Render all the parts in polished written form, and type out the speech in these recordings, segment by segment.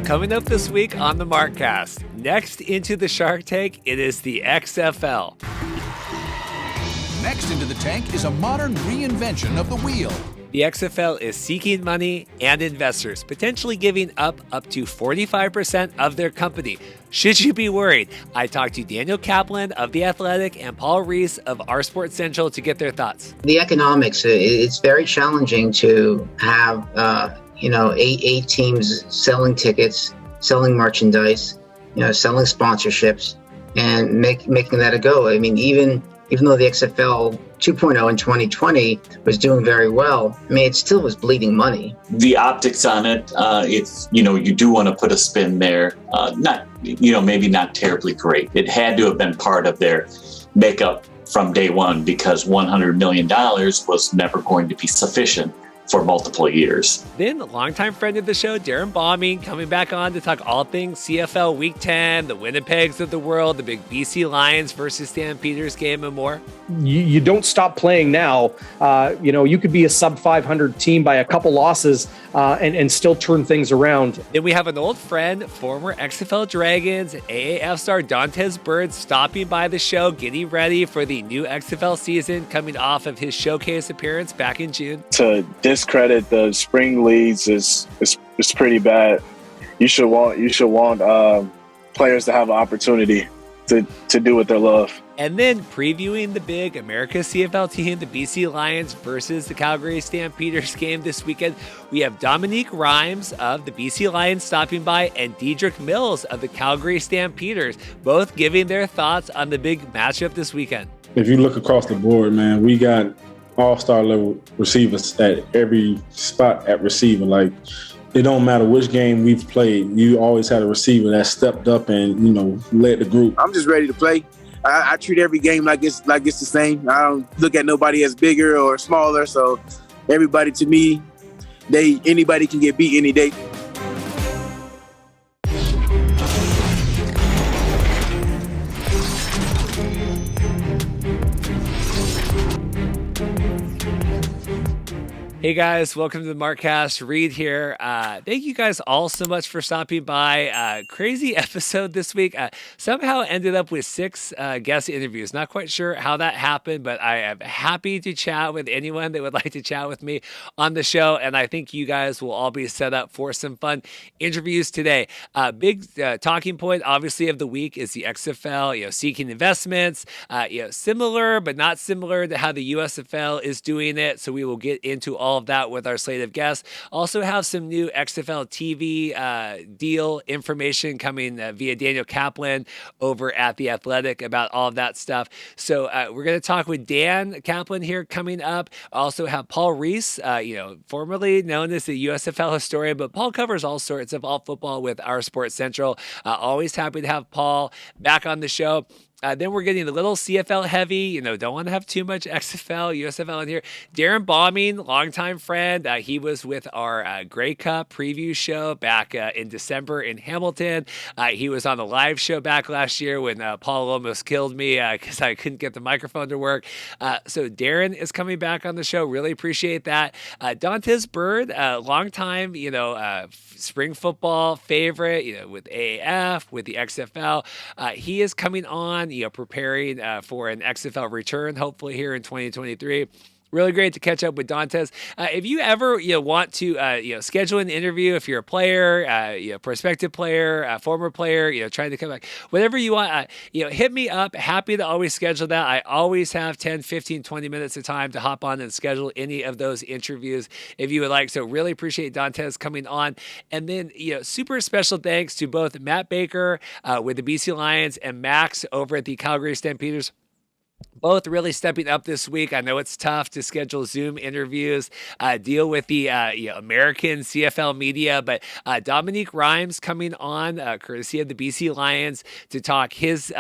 Coming up this week on the Markcast, next into the Shark Tank, it is the XFL. Next into the tank is a modern reinvention of the wheel. The XFL is seeking money and investors, potentially giving up to 45% of their company. Should you be worried? I talked to Daniel Kaplan of The Athletic and Paul Reeths of OurSports Central to get their thoughts. The economics, it's very challenging to have, eight teams selling tickets, selling merchandise, selling sponsorships, and making that a go. I mean, even though the XFL 2.0 in 2020 was doing very well, I mean, it still was bleeding money. The optics on it, you do want to put a spin there. Maybe not terribly great. It had to have been part of their makeup from day one because $100 million was never going to be sufficient for multiple years. Then longtime friend of the show, Darrin Bauming, coming back on to talk all things CFL Week 10, the Winnipegs of the world, the big BC Lions versus Stampeders game and more. You don't stop playing now. You could be a sub 500 team by a couple losses and still turn things around. Then we have an old friend, former XFL Dragons, AAF star Dontez Byrd stopping by the show, getting ready for the new XFL season, coming off of his showcase appearance back in June. To discredit the spring leagues is pretty bad. You should want players to have an opportunity to do what they love. And then previewing the big America's CFL team, the BC Lions versus the Calgary Stampeders game this weekend, we have Dominique Rhymes of the BC Lions stopping by and Dedrick Mills of the Calgary Stampeders, both giving their thoughts on the big matchup this weekend. If you look across the board, man, we got all-star level receivers at every spot at receiver. Like, it don't matter which game we've played, you always had a receiver that stepped up and, led the group. I'm just ready to play. I treat every game like it's the same. I don't look at nobody as bigger or smaller. So everybody, to me, anybody can get beat any day. Hey guys, welcome to the Markcast. Reed here. Thank you guys all so much for stopping by. Crazy episode this week. Somehow ended up with 6 guest interviews. Not quite sure how that happened, but I am happy to chat with anyone that would like to chat with me on the show. And I think you guys will all be set up for some fun interviews today. Big talking point, obviously, of the week is the XFL, seeking investments, similar but not similar to how the USFL is doing it. So we will get into all of that with our slate of guests. Also have some new XFL TV deal information coming via Daniel Kaplan over at The Athletic about all of that stuff. So we're going to talk with Dan Kaplan here coming up. Also have Paul Reeths, formerly known as the USFL historian, but Paul covers all sorts of alt football with OurSports Central. Always happy to have Paul back on the show. Then we're getting a little CFL heavy. Don't want to have too much XFL, USFL in here. Darrin Bauming, longtime friend. He was with our Grey Cup preview show back in December in Hamilton. He was on the live show back last year when Paul almost killed me because I couldn't get the microphone to work. So Darrin is coming back on the show. Really appreciate that. Dontez Byrd, longtime, spring football favorite, with AAF, with the XFL. He is coming on, preparing for an XFL return, hopefully here in 2023. Really great to catch up with Dontez. If you ever want to schedule an interview, if you're a player, prospective player, former player, trying to come back, whatever you want, hit me up. Happy to always schedule that. I always have 10, 15, 20 minutes of time to hop on and schedule any of those interviews if you would like. So really appreciate Dontez coming on. And then, super special thanks to both Matt Baker with the BC Lions and Max over at the Calgary Stampeders. Both really stepping up this week. I know it's tough to schedule Zoom interviews, deal with the American CFL media, but Dominique Rhymes coming on, courtesy of the BC Lions, to talk his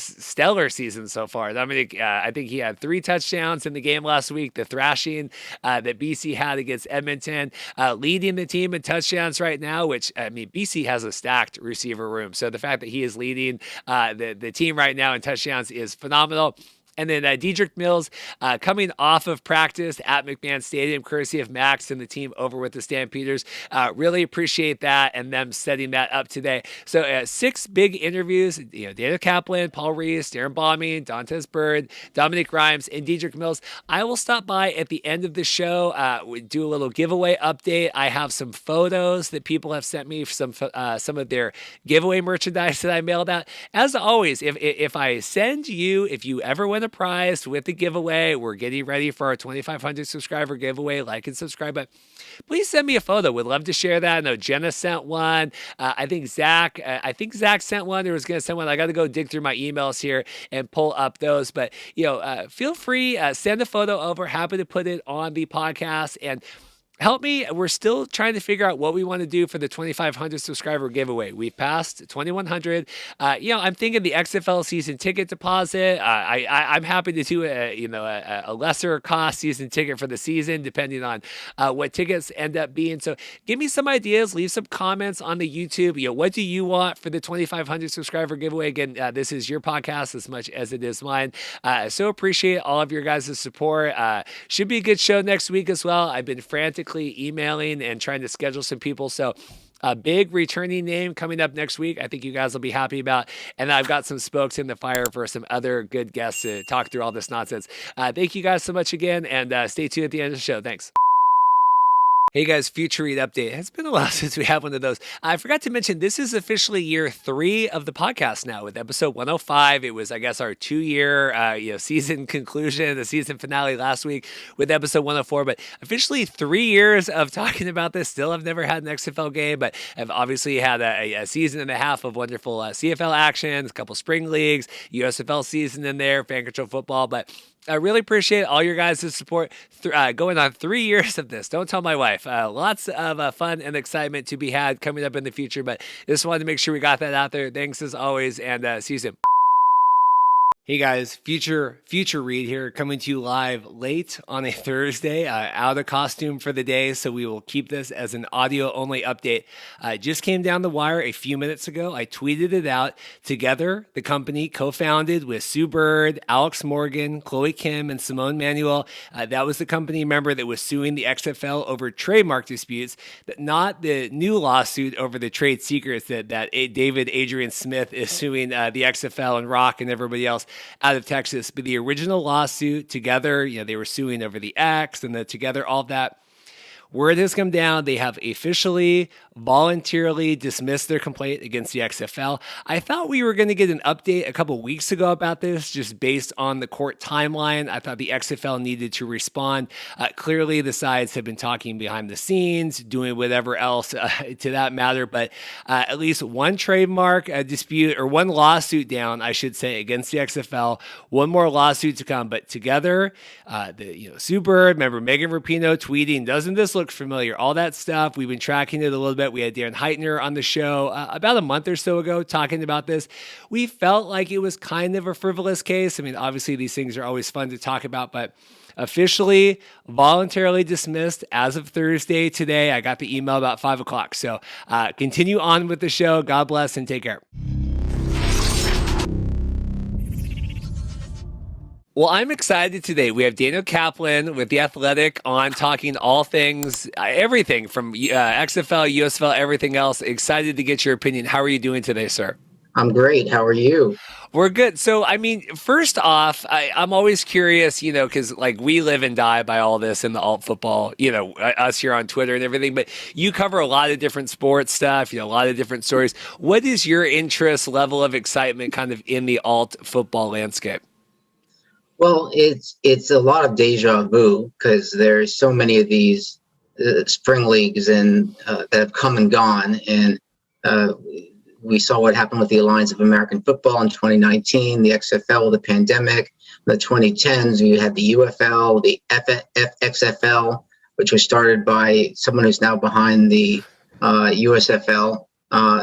stellar season so far. Dominique, I think he had 3 touchdowns in the game last week, the thrashing that BC had against Edmonton, leading the team in touchdowns right now, which, BC has a stacked receiver room. So the fact that he is leading the team right now in touchdowns is phenomenal. And then Dedrick Mills coming off of practice at McMahon Stadium, courtesy of Max and the team over with the Stampeders. Really appreciate that and them setting that up today. So 6 big interviews, Daniel Kaplan, Paul Reeths, Darrin, Bauming, Dontez Byrd, Dominique Rhymes, and Dedrick Mills. I will stop by at the end of the show, we do a little giveaway update. I have some photos that people have sent me, some of their giveaway merchandise that I mailed out. As always, if I send you, if you ever win a prize with the giveaway, we're getting ready for our 2,500 subscriber giveaway. Like and subscribe, but please send me a photo. Would love to share that. I know Jenna sent one. I think Zach sent one or was going to send one. I got to go dig through my emails here and pull up those. But, feel free, send a photo over. Happy to put it on the podcast and help me. We're still trying to figure out what we want to do for the 2,500 subscriber giveaway. We've passed 2,100. I'm thinking the XFL season ticket deposit. I'm happy to do a lesser cost season ticket for the season, depending on what tickets end up being. So give me some ideas. Leave some comments on the YouTube. What do you want for the 2,500 subscriber giveaway? Again, this is your podcast as much as it is mine. So appreciate all of your guys' support. Should be a good show next week as well. I've been frantically emailing and trying to schedule some people. So a big returning name coming up next week. I think you guys will be happy about. And I've got some spokes in the fire for some other good guests to talk through all this nonsense. Thank you guys so much again. And stay tuned at the end of the show. Thanks. Hey guys, Future Read Update. It's been a while since we had one of those. I forgot to mention, this is officially year 3 of the podcast now with episode 105. It was, I guess, our 2-year season conclusion, the season finale last week with episode 104. But officially 3 years of talking about this. Still have never had an XFL game, but I've obviously had a season and a half of wonderful CFL actions, a couple spring leagues, USFL season in there, fan control football. But I really appreciate all your guys' support going on 3 years of this. Don't tell my wife. Lots of fun and excitement to be had coming up in the future, but just wanted to make sure we got that out there. Thanks as always, and see you soon. Hey guys, Future Read here, coming to you live late on a Thursday, out of costume for the day, so we will keep this as an audio-only update. Just came down the wire a few minutes ago. I tweeted it out. Together, the company co-founded with Sue Bird, Alex Morgan, Chloe Kim, and Simone Manuel. That was the company member that was suing the XFL over trademark disputes, but not the new lawsuit over the trade secrets that David Adrian Smith is suing the XFL and Rock and everybody else out of Texas. But the original lawsuit together, they were suing over the X and the together, all of that. Word has come down. They have officially, voluntarily dismissed their complaint against the XFL. I thought we were going to get an update a couple weeks ago about this, just based on the court timeline. I thought the XFL needed to respond. Clearly, the sides have been talking behind the scenes, doing whatever else to that matter. But at least one trademark dispute, or one lawsuit down, I should say, against the XFL. One more lawsuit to come. But together, Sue Bird, remember Megan Rapinoe tweeting, "Doesn't this look familiar?" All that stuff. We've been tracking it a little bit. We had Darren Heitner on the show about a month or so ago talking about this. We felt like it was kind of a frivolous case. I mean, obviously these things are always fun to talk about, but officially, voluntarily dismissed as of Thursday today. I got the email about 5 o'clock. So continue on with the show. God bless and take care. Well, I'm excited today. We have Daniel Kaplan with The Athletic on, talking all things, everything from XFL, USFL, everything else. Excited to get your opinion. How are you doing today, sir? I'm great. How are you? We're good. So, first off, I'm always curious, because we live and die by all this in the alt football, us here on Twitter and everything, but you cover a lot of different sports stuff, a lot of different stories. What is your interest level of excitement kind of in the alt football landscape? Well, it's a lot of deja vu, because there's so many of these spring leagues and that have come and gone. And we saw what happened with the Alliance of American Football in 2019, the XFL, the pandemic, the 2010s. You had the UFL, the XFL, which was started by someone who's now behind the USFL.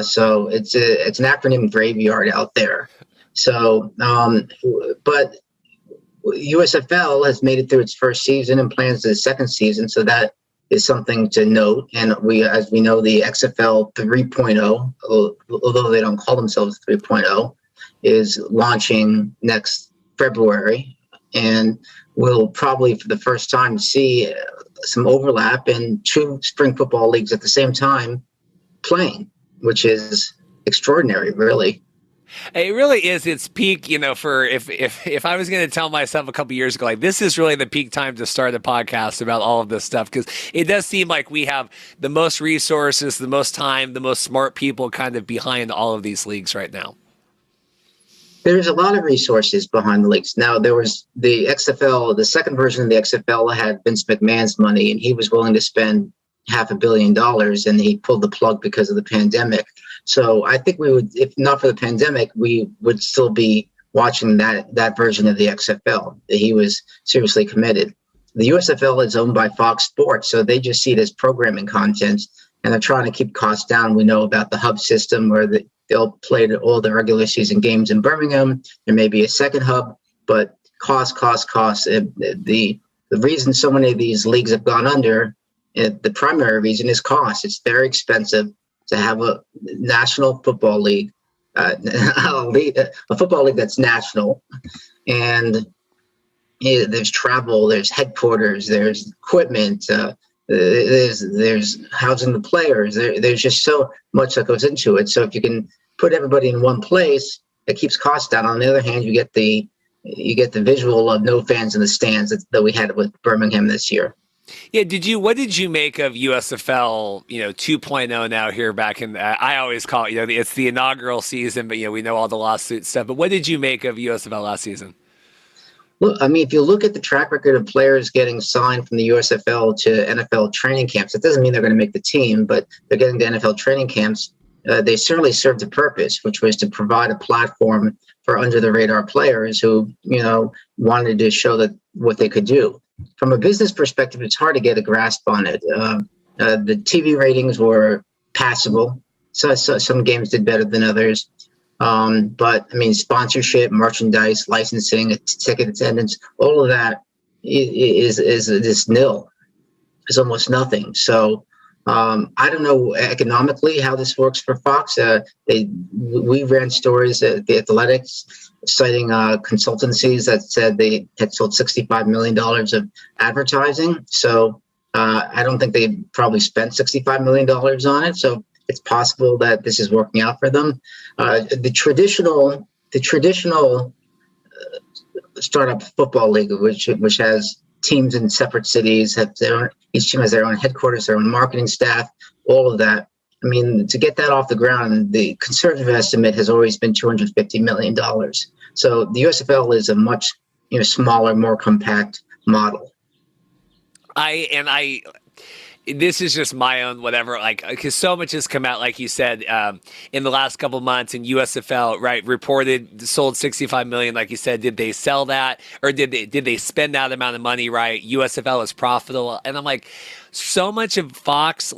So it's an acronym graveyard out there. So, but USFL has made it through its first season and plans the second season, so that is something to note. And as we know, the XFL 3.0, although they don't call themselves 3.0, is launching next February. and we'll probably for the first time see some overlap in 2 spring football leagues at the same time playing, which is extraordinary, really. It really is. It's peak, for if I was going to tell myself a couple years ago, like this is really the peak time to start a podcast about all of this stuff, because it does seem like we have the most resources, the most time, the most smart people kind of behind all of these leagues right now. There's a lot of resources behind the leagues. Now, there was the XFL, the second version of the XFL had Vince McMahon's money, and he was willing to spend $500 million, and he pulled the plug because of the pandemic. So I think we would, if not for the pandemic, we would still be watching that version of the XFL. He was seriously committed. The USFL is owned by Fox Sports, so they just see it as programming content, and they're trying to keep costs down. We know about the hub system where they'll play all the regular season games in Birmingham. There may be a second hub, but cost. The reason so many of these leagues have gone under, the primary reason is cost. It's very expensive to have a national football league, a football league that's national, and there's travel, there's headquarters, there's equipment, there's housing the players. There's just so much that goes into it. So if you can put everybody in one place, it keeps costs down. On the other hand, you get the visual of no fans in the stands that we had with Birmingham this year. Yeah, what did you make of USFL, 2.0 now here back in, I always call it, it's the inaugural season, but, we know all the lawsuit stuff. But what did you make of USFL last season? Well, I mean, if you look at the track record of players getting signed from the USFL to NFL training camps, it doesn't mean they're going to make the team, but they're getting to NFL training camps. They certainly served a purpose, which was to provide a platform for under-the-radar players who, wanted to show that what they could do. From a business perspective, it's hard to get a grasp on it. The TV ratings were passable. So some games did better than others. But I mean, sponsorship, merchandise, licensing, ticket attendance, all of that is nil. It's almost nothing. So I don't know economically how this works for Fox. We ran stories at The Athletic citing consultancies that said they had sold $65 million of advertising. So I don't think they probably spent $65 million on it. So it's possible that this is working out for them. The traditional startup football league, which has teams in separate cities, each team has their own headquarters, their own marketing staff, all of that. I mean, to get that off the ground, the conservative estimate has always been $250 million. So the USFL is a much smaller, more compact model. This is just my own whatever, because so much has come out, like you said, in the last couple months, and USFL, right, reported sold $65 million, like you said. Did they sell that, or did they spend that amount of money, right? USFL is profitable, and I'm like, so much of Fox,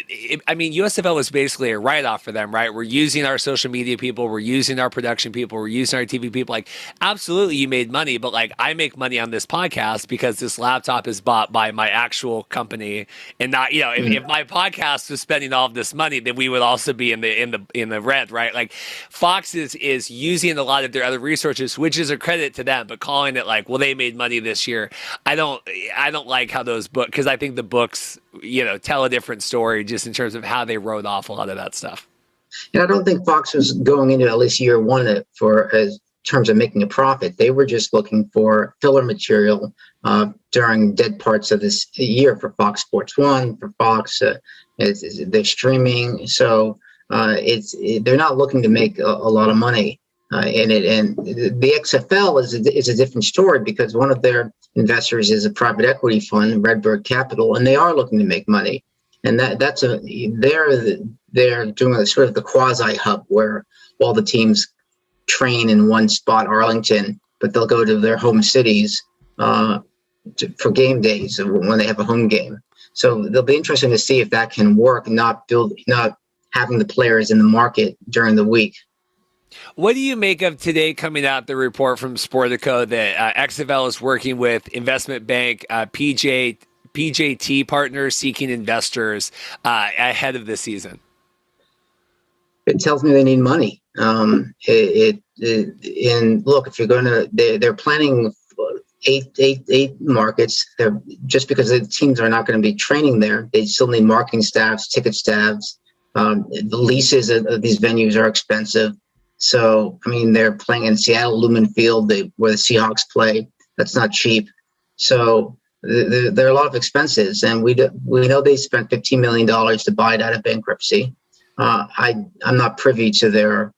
USFL was basically a write-off for them, right? We're using our social media people, we're using our production people, we're using our TV people. Absolutely, you made money, but I make money on this podcast because this laptop is bought by my actual company, and not, if my podcast was spending all of this money, then we would also be in the red, right? Fox is using a lot of their other resources, which is a credit to them, but calling it they made money this year. I don't like how those books, because I think the books, tell a different story just in terms of how they wrote off a lot of that stuff. And I don't think Fox was going into at least year one in terms of making a profit. They were just looking for filler material during dead parts of this year for Fox Sports 1, for Fox. They're streaming. So they're not looking to make a lot of money in it. And the XFL is a different story because one of their investors is a private equity fund, Redbird Capital, and they are looking to make money. And they're doing sort of the quasi hub where all the teams train in one spot, Arlington, but they'll go to their home cities for game days when they have a home game. So they'll be interesting to see if that can work, not having the players in the market during the week. What do you make of today coming out the report from Sportico that XFL is working with investment bank PJT Partners seeking investors ahead of the season? It tells me they need money. And look, if you're going to, they're planning eight markets. They're just because the teams are not going to be training there. They still need marketing staffs, ticket staffs. The leases of these venues are expensive. So, I mean, they're playing in Seattle Lumen Field, where the Seahawks play. That's not cheap. So there are a lot of expenses, and we know they spent $15 million to buy it out of bankruptcy. I'm not privy to their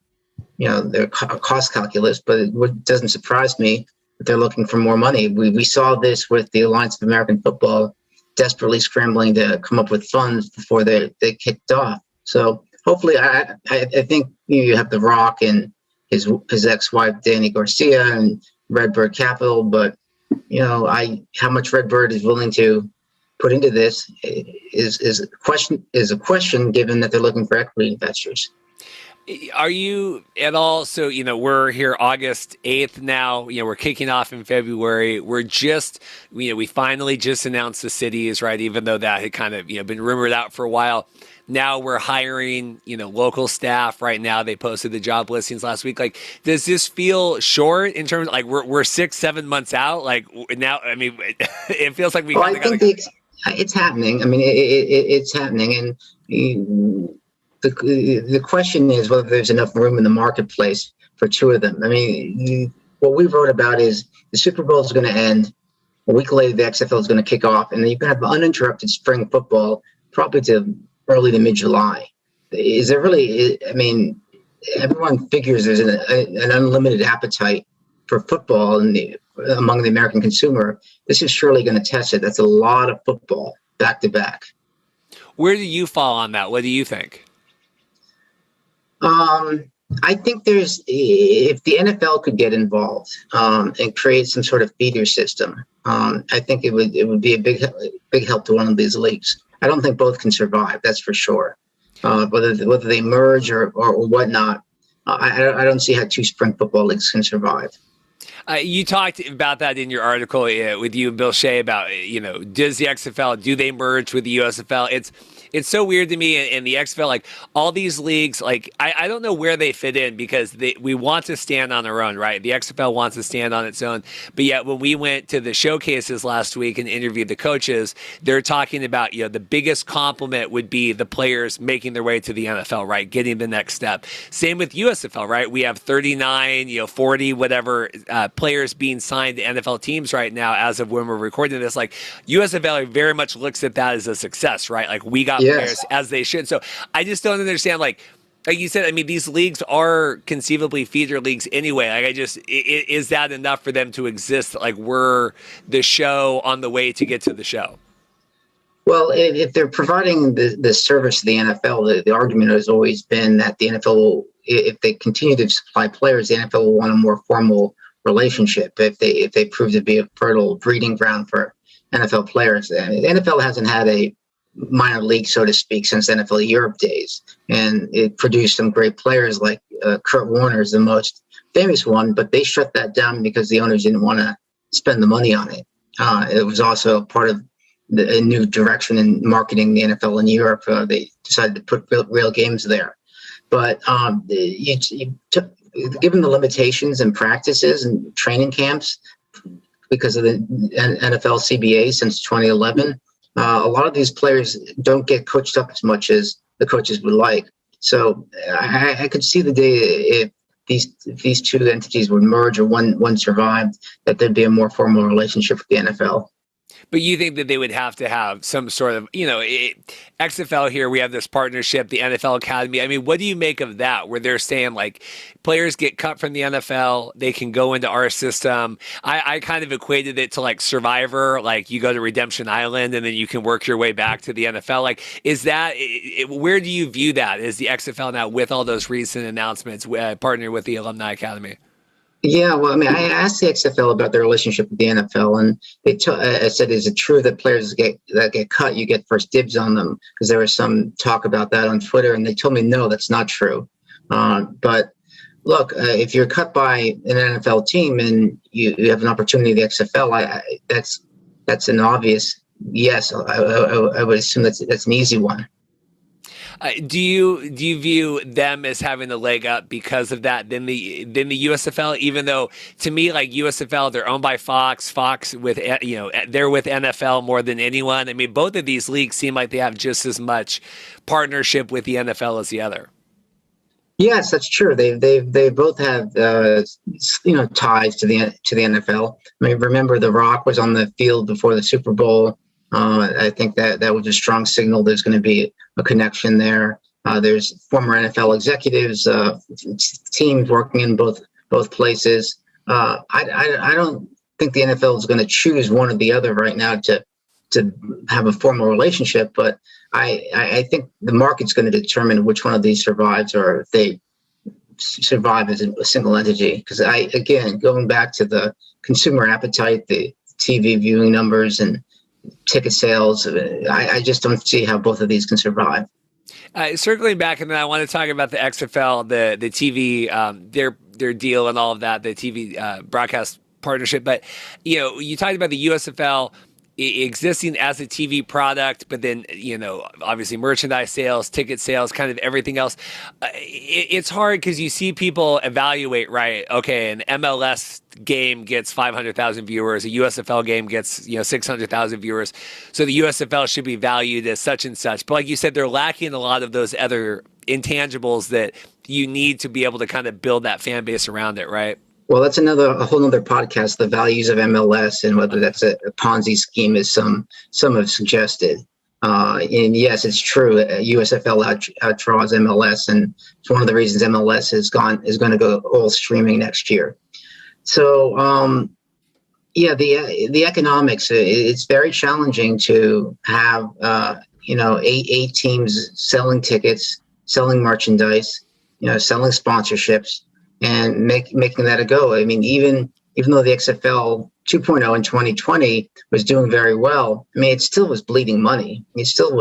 cost calculus, but it doesn't surprise me that they're looking for more money. We saw this with the Alliance of American Football desperately scrambling to come up with funds before they kicked off. So hopefully, I think you have The Rock and his ex-wife Danny Garcia and Redbird Capital, but how much Redbird is willing to put into this is a question, given that they're looking for equity investors. Are you at all? So, we're here August 8th now. We're kicking off in February. We're just, we finally just announced the cities, right? Even though that had kind of, been rumored out for a while. Now we're hiring, local staff right now. They posted the job listings last week. Like, does this feel short in terms of, like, we're 6-7 months out? Like now, I mean, it feels like we kind of got it's happening. I mean, it's happening. And the question is whether there's enough room in the marketplace for two of them. I mean, what we wrote about is the Super Bowl is going to end. A week later, the XFL is going to kick off, and then you can have uninterrupted spring football probably to early to mid-July. Is there really? I mean, everyone figures there's an unlimited appetite for football among the American consumer. This is surely going to test it. That's a lot of football back to back. Where do you fall on that? What do you think? I think if the NFL could get involved and create some sort of feeder system, I think it would be a big help to one of these leagues. I don't think both can survive. That's for sure. Whether they merge or whatnot, I don't see how two spring football leagues can survive. You talked about that in your article with you and Bill Shea about, does the XFL, do they merge with the USFL? It's so weird to me in the XFL, like all these leagues, like I don't know where they fit in because we want to stand on our own, right? The XFL wants to stand on its own. But yet when we went to the showcases last week and interviewed the coaches, they're talking about, the biggest compliment would be the players making their way to the NFL, right? Getting the next step. Same with USFL, right? We have 39, 40, whatever players being signed to NFL teams right now as of when we're recording this. Like USFL very much looks at that as a success, right? Like we got players as they should. So I just don't understand, like you said, I mean, these leagues are conceivably feeder leagues anyway. Like is that enough for them to exist? Like we're the show on the way to get to the show. Well, if they're providing the service to the NFL, the argument has always been that the NFL will, if they continue to supply players, the NFL will want a more formal relationship if they prove to be a fertile breeding ground for NFL players. The NFL hasn't had a minor league, so to speak, since NFL Europe days, and it produced some great players like Kurt Warner is the most famous one, but they shut that down because the owners didn't want to spend the money on it. It was also part of a new direction in marketing the NFL in Europe. They decided to put real games there, but given the limitations and practices and training camps because of the NFL CBA since 2011, a lot of these players don't get coached up as much as the coaches would like. So I could see the day if these two entities would merge or one survived, that there'd be a more formal relationship with the NFL. But you think that they would have to have some sort of, XFL here, we have this partnership, the NFL Academy. I mean, what do you make of that, where they're saying, like, players get cut from the NFL, they can go into our system? I kind of equated it to, like, Survivor, like, you go to Redemption Island, and then you can work your way back to the NFL. Like, is that, where do you view that? Is the XFL now, with all those recent announcements, partnering with the Alumni Academy? Yeah, well, I mean, I asked the XFL about their relationship with the NFL, and I said, "Is it true that players that get cut, you get first dibs on them?" Because there was some talk about that on Twitter, and they told me no, that's not true. But look, if you're cut by an NFL team and you have an opportunity at the XFL, that's an obvious yes. I would assume that's an easy one. Do you view them as having a leg up because of that than the USFL? Even though to me, like USFL, they're owned by Fox. Fox with they're with NFL more than anyone. I mean, both of these leagues seem like they have just as much partnership with the NFL as the other. Yes, that's true. They both have ties to the NFL. I mean, remember The Rock was on the field before the Super Bowl. I think that was a strong signal. There's going to be a connection there. There's former NFL executives, teams working in both places. I don't think the NFL is going to choose one or the other right now to have a formal relationship, but I think the market's going to determine which one of these survives, or if they survive as a single entity. Because again, going back to the consumer appetite, the TV viewing numbers and ticket sales, I just don't see how both of these can survive. Circling back, and then I want to talk about the XFL, the TV, their deal and all of that, the TV broadcast partnership. But you talked about the USFL existing as a TV product, but then, obviously merchandise sales, ticket sales, kind of everything else. It's hard because you see people evaluate, right? Okay, an MLS game gets 500,000 viewers, a USFL game gets 600,000 viewers, so the USFL should be valued as such and such. But like you said, they're lacking a lot of those other intangibles that you need to be able to kind of build that fan base around it, right? Well, that's a whole other podcast, the values of MLS and whether that's a Ponzi scheme, as some have suggested. And yes, it's true. USFL outdraws MLS, and it's one of the reasons MLS is going to go all streaming next year. So, the economics, it's very challenging to have, eight teams selling tickets, selling merchandise, selling sponsorships, and making that a go. I mean, even though the XFL 2.0 in 2020 was doing very well, I mean, it still was bleeding money. It still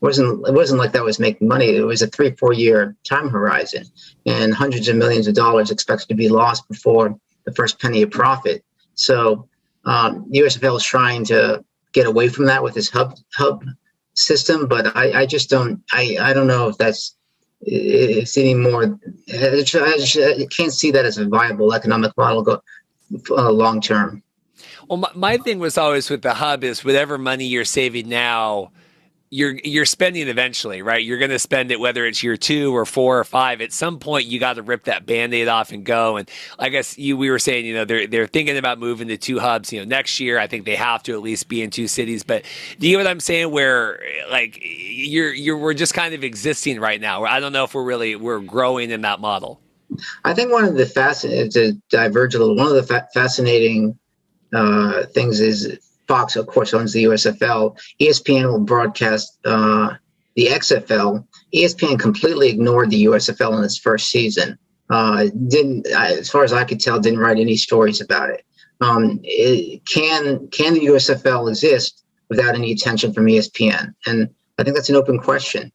wasn't like that was making money. It was a 3-4 year time horizon, and hundreds of millions of dollars expected to be lost before the first penny of profit. So USFL is trying to get away from that with this hub system, but I just don't. I don't know if it's any more. I can't see that as a viable economic model long term. Well, my thing was always with the hub is whatever money you're saving now, you're spending eventually, right? You're going to spend it, whether it's year 2 or 4 or 5. At some point, you got to rip that Band-Aid off and go. And I guess we were saying, they're thinking about moving to 2 hubs. Next year, I think they have to at least be in 2 cities. But do you know what I'm saying? Where like we're just kind of existing right now. I don't know if we're growing in that model. I think one of the to diverge a little, one of the fascinating things is Fox, of course, owns the USFL. ESPN will broadcast the XFL. ESPN completely ignored the USFL in its first season. As far as I could tell, didn't write any stories about it. Can the USFL exist without any attention from ESPN? And I think that's an open question.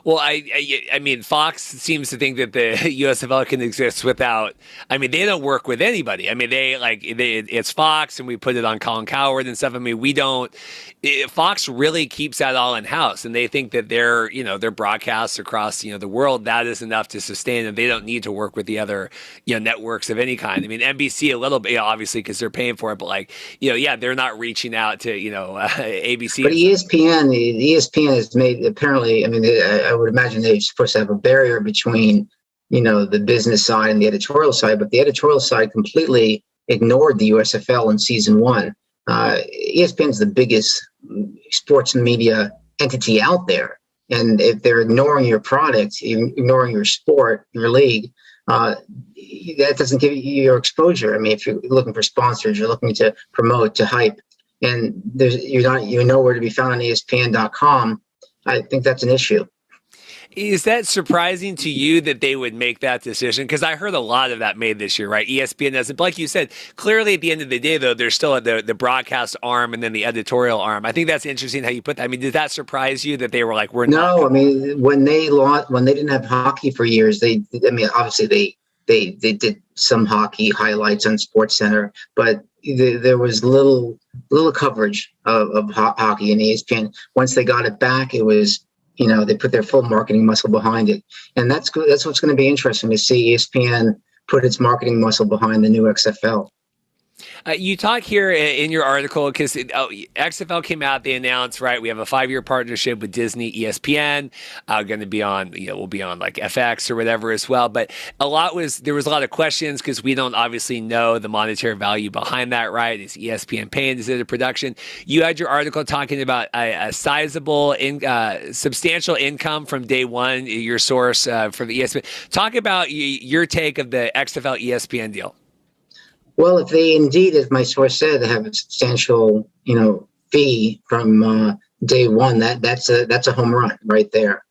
Well, I mean, Fox seems to think that the USFL can exist without. I mean, they don't work with anybody. I mean, it's Fox, and we put it on Colin Cowherd and stuff. I mean, we don't. Fox really keeps that all in house, and they think that their broadcasts across the world, that is enough to sustain, and they don't need to work with the other networks of any kind. I mean, NBC a little bit, obviously, because they're paying for it, but they're not reaching out to ABC. But ESPN has made, apparently. I mean, I would imagine they're supposed to have a barrier between, the business side and the editorial side, but the editorial side completely ignored the USFL in season 1. ESPN is the biggest sports media entity out there. And if they're ignoring your product, ignoring your sport, your league, that doesn't give you your exposure. I mean, if you're looking for sponsors, you're looking to promote, to hype, and you're nowhere to be found on ESPN.com, I think that's an issue. Is that surprising to you that they would make that decision? Because I heard a lot of that made this year, right? ESPN doesn't. But like you said, clearly at the end of the day, though, there's still the broadcast arm and then the editorial arm. I think that's interesting how you put that. I mean, did that surprise you that they were like, we're not? No, I mean, when they didn't have hockey for years, obviously they did some hockey highlights on SportsCenter, but there was little coverage of hockey in ESPN. Once they got it back, it was they put their full marketing muscle behind it. And that's good. That's what's going to be interesting to see ESPN put its marketing muscle behind the new XFL. You talk here in your article because XFL came out. They announced, right, we have a 5-year partnership with Disney, ESPN. Going to be on, we'll be on like FX or whatever as well. But there was a lot of questions because we don't obviously know the monetary value behind that, right? Is ESPN paying? Is it a production? You had your article talking about a sizable, substantial income from day one. Your source for the ESPN. Talk about your take of the XFL ESPN deal. Well, if they indeed, as my source said, have a substantial, fee from day one, that's a home run right there.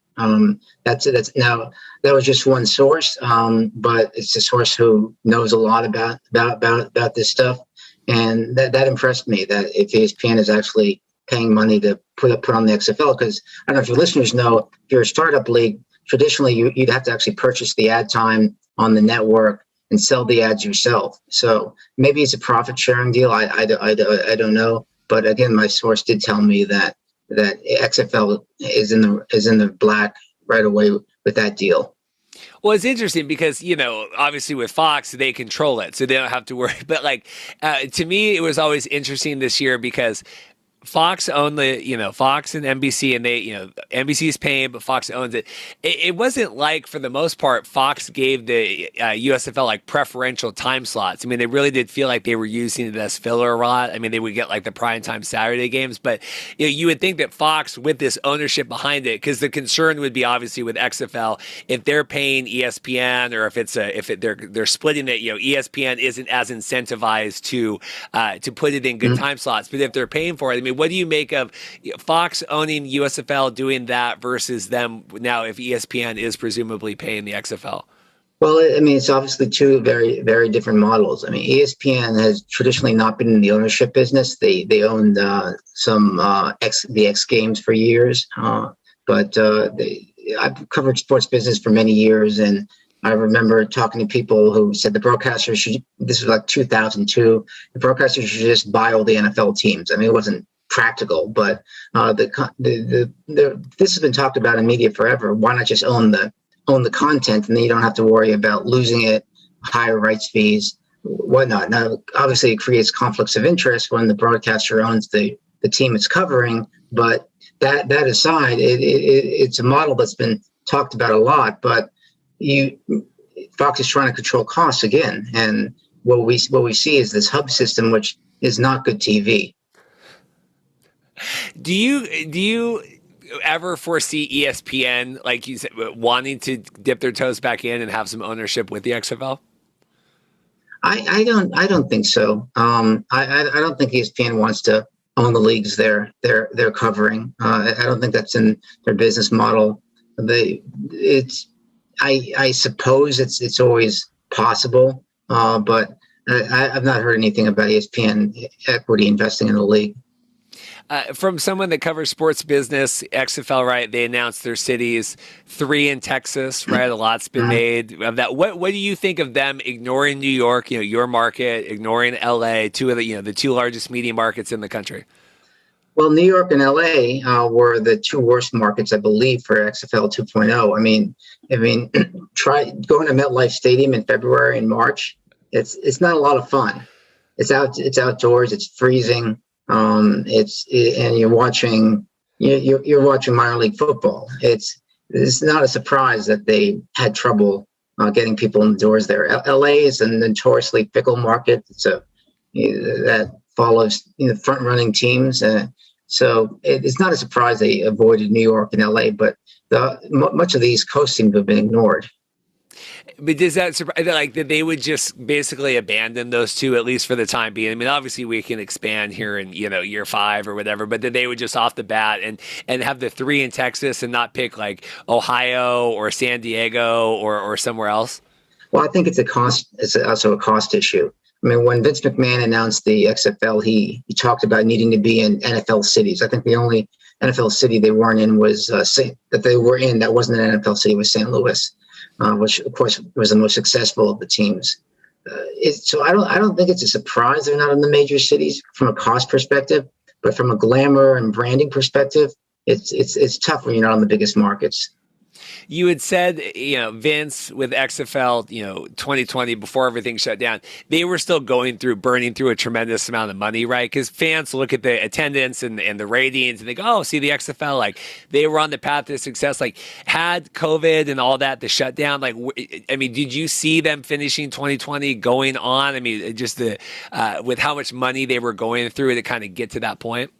That's now that was just one source, but it's a source who knows a lot about this stuff, and that impressed me. That if ESPN is actually paying money to put on the XFL, because I don't know if your listeners know, if you're a startup league, traditionally you'd have to actually purchase the ad time on the network and sell the ads yourself. So maybe it's a profit sharing deal. I don't know. But again, my source did tell me that XFL is in the black right away with that deal. Well, it's interesting because, obviously with Fox, they control it, so they don't have to worry. But to me, it was always interesting this year because Fox owned Fox and NBC, and they, NBC is paying, but Fox owns it. It wasn't like, for the most part, Fox gave the USFL like preferential time slots. I mean, they really did feel like they were using it as filler a lot. I mean, they would get like the primetime Saturday games, but you would think that Fox, with this ownership behind it, because the concern would be obviously with XFL, if they're paying ESPN or if they're splitting it, ESPN isn't as incentivized to put it in good time slots. But if they're paying for it, I mean, what do you make of Fox owning USFL doing that versus them now if ESPN is presumably paying the XFL? Well, I mean, it's obviously two very, very different models. I mean, ESPN has traditionally not been in the ownership business. They owned the X Games for years, but I've covered sports business for many years, and I remember talking to people who said the broadcasters should. This was like 2002. The broadcasters should just buy all the NFL teams. I mean, it wasn't practical, but this has been talked about in media forever. Why not just own the content, and then you don't have to worry about losing it, higher rights fees, whatnot. Now, obviously, it creates conflicts of interest when the broadcaster owns the team it's covering. But that aside, it's a model that's been talked about a lot. But Fox is trying to control costs again, and what we see is this hub system, which is not good TV. Do you ever foresee ESPN, like you said, wanting to dip their toes back in and have some ownership with the XFL? I don't think so. I don't think ESPN wants to own the leagues they're covering. I don't think that's in their business model. I suppose it's always possible, but I've not heard anything about ESPN equity investing in the league. From someone that covers sports business, XFL, right? They announced their cities, 3 in Texas, right? A lot's been made of that. What do you think of them ignoring New York, your market, ignoring LA, two of the two largest media markets in the country? Well, New York and LA were the two worst markets, I believe, for XFL 2.0. I mean, try going to MetLife Stadium in February and March. It's not a lot of fun. It's outdoors. It's freezing. And you're watching minor league football. It's not a surprise that they had trouble getting people in the doors there. LA is a notoriously fickle market. That follows front running teams. So it's not a surprise they avoided New York and LA, but much of the East Coast seem to have been ignored. But does that surprise, like, that they would just basically abandon those two, at least for the time being? I mean, obviously we can expand here in, year 5 or whatever, but that they would just off the bat and have the 3 in Texas and not pick like Ohio or San Diego or somewhere else? Well, I think it's also a cost issue. I mean, when Vince McMahon announced the XFL, he talked about needing to be in NFL cities. I think the only NFL city they weren't in was that wasn't an NFL city was St. Louis. Which of course was the most successful of the teams. So I don't think it's a surprise they're not in the major cities from a cost perspective, but from a glamour and branding perspective, it's tough when you're not on the biggest markets. You had said, Vince with XFL, 2020, before everything shut down, they were still burning through a tremendous amount of money, right? Because fans look at the attendance and the ratings and they go, oh, see the XFL, like they were on the path to success. Like, had COVID and all that, the shutdown, did you see them finishing 2020 going on? I mean, just with how much money they were going through to kind of get to that point?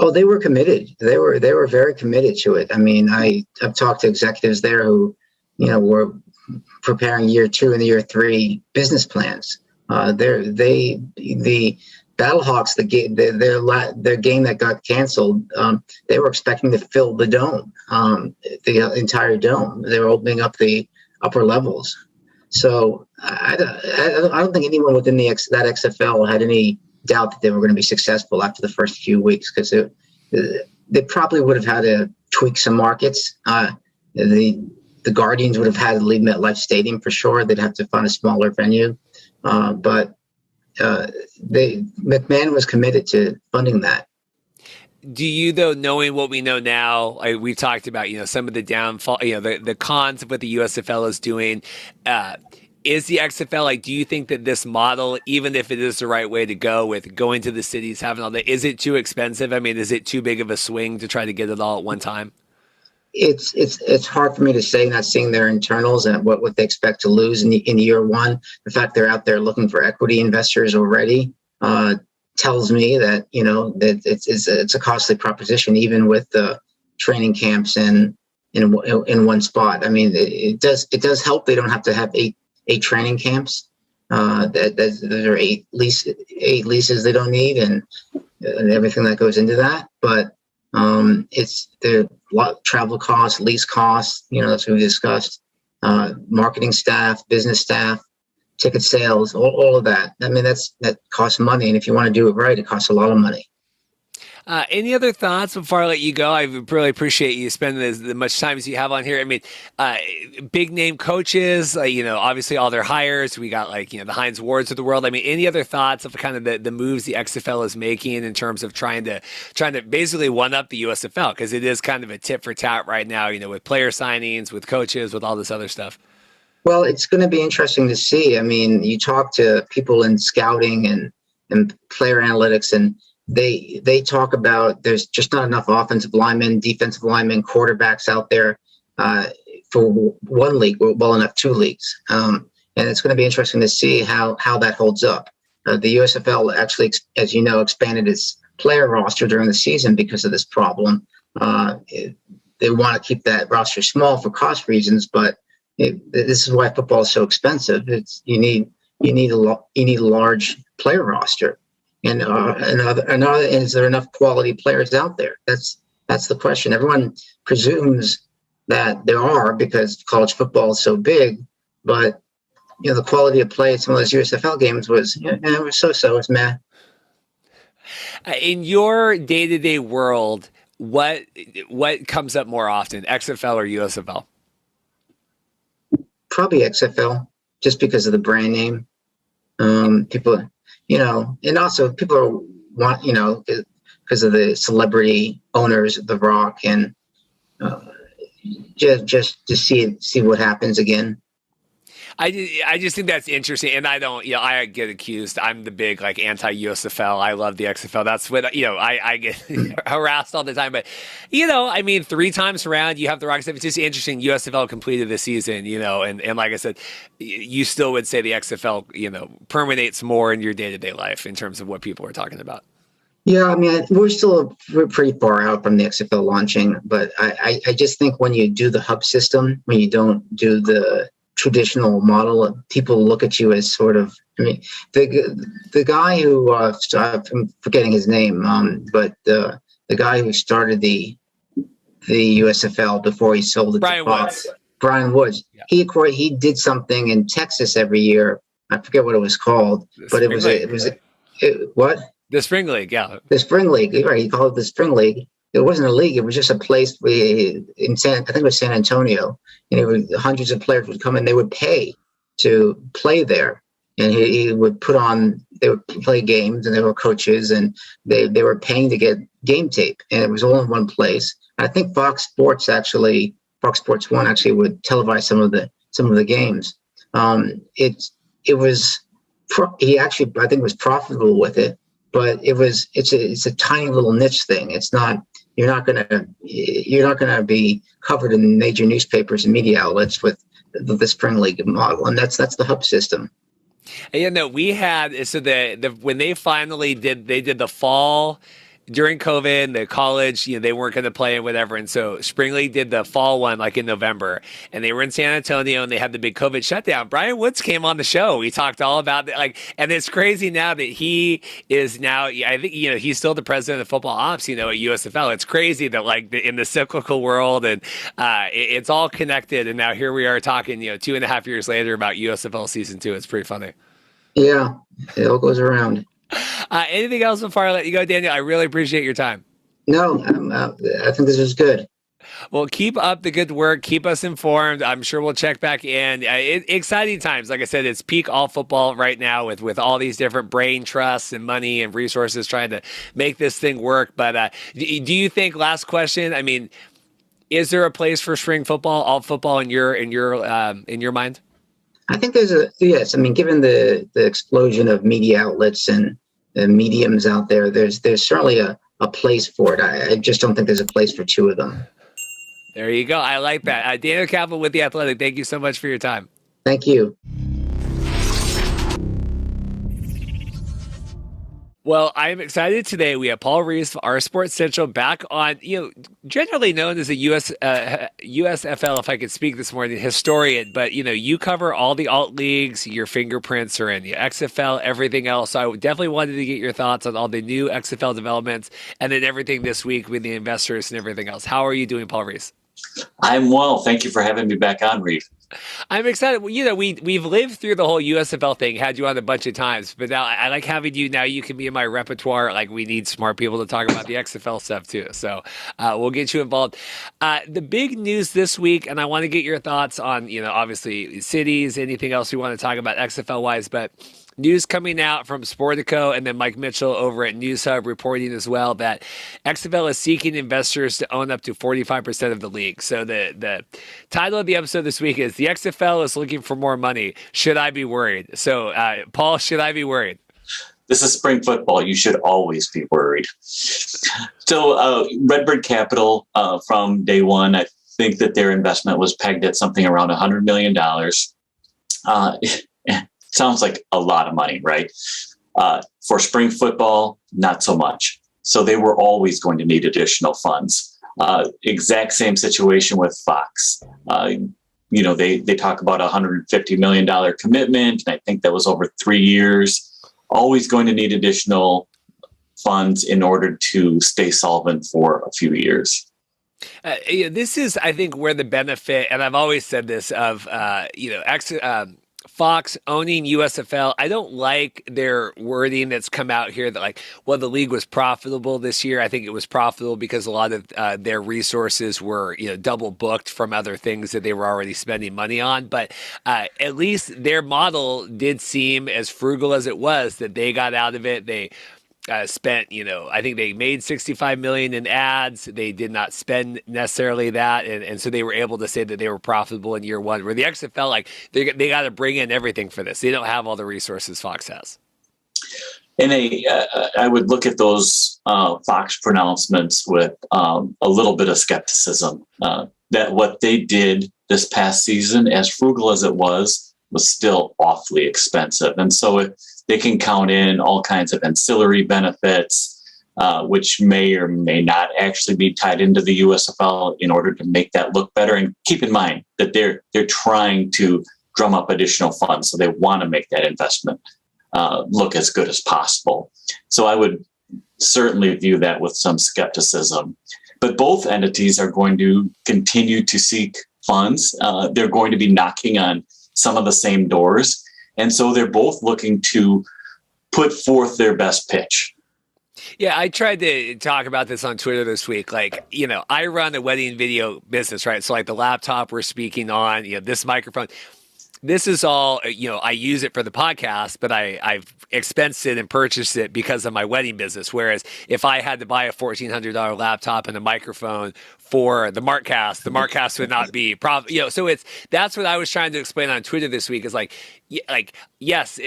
Oh, they were committed. They were very committed to it. I mean, I've talked to executives there who, were preparing year 2 and year 3 business plans. The Battlehawks, their game that got canceled, they were expecting to fill the dome, the entire dome. They were opening up the upper levels. So I don't think anyone within that XFL had any doubt that they were going to be successful after the first few weeks, because they probably would have had to tweak some markets. The Guardians would have had to leave MetLife Stadium for sure. They'd have to find a smaller venue, but McMahon was committed to funding that. Do you, though, knowing what we know now, we've talked about, some of the downfall, the cons of what the USFL is doing. Is the XFL, do you think that this model, even if it is the right way to go with going to the cities, having all that, is it too expensive? I mean, is it too big of a swing to try to get it all at one time? It's hard for me to say, not seeing their internals and what they expect to lose in year 1. The fact they're out there looking for equity investors already tells me that, that it's a costly proposition, even with the training camps in one spot. I mean, it does help. They don't have to have eight training camps. There are eight leases they don't need, and everything that goes into that. But it's the travel costs, lease costs. That's what we discussed. Marketing staff, business staff, ticket sales, all of that. I mean, that costs money, and if you want to do it right, it costs a lot of money. Any other thoughts before I let you go? I really appreciate you spending as much time as you have on here. I mean, big name coaches, obviously all their hires. We got the Heinz Wards of the world. I mean, any other thoughts of kind of the moves the XFL is making in terms of trying to basically one up the USFL, because it is kind of a tit for tat right now, with player signings, with coaches, with all this other stuff. Well, it's going to be interesting to see. I mean, you talk to people in scouting and player analytics, and they talk about there's just not enough offensive linemen, defensive linemen, quarterbacks out there for one league, well enough 2 leagues. And it's going to be interesting to see how that holds up. The USFL actually, as you know, expanded its player roster during the season because of this problem. They want to keep that roster small for cost reasons, but this is why football is so expensive. You need a large player roster. And is there enough quality players out there? That's the question. Everyone presumes that there are, because college football is so big, but the quality of play at some of those USFL games was it was so. It's meh. In your day-to-day world, what comes up more often, XFL or USFL? Probably XFL, just because of the brand name. People. And also people want, because of the celebrity owners of The Rock, and just to see what happens again. I just think that's interesting, and I get accused. I'm the big anti-USFL. I love the XFL. That's what I get harassed all the time. But 3 times around you have the Rock stuff. It's just interesting. USFL completed the season, and like I said, you still would say the XFL permeates more in your day-to-day life in terms of what people are talking about. Yeah, I mean, we're pretty far out from the XFL launching, but I just think when you do the hub system, when you don't do the traditional model, people look at you as sort of, the guy who I'm forgetting his name, but the guy who started the USFL before he sold it to Fox, Brian Woods. Yeah. He did something in Texas every year. I forget what it was called, but it was what? The Spring League, yeah. The Spring League, right? He called it the Spring League. It wasn't a league. It was just a place I think it was San Antonio. Hundreds of players would come in. They would pay to play there. And he would they would play games, and there were coaches, and they were paying to get game tape. And it was all in one place. I think Fox Sports 1 actually would televise some of the games. It was he actually, I think, was profitable with it, but it's a tiny little niche thing. It's not, you're not gonna be covered in major newspapers and media outlets with the Spring League model, and that's the hub system. We had when they finally did the fall during COVID, the college, they weren't going to play and whatever. And so Spring League did the fall one like in November, and they were in San Antonio and they had the big COVID shutdown. Brian Woods came on the show. He talked all about it. And it's crazy now that he is now, I think, he's still the president of football ops, at USFL. It's crazy that in the cyclical world and it's all connected. And now here we are talking, 2.5 years later about USFL season 2. It's pretty funny. Yeah, it all goes around. Anything else before I let you go, Daniel? I really appreciate your time. No, I think this was good. Well, keep up the good work. Keep us informed. I'm sure we'll check back in. Exciting times. Like I said, it's peak all football right now with all these different brain trusts and money and resources trying to make this thing work. But do you think, last question, is there a place for spring football, all football in your mind? I think yes. Given the explosion of media outlets and mediums out there, there's certainly a place for it. I just don't think there's a place for two of them. There you go. I like that. Daniel Kaplan with The Athletic, thank you so much for your time. Thank you. Well, I'm excited today. We have Paul Reeths of OurSports Central back on, generally known as a USFL, if I could speak this morning, historian. But, you cover all the alt leagues. Your fingerprints are in the XFL, everything else. So I definitely wanted to get your thoughts on all the new XFL developments and then everything this week with the investors and everything else. How are you doing, Paul Reeths? I'm well. Thank you for having me back on, Reeth. I'm excited. We've lived through the whole USFL thing, had you on a bunch of times, but now I like having you. Now you can be in my repertoire. We need smart people to talk about the XFL stuff too. So we'll get you involved. The big news this week, and I want to get your thoughts on, obviously cities, anything else we want to talk about XFL wise, but news coming out from Sportico and then Mike Mitchell over at News Hub reporting as well that XFL is seeking investors to own up to 45% of the league. So the title of the episode this week is "The XFL is looking for more money. Should I be worried?" So, Paul, should I be worried? This is spring football. You should always be worried. So Redbird Capital from day one, I think that their investment was pegged at something around $100 million. Sounds like a lot of money, right? For spring football, not so much. So they were always going to need additional funds. Exact same situation with Fox. They talk about a $150 million commitment, and I think that was over 3 years. Always going to need additional funds in order to stay solvent for a few years. This is, I think, where the benefit, and I've always said this, of Fox owning USFL. I don't like their wording that's come out here that the league was profitable this year. I think it was profitable because a lot of their resources were, double booked from other things that they were already spending money on. But at least their model did seem, as frugal as it was, that they got out of it. They spent, I think they made $65 million in ads. They did not spend necessarily that. And so they were able to say that they were profitable in year one, where the XFL, they got to bring in everything for this. They don't have all the resources Fox has. And I would look at those Fox pronouncements with a little bit of skepticism that what they did this past season, as frugal as it was still awfully expensive. And so if they can count in all kinds of ancillary benefits, which may or may not actually be tied into the USFL in order to make that look better. And keep in mind that they're trying to drum up additional funds. So they want to make that investment look as good as possible. So I would certainly view that with some skepticism. But both entities are going to continue to seek funds. They're going to be knocking on some of the same doors. And so they're both looking to put forth their best pitch. Yeah, I tried to talk about this on Twitter this week. I run a wedding video business, right? So the laptop we're speaking on, this microphone, this is all, I use it for the podcast, but I've expensed it and purchased it because of my wedding business. Whereas if I had to buy a $1,400 laptop and a microphone for the Markcast, the Markcast would not be so that's what I was trying to explain on Twitter this week is yes,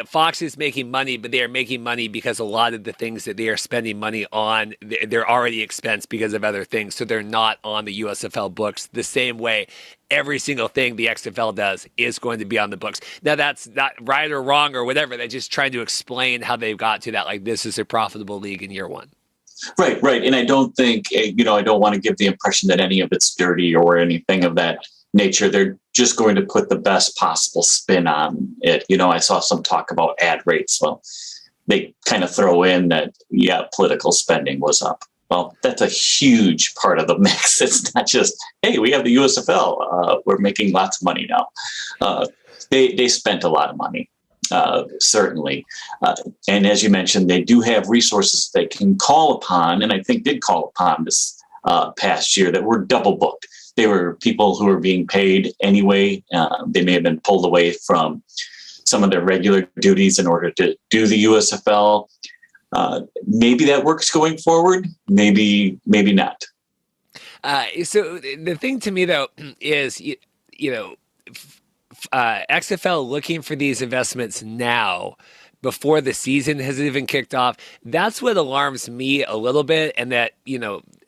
Fox is making money, but they are making money because a lot of the things that they are spending money on, they're already expensed because of other things. So they're not on the USFL books the same way every single thing the XFL does is going to be on the books. Now, that's not right or wrong or whatever. They're just trying to explain how they've got to that. This is a profitable league in year one. Right. And I don't think, I don't want to give the impression that any of it's dirty or anything of that nature. They're just going to put the best possible spin on it. I saw some talk about ad rates. Well, they kind of throw in that, political spending was up. Well, that's a huge part of the mix. It's not just, hey, we have the USFL. We're making lots of money now. They spent a lot of money, certainly. And as you mentioned, they do have resources they can call upon, and I think did call upon this past year that were double booked. They were people who were being paid anyway. They may have been pulled away from some of their regular duties in order to do the USFL. Maybe that works going forward. Maybe not. So the thing to me, though, is, XFL looking for these investments now before the season has even kicked off. That's what alarms me a little bit. And that,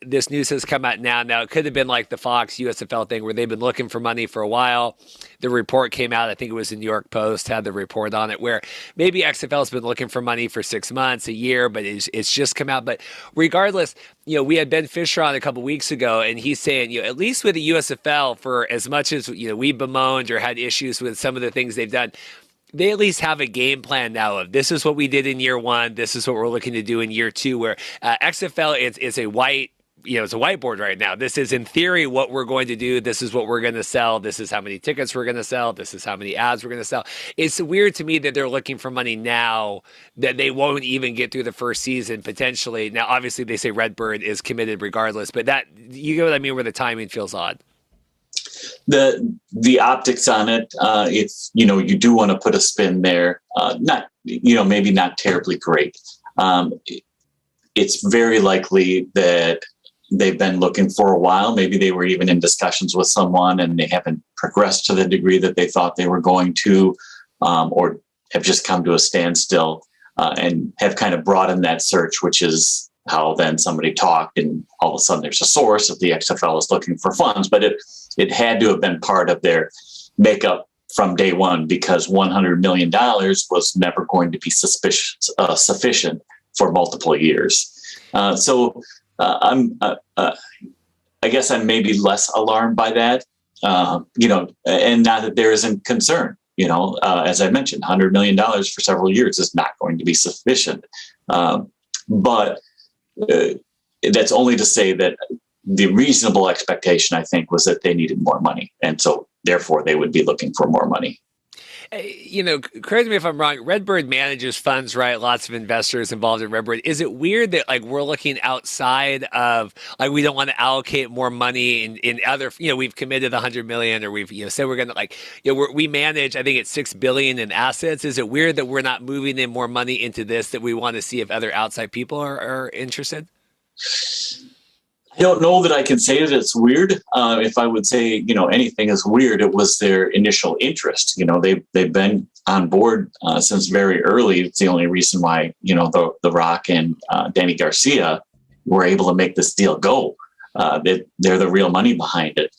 this news has come out now. Now, it could have been like the Fox USFL thing where they've been looking for money for a while. The report came out, I think it was the New York Post had the report on it, where maybe XFL has been looking for money for 6 months, a year, but it's just come out. But regardless, we had Ben Fisher on a couple weeks ago, and he's saying, at least with the USFL, for as much as, we bemoaned or had issues with some of the things they've done, they at least have a game plan now of this is what we did in year one. This is what we're looking to do in year two, where XFL is a white, it's a whiteboard right now. This is in theory what we're going to do. This is what we're going to sell. This is how many tickets we're going to sell. This is how many ads we're going to sell. It's weird to me that they're looking for money now that they won't even get through the first season potentially. Now, obviously they say Redbird is committed regardless, but that, you know what I mean, where the timing feels odd. The optics on it, it's, you do want to put a spin there. Not, maybe not terribly great. It's very likely that they've been looking for a while. Maybe they were even in discussions with someone and they haven't progressed to the degree that they thought they were going to, or have just come to a standstill and have kind of broadened that search, which is how then somebody talked and all of a sudden there's a source that the XFL is looking for funds. But it had to have been part of their makeup from day one, because $100 million was never going to be sufficient for multiple years. I guess I'm maybe less alarmed by that, and not that there isn't concern. As I mentioned, $100 million for several years is not going to be sufficient. But that's only to say that the reasonable expectation, I think, was that they needed more money. And so therefore they would be looking for more money. Correct me if I'm wrong, Redbird manages funds, right? Lots of investors involved in Redbird. Is it weird that we're looking outside of, we don't want to allocate more money in other, we've committed $100 million, or we've, said we're going to we manage, I think it's $6 billion in assets. Is it weird that we're not moving in more money into this, that we want to see if other outside people are interested? I don't know that I can say that it's weird. If I would say, anything is weird, it was their initial interest. They've been on board since very early. It's the only reason why, the Rock and Danny Garcia were able to make this deal go. They're the real money behind it.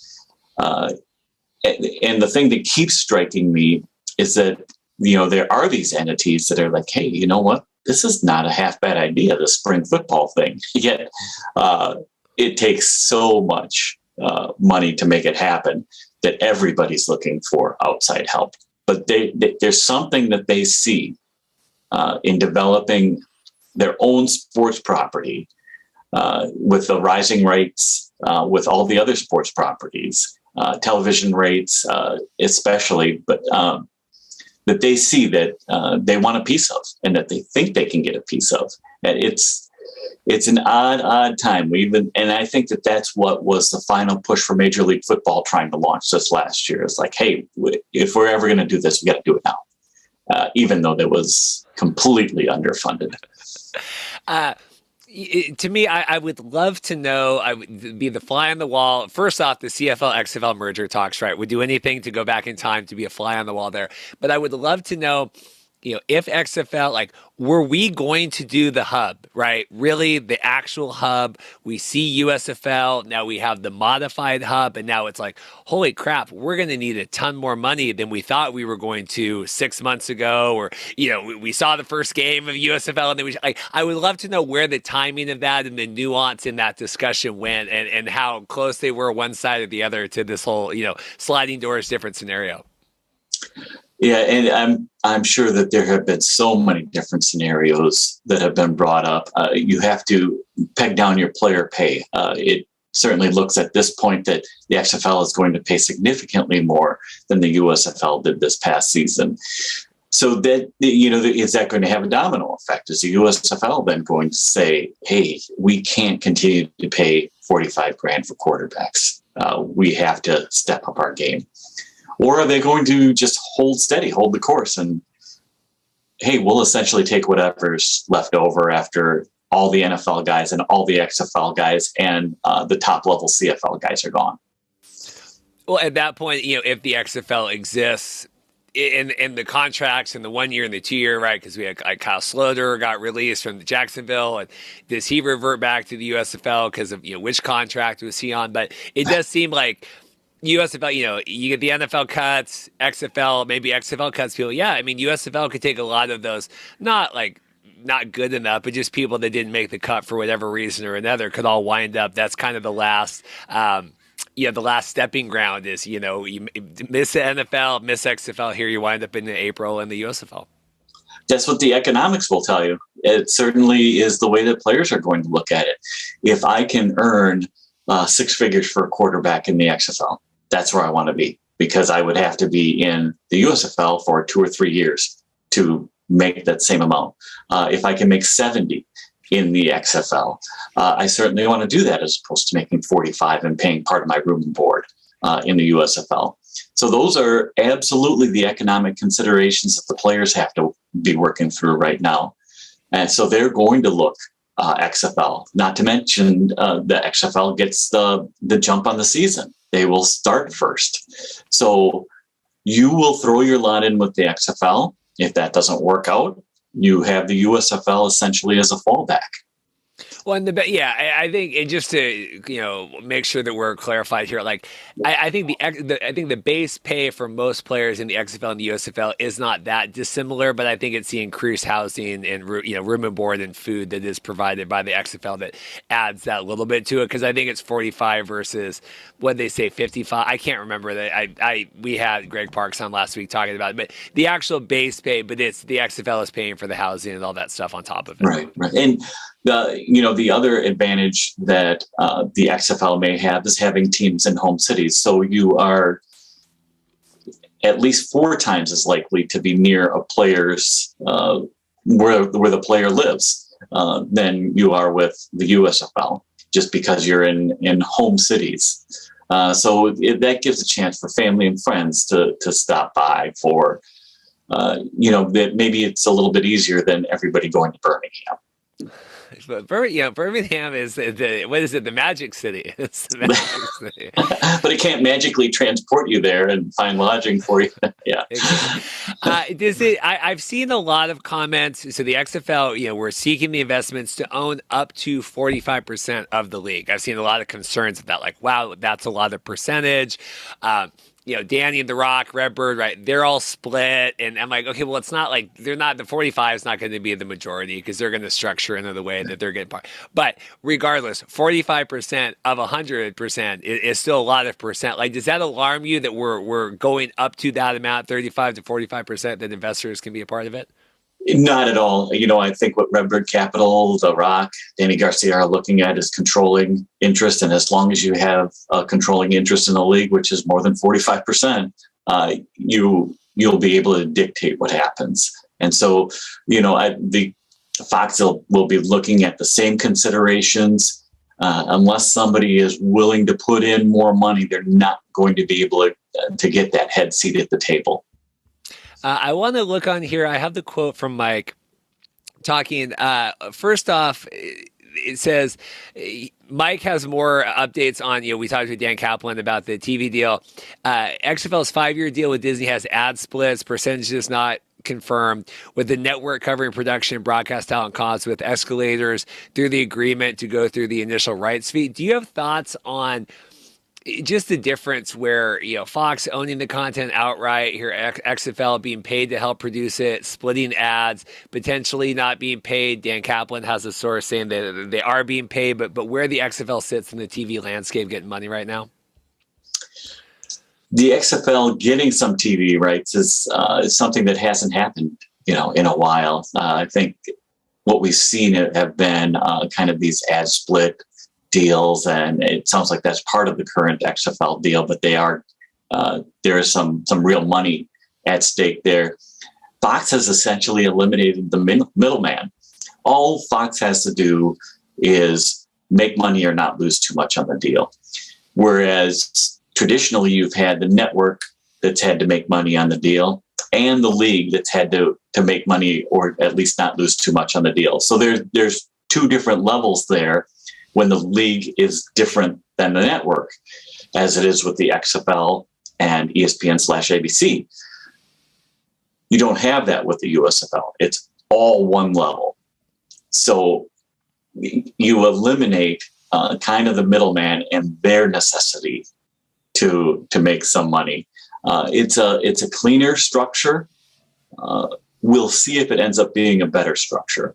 And the thing that keeps striking me is that, there are these entities that are like, hey, you know what? This is not a half bad idea, the spring football thing. Yet, it takes so much money to make it happen that everybody's looking for outside help. But there's something that they see in developing their own sports property with the rising rates, with all the other sports properties, television rates especially, but that they see that they want a piece of and that they think they can get a piece of. And it's an odd time. And I think that that's what was the final push for Major League Football trying to launch this last year. It's like, hey, if we're ever going to do this, we got to do it now, even though that was completely underfunded. To me, I would love to know. I would be the fly on the wall. First off, the CFL XFL merger talks, right? Would do anything to go back in time to be a fly on the wall there. But I would love to know, if XFL, like, were we going to do the hub, right? Really, the actual hub. We see USFL, now we have the modified hub, and now it's like, holy crap, we're going to need a ton more money than we thought we were going to 6 months ago, or, we saw the first game of USFL, and then I would love to know where the timing of that and the nuance in that discussion went, and how close they were one side or the other to this whole, sliding doors different scenario. Yeah, and I'm sure that there have been so many different scenarios that have been brought up. You have to peg down your player pay. It certainly looks at this point that the XFL is going to pay significantly more than the USFL did this past season. So that, is that going to have a domino effect? Is the USFL then going to say, hey, we can't continue to pay $45,000 for quarterbacks. We have to step up our game. Or are they going to just hold steady, hold the course, and, hey, we'll essentially take whatever's left over after all the NFL guys and all the XFL guys and the top-level CFL guys are gone? Well, at that point, if the XFL exists in the contracts in the 1 year and the 2 year, right? Because we had Kyle Sloter got released from Jacksonville, and does he revert back to the USFL because of which contract was he on? But it does seem like USFL, you get the NFL cuts, XFL, maybe XFL cuts people. Yeah, I mean, USFL could take a lot of those, not good enough, but just people that didn't make the cut for whatever reason or another could all wind up. That's kind of the last, the last stepping ground is, you miss the NFL, miss XFL, here you wind up in April in the USFL. That's what the economics will tell you. It certainly is the way that players are going to look at it. If I can earn 6 figures for a quarterback in the XFL, that's where I want to be, because I would have to be in the USFL for 2 or 3 years to make that same amount. If I can make 70 in the XFL, I certainly want to do that as opposed to making 45 and paying part of my room and board in the USFL. So those are absolutely the economic considerations that the players have to be working through right now. And so they're going to look XFL, not to mention the XFL gets the jump on the season. They will start first. So you will throw your lot in with the XFL. If that doesn't work out, you have the USFL essentially as a fallback. Well, I think, and just to make sure that we're clarified here, like I think the base pay for most players in the XFL and the USFL is not that dissimilar, but I think it's the increased housing and room and board and food that is provided by the XFL that adds that little bit to it. Because I think it's 45 versus what they say 55. I can't remember that. We had Greg Parks on last week talking about it, but the actual base pay, but it's the XFL is paying for the housing and all that stuff on top of it. Right. And the other advantage that the XFL may have is having teams in home cities. So you are at least 4 times as likely to be near a player's where the player lives than you are with the USFL, just because you're in home cities. So that gives a chance for family and friends to stop by for, that maybe it's a little bit easier than everybody going to Birmingham. But Birmingham is the Magic City. It's the Magic City. But it can't magically transport you there and find lodging for you. Yeah. I've seen a lot of comments. So the XFL, we're seeking the investments to own up to 45% of the league. I've seen a lot of concerns with that, like, wow, that's a lot of percentage. Danny and The Rock, Redbird, right? They're all split. And I'm like, okay, well, it's not like the 45 is not going to be the majority because they're going to structure into the way that they're getting part. But regardless, 45% of 100% is still a lot of percent. Like, does that alarm you that we're going up to that amount, 35 to 45%, that investors can be a part of it? Not at all. I think what Redbird Capital, The Rock, Danny Garcia are looking at is controlling interest. And as long as you have a controlling interest in the league, which is more than 45%, you'll be able to dictate what happens. And so, the Fox will be looking at the same considerations. Unless somebody is willing to put in more money, they're not going to be able to get that head seat at the table. I want to look on here. I have the quote from Mike talking. First off, it says Mike has more updates on, we talked with Dan Kaplan about the TV deal. XFL's 5-year deal with Disney has ad splits, percentages not confirmed, with the network covering production, broadcast talent costs with escalators through the agreement to go through the initial rights fee. Do you have thoughts on just the difference where, Fox owning the content outright, here XFL being paid to help produce it, splitting ads, potentially not being paid? Dan Kaplan has a source saying that they are being paid, but where the XFL sits in the TV landscape getting money right now? The XFL getting some TV rights is something that hasn't happened, in a while. I think what we've seen have been kind of these ad split deals, and it sounds like that's part of the current XFL deal, but there is some real money at stake there. Fox has essentially eliminated the middleman. All Fox has to do is make money or not lose too much on the deal. Whereas traditionally you've had the network that's had to make money on the deal and the league that's had to make money or at least not lose too much on the deal. So there's two different levels there, when the league is different than the network, as it is with the XFL and ESPN/ABC. You don't have that with the USFL. It's all one level. So you eliminate kind of the middleman and their necessity to make some money. It's a cleaner structure. We'll see if it ends up being a better structure.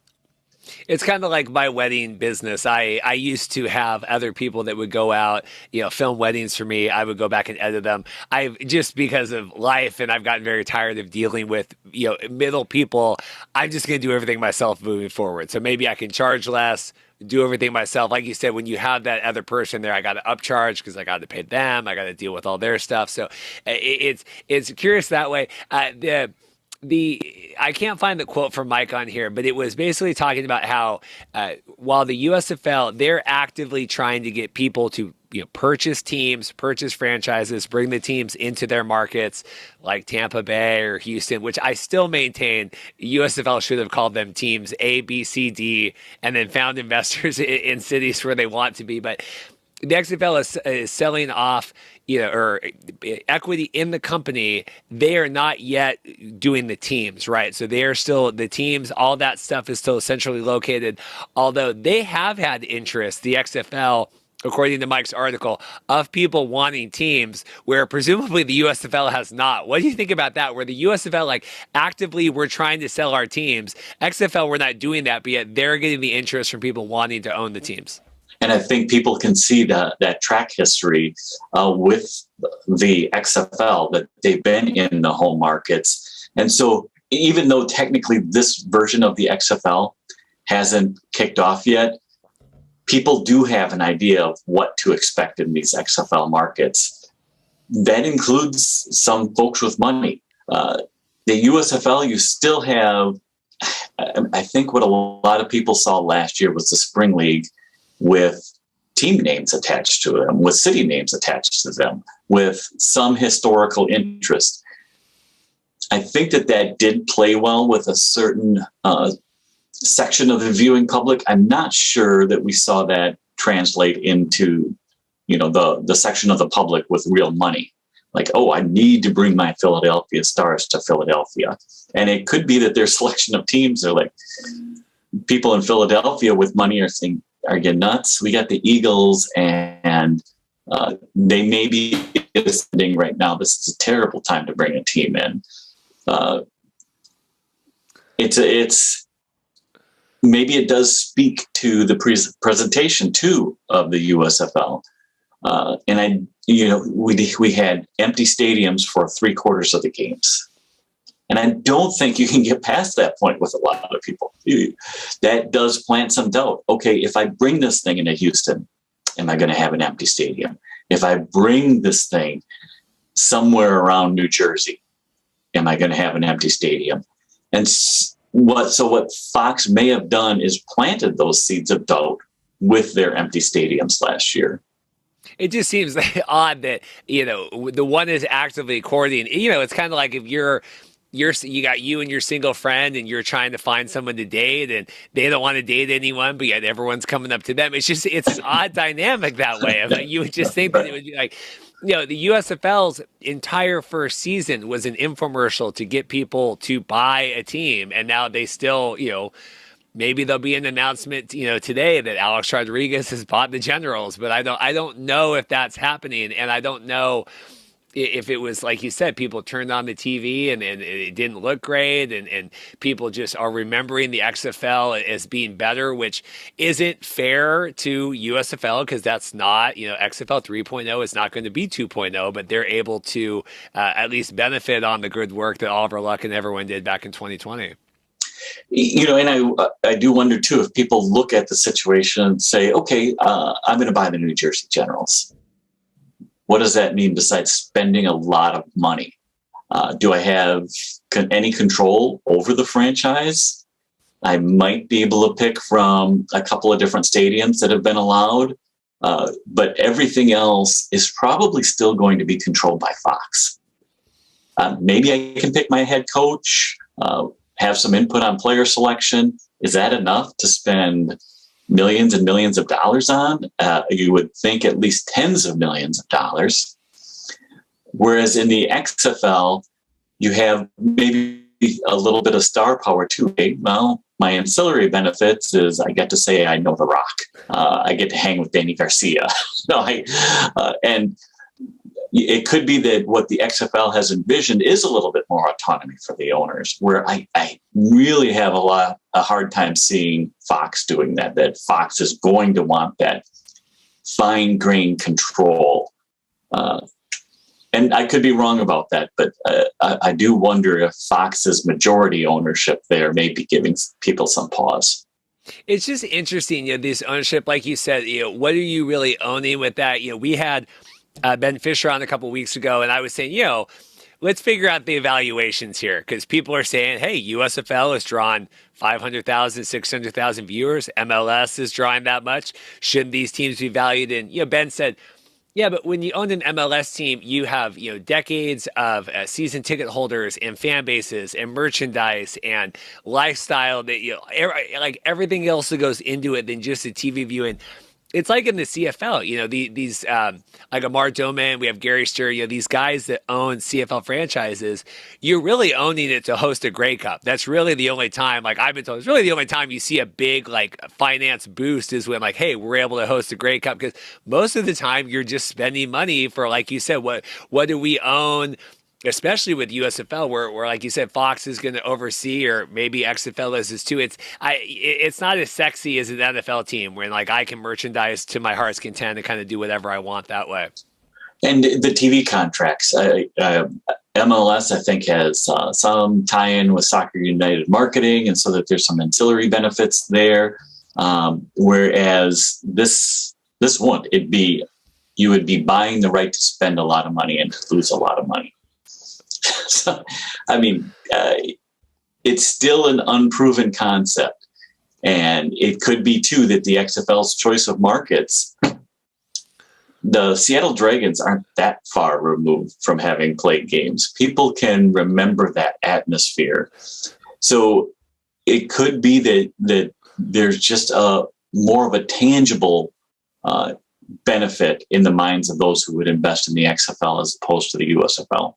It's kind of like my wedding business. I used to have other people that would go out, film weddings for me. I would go back and edit them. Just because of life, and I've gotten very tired of dealing with, middle people. I'm just going to do everything myself moving forward. So maybe I can charge less, do everything myself. Like you said, when you have that other person there, I got to upcharge because I got to pay them. I got to deal with all their stuff. So it's curious that way. I can't find the quote from Mike on here, but it was basically talking about how while the USFL, they're actively trying to get people to purchase teams, purchase franchises, bring the teams into their markets like Tampa Bay or Houston, which I still maintain USFL should have called them teams A, B, C, D, and then found investors in cities where they want to be. But the XFL is selling off, or equity in the company. They are not yet doing the teams, right? So they are still the teams. All that stuff is still centrally located. Although they have had interest, the XFL, according to Mike's article, of people wanting teams, where presumably the USFL has not. What do you think about that? Where the USFL, actively we're trying to sell our teams. XFL, we're not doing that, but yet they're getting the interest from people wanting to own the teams. And I think people can see that track history with the XFL, that they've been in the home markets. And so even though technically this version of the XFL hasn't kicked off yet, people do have an idea of what to expect in these XFL markets. That includes some folks with money. The USFL, you still have, I think what a lot of people saw last year was the Spring League, with team names attached to them, with city names attached to them, with some historical interest. I think that did play well with a certain section of the viewing public. I'm not sure that we saw that translate into, the section of the public with real money. Like, oh, I need to bring my Philadelphia Stars to Philadelphia. And it could be that their selection of teams are like, people in Philadelphia with money are saying, are you nuts? We got the Eagles, and they may be listening right now. This is a terrible time to bring a team in. It's maybe it does speak to the presentation too of the USFL. And we had empty stadiums for 3/4 of the games. And I don't think you can get past that point with a lot of people. That does plant some doubt. Okay, if I bring this thing into Houston, am I going to have an empty stadium? If I bring this thing somewhere around New Jersey, am I going to have an empty stadium? And what Fox may have done is planted those seeds of doubt with their empty stadiums last year. It just seems odd that, the one is actively courting. It's kind of like if you're you got you and your single friend, and you're trying to find someone to date, and they don't want to date anyone, but yet everyone's coming up to them. It's an odd dynamic that way. You would just think that it would be like, the USFL's entire first season was an infomercial to get people to buy a team, and now they still, maybe there'll be an announcement, today that Alex Rodriguez has bought the Generals, but I don't know if that's happening, and I don't know if it was, like you said, people turned on the TV and it didn't look great, and people just are remembering the XFL as being better, which isn't fair to USFL, because that's not, XFL 3.0 is not going to be 2.0, but they're able to at least benefit on the good work that Oliver Luck and everyone did back in 2020. And I do wonder, too, if people look at the situation and say, okay, I'm going to buy the New Jersey Generals. What does that mean besides spending a lot of money? Do I have any control over the franchise? I might be able to pick from a couple of different stadiums that have been allowed, but everything else is probably still going to be controlled by Fox. Maybe I can pick my head coach, have some input on player selection. Is that enough to spend millions and millions of dollars on? You would think at least tens of millions of dollars. Whereas in the XFL, you have maybe a little bit of star power too. Well, my ancillary benefits is I get to say I know The Rock. I get to hang with Danny Garcia. And it could be that what the XFL has envisioned is a little bit more autonomy for the owners, where I really have a hard time seeing Fox doing that Fox is going to want that fine-grained control. And I could be wrong about that, but I do wonder if Fox's majority ownership there may be giving people some pause. It's just interesting, this ownership, like you said, what are you really owning with that? We had Ben Fisher on a couple of weeks ago, and I was saying, let's figure out the evaluations here, because people are saying, hey, USFL has drawn 500,000, 600,000 viewers. MLS is drawing that much. Shouldn't these teams be valued in? Ben said, yeah, but when you own an MLS team, you have, decades of season ticket holders and fan bases and merchandise and lifestyle that, like everything else that goes into it than just the TV viewing. It's like in the CFL, these like Amar Doman, we have Gary Sturr, these guys that own CFL franchises, you're really owning it to host a Grey Cup. That's really the only time, like I've been told, it's really the only time you see a big like finance boost is when like, hey, we're able to host a Grey Cup, because most of the time you're just spending money for, like you said, what do we own? Especially with USFL, where like you said, Fox is going to oversee, or maybe XFL is too. It's not as sexy as an NFL team, where like I can merchandise to my heart's content and kind of do whatever I want that way. And the TV contracts, MLS I think has some tie-in with Soccer United marketing, and so that there's some ancillary benefits there. Whereas this one, you would be buying the right to spend a lot of money and to lose a lot of money. So, it's still an unproven concept. And it could be, too, that the XFL's choice of markets, the Seattle Dragons aren't that far removed from having played games. People can remember that atmosphere. So it could be that there's just more of a tangible benefit in the minds of those who would invest in the XFL as opposed to the USFL.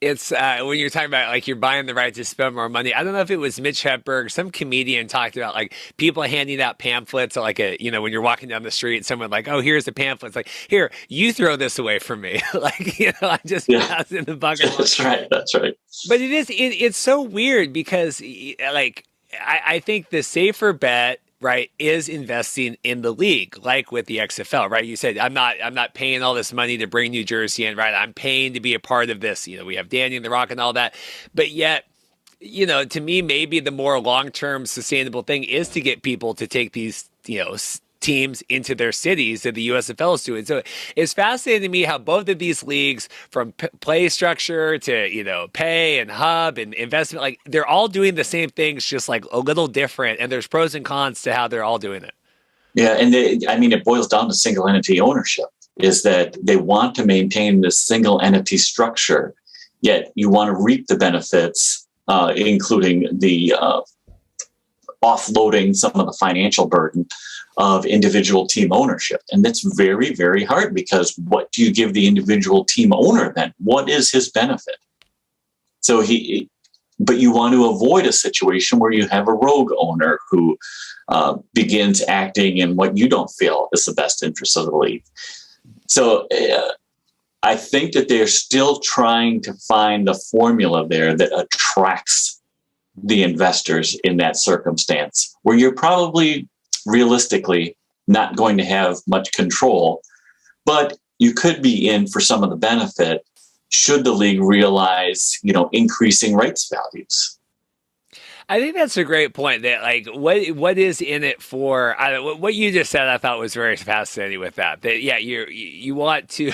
It's when you're talking about like you're buying the right to spend more money. I don't know if it was Mitch Hedberg, some comedian talked about like people handing out pamphlets, or like when you're walking down the street, someone like, oh, here's the pamphlet. It's like, here, you throw this away from me. Like, I just pass in the bucket. That's right. But it's so weird, because like I think the safer bet, right, is investing in the league, like with the XFL, right? You said, I'm not paying all this money to bring New Jersey in, right? I'm paying to be a part of this. We have Danny and The Rock and all that. But yet, to me, maybe the more long-term sustainable thing is to get people to take these, teams into their cities that the USFL is doing. So it's fascinating to me how both of these leagues, from play structure to, pay and hub and investment, like they're all doing the same things, just like a little different. And there's pros and cons to how they're all doing it. Yeah. And it boils down to single entity ownership, is that they want to maintain this single entity structure. yet you want to reap the benefits, including the offloading some of the financial burden of individual team ownership. And that's very, very hard, because what do you give the individual team owner then? What is his benefit? So but you want to avoid a situation where you have a rogue owner who begins acting in what you don't feel is the best interest of the league. So I think that they're still trying to find a formula there that attracts the investors in that circumstance, where you're probably realistically not going to have much control, but you could be in for some of the benefit should the league realize, increasing rights values. I think that's a great point. That what is in it for? What you just said, I thought was very fascinating. With that, you want to,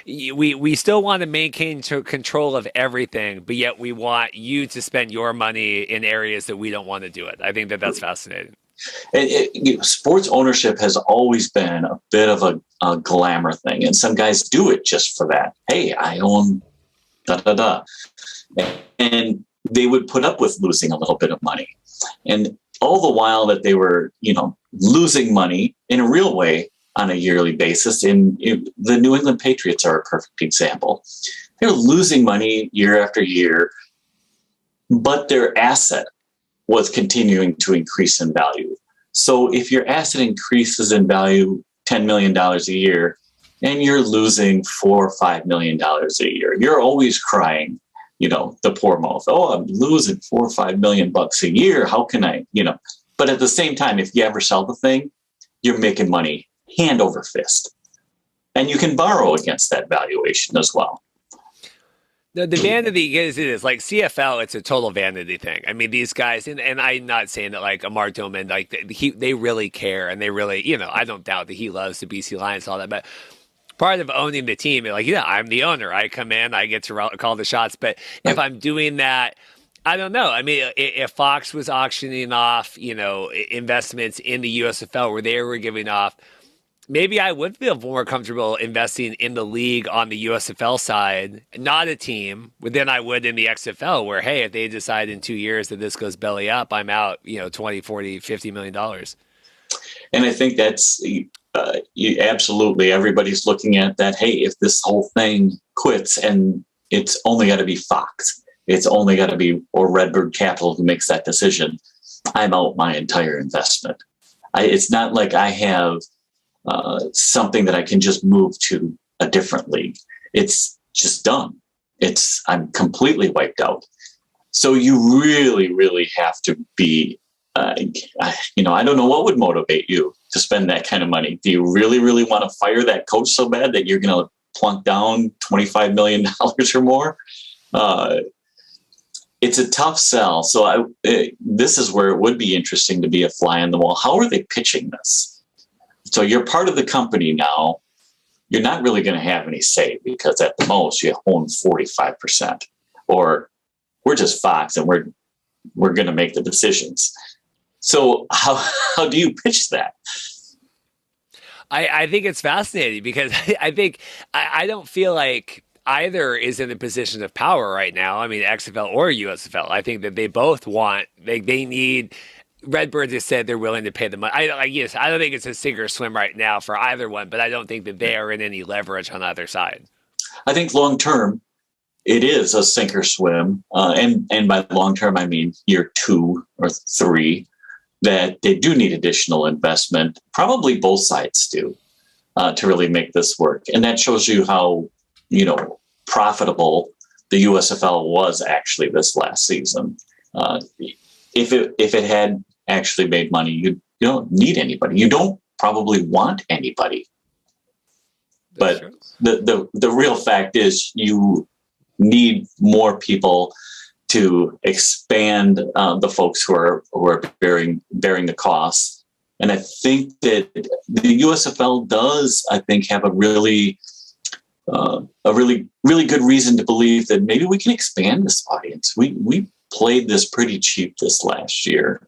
we still want to maintain control of everything, but yet we want you to spend your money in areas that we don't want to do it. I think that's fascinating. Sports ownership has always been a bit of a glamour thing, and some guys do it just for that. Hey, I own and they would put up with losing a little bit of money, and all the while that they were, losing money in a real way on a yearly basis. In the New England Patriots are a perfect example. They're losing money year after year, but their asset was continuing to increase in value. So if your asset increases in value $10 million a year, and you're losing $4 or $5 million a year, you're always crying, the poor mouth. Oh, I'm losing $4 or $5 million a year. How can I, But at the same time, if you ever sell the thing, you're making money hand over fist, and you can borrow against that valuation as well. The vanity is like CFL. It's a total vanity thing. I mean, these guys, and I'm not saying that like Amar Doman, they really care, and they really, I don't doubt that he loves the BC Lions, all that, but part of owning the team, I'm the owner. I come in, I get to call the shots. But if I'm doing that, I don't know. I mean, if Fox was auctioning off, investments in the USFL where they were giving off, maybe I would feel more comfortable investing in the league on the USFL side, not a team, than I would in the XFL, where, hey, if they decide in 2 years that this goes belly up, I'm out, $20, $40, $50 million. And I think that's absolutely, everybody's looking at that. Hey, if this whole thing quits, and it's only got to be Fox, it's only got to be, or Redbird Capital who makes that decision, I'm out my entire investment. It's not like I have something that I can just move to a different league. It's just done. I'm completely wiped out. So you really, really have to be, I don't know what would motivate you to spend that kind of money. Do you really, really want to fire that coach so bad that you're going to plunk down $25 million or more? It's a tough sell. So this is where it would be interesting to be a fly on the wall. How are they pitching this? So you're part of the company now. You're not really going to have any say, because at the most you own 45%, or we're just Fox and we're going to make the decisions. So how do you pitch that? I think it's fascinating, because I don't feel like either is in a position of power right now. I mean, XFL or USFL. I think that they both they need. Redbird just said they're willing to pay the money. I don't think it's a sink or swim right now for either one, but I don't think that they are in any leverage on either side. I think long term, it is a sink or swim. And by long term, I mean year 2 or 3, that they do need additional investment. Probably both sides do, to really make this work. And that shows you how, profitable the USFL was actually this last season. If it had actually made money, you don't need anybody. You don't probably want anybody. But the real fact is you need more people to expand the folks who are bearing the costs. And I think that the USFL does, have a really good reason to believe that maybe we can expand this audience. We played this pretty cheap this last year.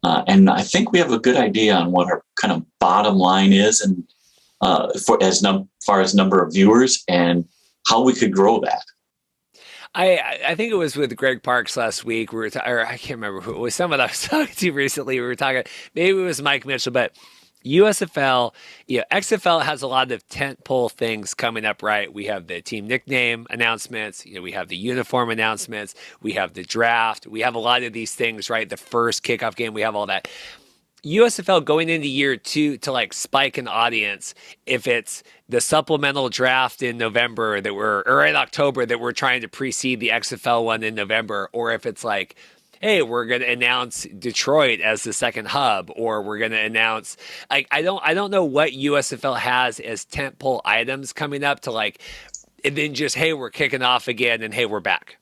And I think we have a good idea on what our kind of bottom line is, and as far as number of viewers, and how we could grow that. I think it was with Greg Parks last week. We were, or I can't remember who it was. Someone I was talking to recently. We were talking. Maybe it was Mike Mitchell, but USFL, XFL has a lot of tentpole things coming up. Right, we have the team nickname announcements. We have the uniform announcements. We have the draft. We have a lot of these things. Right, the first kickoff game. We have all that. USFL going into year 2 to like spike an audience, if it's the supplemental draft in November or in October that we're trying to precede the XFL one in November, or if it's like, hey, we're going to announce Detroit as the second hub, or we're going to announce, like, I don't know what USFL has as tentpole items coming up to like, and then just, hey, we're kicking off again, and hey, we're back.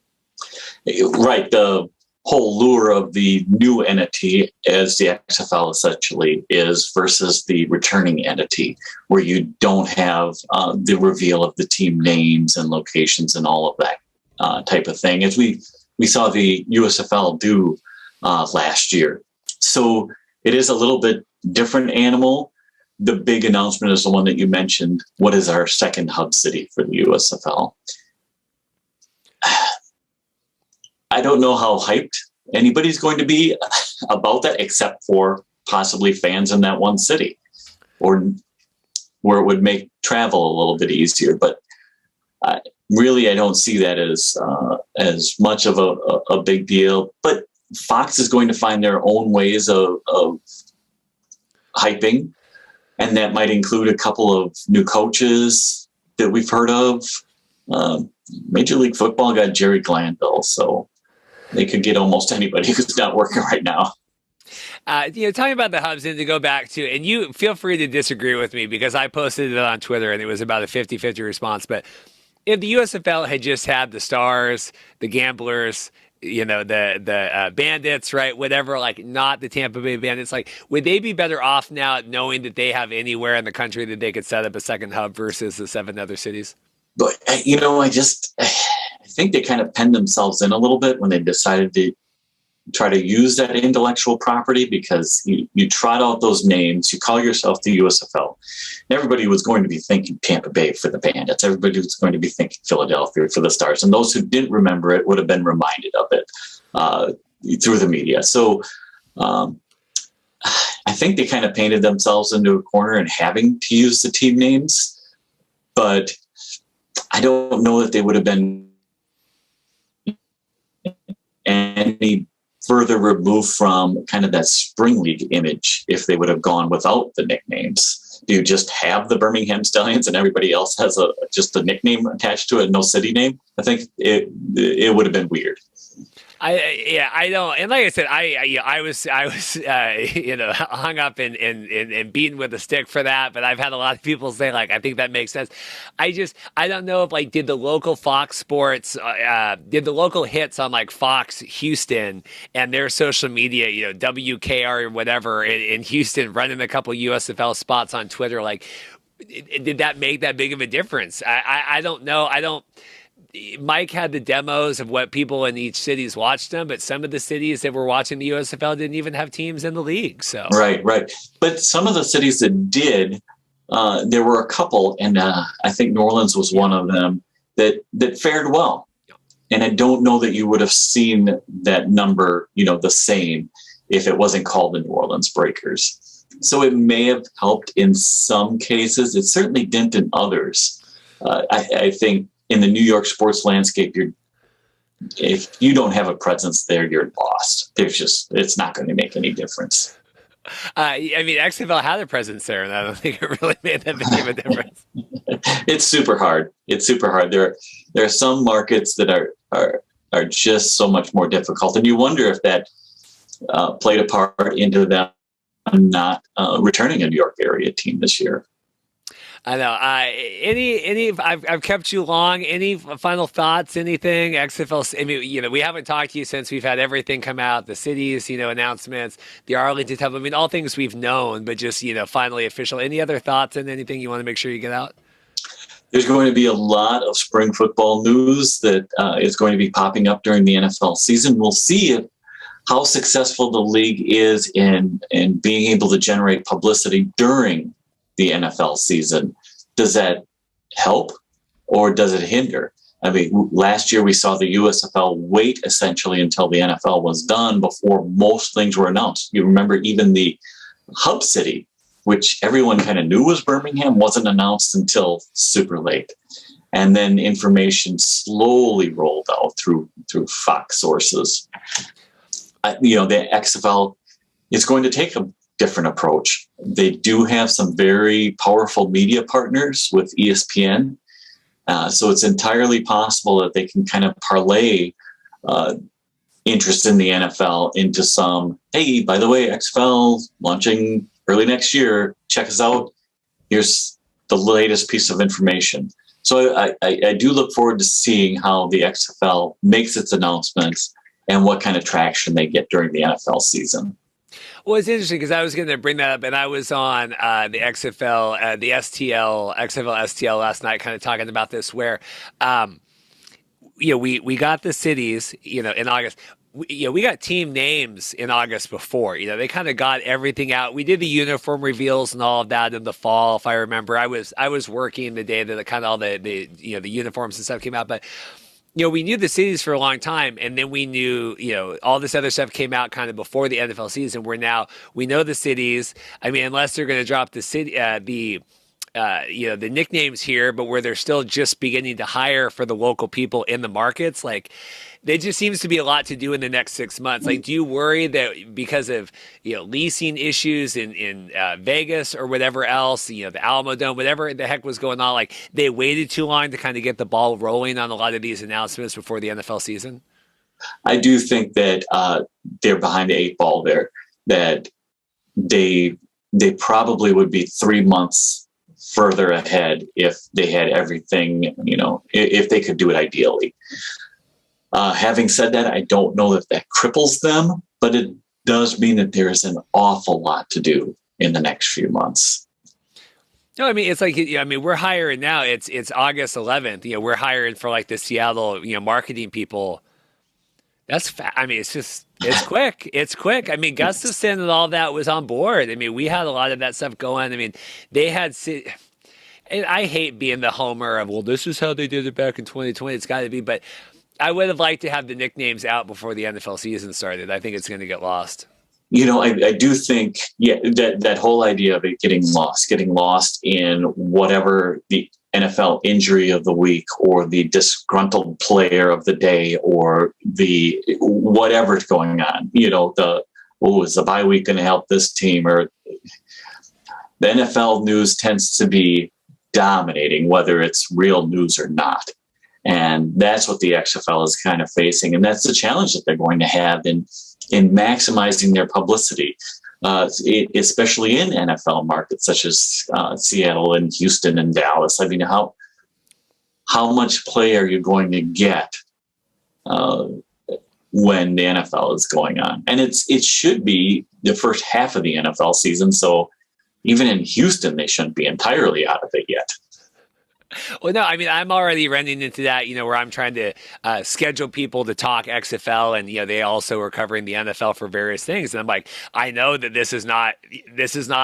Right. The whole lure of the new entity, as the XFL essentially is, versus the returning entity, where you don't have the reveal of the team names and locations and all of that type of thing, as we saw the USFL do last year. So it is a little bit different animal. The big announcement is the one that you mentioned. What is our second hub city for the USFL? I don't know how hyped anybody's going to be about that, except for possibly fans in that one city, or where it would make travel a little bit easier. But really, I don't see that as much of a big deal. But Fox is going to find their own ways of hyping, and that might include a couple of new coaches that we've heard of. Major League Football got Jerry Glanville, so they could get almost anybody who's not working right now. Talking about the hubs, and to go back to, and you feel free to disagree with me because I posted it on Twitter and it was about a 50-50 response. But if the USFL had just had the Stars, the Gamblers, the Bandits, right, whatever, like not the Tampa Bay Bandits, like would they be better off now knowing that they have anywhere in the country that they could set up a second hub versus the 7 other cities? But, I think they kind of penned themselves in a little bit when they decided to try to use that intellectual property, because you trot out those names, you call yourself the USFL. Everybody was going to be thinking Tampa Bay for the Bandits. Everybody was going to be thinking Philadelphia for the Stars. And those who didn't remember it would have been reminded of it through the media. So I think they kind of painted themselves into a corner in having to use the team names. But I don't know that they would have been any further removed from kind of that spring league image if they would have gone without the nicknames. Do you just have the Birmingham Stallions and everybody else has just a nickname attached to it, no city name? I think it would have been weird. I don't. And like I said, I was hung up and beaten with a stick for that. But I've had a lot of people say, like, I think that makes sense. I don't know if, like, did the local Fox Sports, did the local hits on like Fox Houston and their social media, WKR or whatever in Houston, running a couple USFL spots on Twitter, like, did that make that big of a difference? I don't know. Mike had the demos of what people in each cities watched them, but some of the cities that were watching the USFL didn't even have teams in the league. So right. But some of the cities that did, there were a couple, and I think New Orleans was one of them that fared well. And I don't know that you would have seen that number, the same if it wasn't called the New Orleans Breakers. So it may have helped in some cases. It certainly didn't in others. I think in the New York sports landscape, if you don't have a presence there, you're lost. It's not going to make any difference. XFL had a presence there, and I don't think it really made that big of a difference. It's super hard. There are some markets that are just so much more difficult, and you wonder if that played a part into them not returning a New York area team this year. I know. I've kept you long. Any final thoughts? Anything? XFL? We haven't talked to you since we've had everything come out. The cities, announcements, the Arlington Hub. all things we've known, but just finally official. Any other thoughts and anything you want to make sure you get out? There's going to be a lot of spring football news that is going to be popping up during the NFL season. We'll see how successful the league is in being able to generate publicity during the NFL season. Does that help or does it hinder? I mean, last year we saw the USFL wait essentially until the NFL was done before most things were announced. You remember even the hub city, which everyone kind of knew was Birmingham, wasn't announced until super late. And then information slowly rolled out through Fox sources. The XFL is going to take a different approach. They do have some very powerful media partners with ESPN. So it's entirely possible that they can kind of parlay interest in the NFL into some, hey, by the way, XFL launching early next year, check us out. Here's the latest piece of information. So I do look forward to seeing how the XFL makes its announcements and what kind of traction they get during the NFL season. Well, it's interesting because I was going to bring that up, and I was on the XFL, the STL, XFL STL last night, kind of talking about this, where, we got the cities, in August. We got team names in August before. They kind of got everything out. We did the uniform reveals and all of that in the fall, if I remember. I was working the day that kind of all the uniforms and stuff came out, but. We knew the cities for a long time, and then we knew, all this other stuff came out kind of before the NFL season, where now we know the cities. I mean, unless they're going to drop the city, the nicknames here, but where they're still just beginning to hire for the local people in the markets, like there just seems to be a lot to do in the next 6 months. Like, do you worry that because of, leasing issues in Vegas or whatever else, the Alamo Dome, whatever the heck was going on, like they waited too long to kind of get the ball rolling on a lot of these announcements before the NFL season? I do think that they're behind the 8 ball there, that they probably would be 3 months further ahead if they had everything, if they could do it ideally. Having said that, I don't know if that cripples them, but it does mean that there's an awful lot to do in the next few months. No, I mean, it's like, we're hiring now. It's August 11th. We're hiring for like the Seattle, marketing people. That's it's quick. It's quick. I mean, Gustafson and all that was on board. I mean, we had a lot of that stuff going. I mean, they had, and I hate being the homer of, well, this is how they did it back in 2020. It's got to be, but I would have liked to have the nicknames out before the NFL season started. I think it's going to get lost. I do think, that whole idea of it getting lost in whatever the NFL injury of the week or the disgruntled player of the day or the whatever's going on, is the bye week going to help this team? Or the NFL news tends to be dominating, whether it's real news or not. And that's what the XFL is kind of facing. And that's the challenge that they're going to have in maximizing their publicity, especially in NFL markets such as Seattle and Houston and Dallas. I mean, how much play are you going to get when the NFL is going on? And it should be the first half of the NFL season. So even in Houston, they shouldn't be entirely out of it yet. Well, no, I mean, I'm already running into that, where I'm trying to schedule people to talk XFL, and they also are covering the NFL for various things. And I'm like, I know that this is not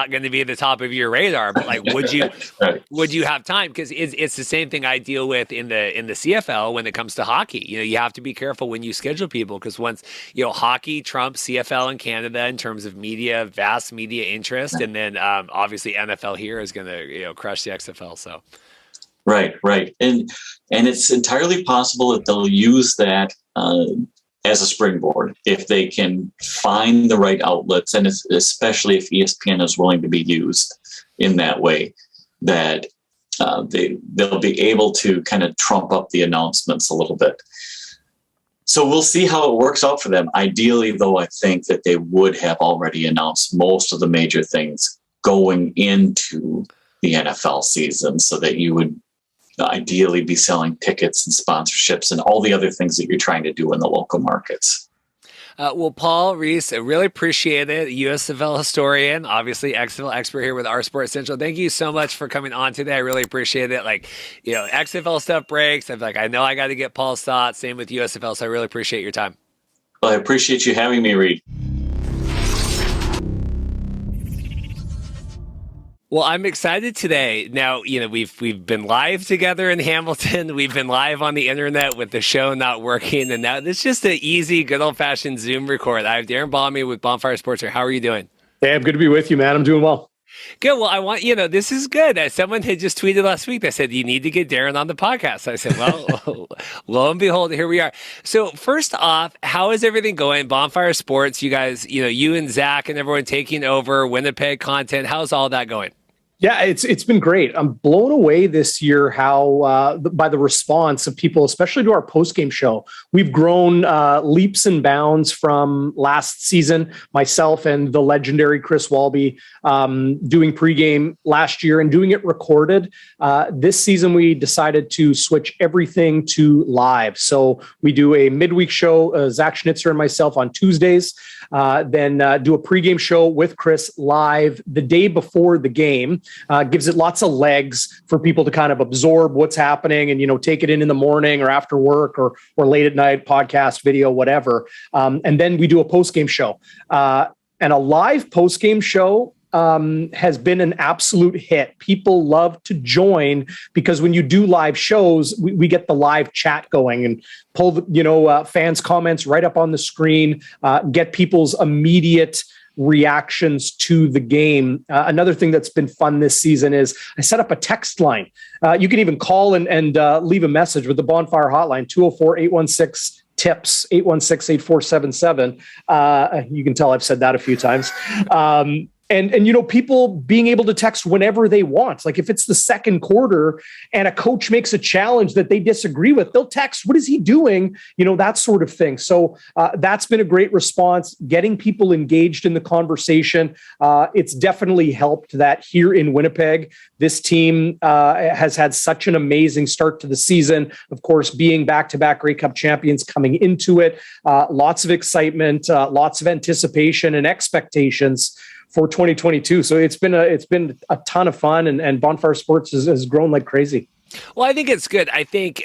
going to be at the top of your radar, but like, would you have time? Because it's the same thing I deal with in the CFL when it comes to hockey. You have to be careful when you schedule people, because once hockey trumps CFL in Canada in terms of vast media interest, and then obviously NFL here is going to crush the XFL. So. Right. And it's entirely possible that they'll use that as a springboard if they can find the right outlets, and especially if ESPN is willing to be used in that way, that they'll be able to kind of trump up the announcements a little bit. So we'll see how it works out for them. Ideally, though, I think that they would have already announced most of the major things going into the NFL season, so that you would ideally be selling tickets and sponsorships and all the other things that you're trying to do in the local markets. Well, Paul Reeths, I really appreciate it. USFL historian, obviously XFL expert here with OurSports Central. Thank you so much for coming on today. I really appreciate it. XFL stuff breaks. I know I got to get Paul's thoughts. Same with USFL. So I really appreciate your time. Well, I appreciate you having me, Reed. Well, I'm excited today. Now, we've been live together in Hamilton. We've been live on the internet with the show not working, and now it's just an easy, good old-fashioned Zoom record. I have Darrin Bauming with Bonfire Sports. How are you doing? Hey, I'm good to be with you, man. I'm doing well. Good. Well, I want, this is good. Someone had just tweeted last week that said, you need to get Darrin on the podcast. I said, well, lo and behold, here we are. So first off, how is everything going? Bonfire Sports, you guys, you and Zach and everyone taking over Winnipeg content. How's all that going? Yeah, it's been great. I'm blown away this year how by the response of people, especially to our post-game show. We've grown leaps and bounds from last season, myself and the legendary Chris Walby doing pregame last year and doing it recorded. This season, we decided to switch everything to live. So we do a midweek show, Zach Schnitzer and myself on Tuesdays, then do a pregame show with Chris live the day before the game. Gives it lots of legs for people to kind of absorb what's happening and, take it in the morning or after work or late at night, podcast, video, whatever. And then we do a post-game show. And a live post-game show has been an absolute hit. People love to join because when you do live shows, we get the live chat going and pull fans' comments right up on the screen, get people's immediate reactions to the game. Another thing that's been fun this season is I set up a text line. You can even call and leave a message with the Bonfire hotline, 204-816-TIPS, 816-8477. You can tell I've said that a few times. And people being able to text whenever they want. Like if it's the second quarter and a coach makes a challenge that they disagree with, they'll text, what is he doing? That sort of thing. So that's been a great response, getting people engaged in the conversation. It's definitely helped that here in Winnipeg, this team has had such an amazing start to the season. Of course, being back-to-back Grey Cup champions coming into it, lots of excitement, lots of anticipation and expectations for 2022. So it's been a ton of fun and Bonfire Sports has grown like crazy. Well, I think it's good. I think,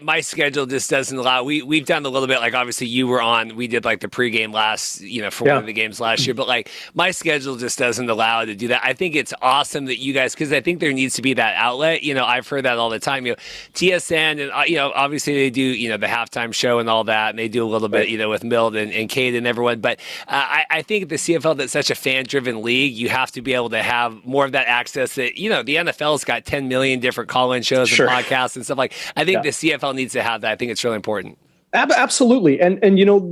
my schedule just doesn't allow, we've done a little bit, like obviously you were on, we did like the pregame last, for one of the games last year, but like my schedule just doesn't allow to do that. I think it's awesome that you guys, because I think there needs to be that outlet. I've heard that all the time, TSN and, obviously they do, the halftime show and all that, and they do a little bit, with Mild and Kate and everyone. But I think the CFL, that's such a fan-driven league, you have to be able to have more of that access that, the NFL's got 10 million different call-in shows and podcasts and stuff like. I think the CFL needs to have that. I think it's really important. Absolutely. And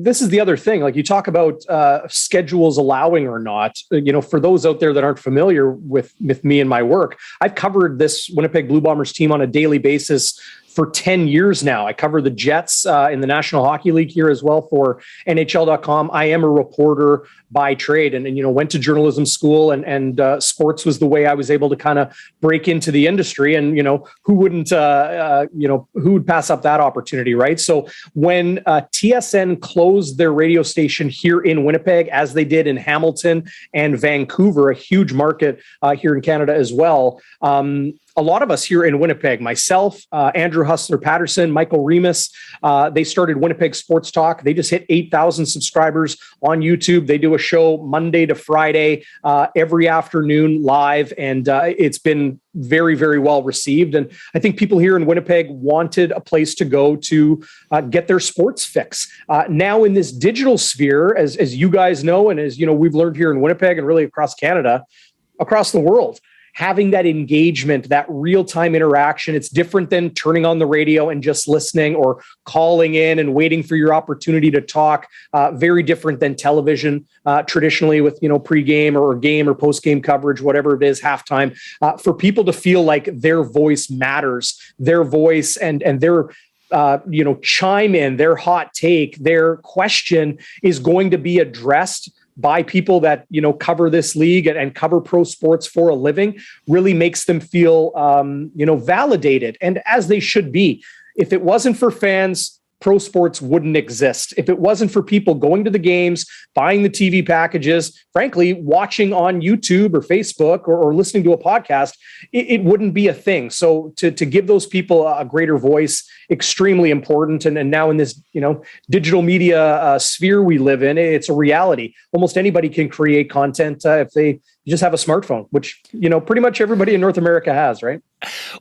this is the other thing, like you talk about schedules allowing or not, for those out there that aren't familiar with me and my work, I've covered this Winnipeg Blue Bombers team on a daily basis for 10 years now. I cover the Jets in the National Hockey League here as well for NHL.com. I am a reporter by trade and went to journalism school and sports was the way I was able to kind of break into the industry. And, who wouldn't, who would pass up that opportunity, right? So when TSN closed their radio station here in Winnipeg, as they did in Hamilton and Vancouver, a huge market here in Canada as well, a lot of us here in Winnipeg, myself, Andrew Hustler-Patterson, Michael Remus, they started Winnipeg Sports Talk. They just hit 8,000 subscribers on YouTube. They do a show Monday to Friday, every afternoon live, and it's been very, very well received. And I think people here in Winnipeg wanted a place to go to get their sports fix. Now in this digital sphere, as you guys know, and as we've learned here in Winnipeg and really across Canada, across the world, having that engagement, that real-time interaction, it's different than turning on the radio and just listening or calling in and waiting for your opportunity to talk. Very different than television traditionally with, pregame or game or postgame coverage, whatever it is, halftime. For people to feel like their voice matters, their voice and their chime in, their hot take, their question is going to be addressed by people that, cover this league and cover pro sports for a living, really makes them feel, validated, and as they should be. If it wasn't for fans, pro sports wouldn't exist. If it wasn't for people going to the games, buying the TV packages, frankly, watching on YouTube or Facebook or listening to a podcast, it wouldn't be a thing. So to give those people a greater voice, extremely important. And now in this, digital media sphere we live in, it's a reality. Almost anybody can create content if they You just have a smartphone, which, pretty much everybody in North America has, right?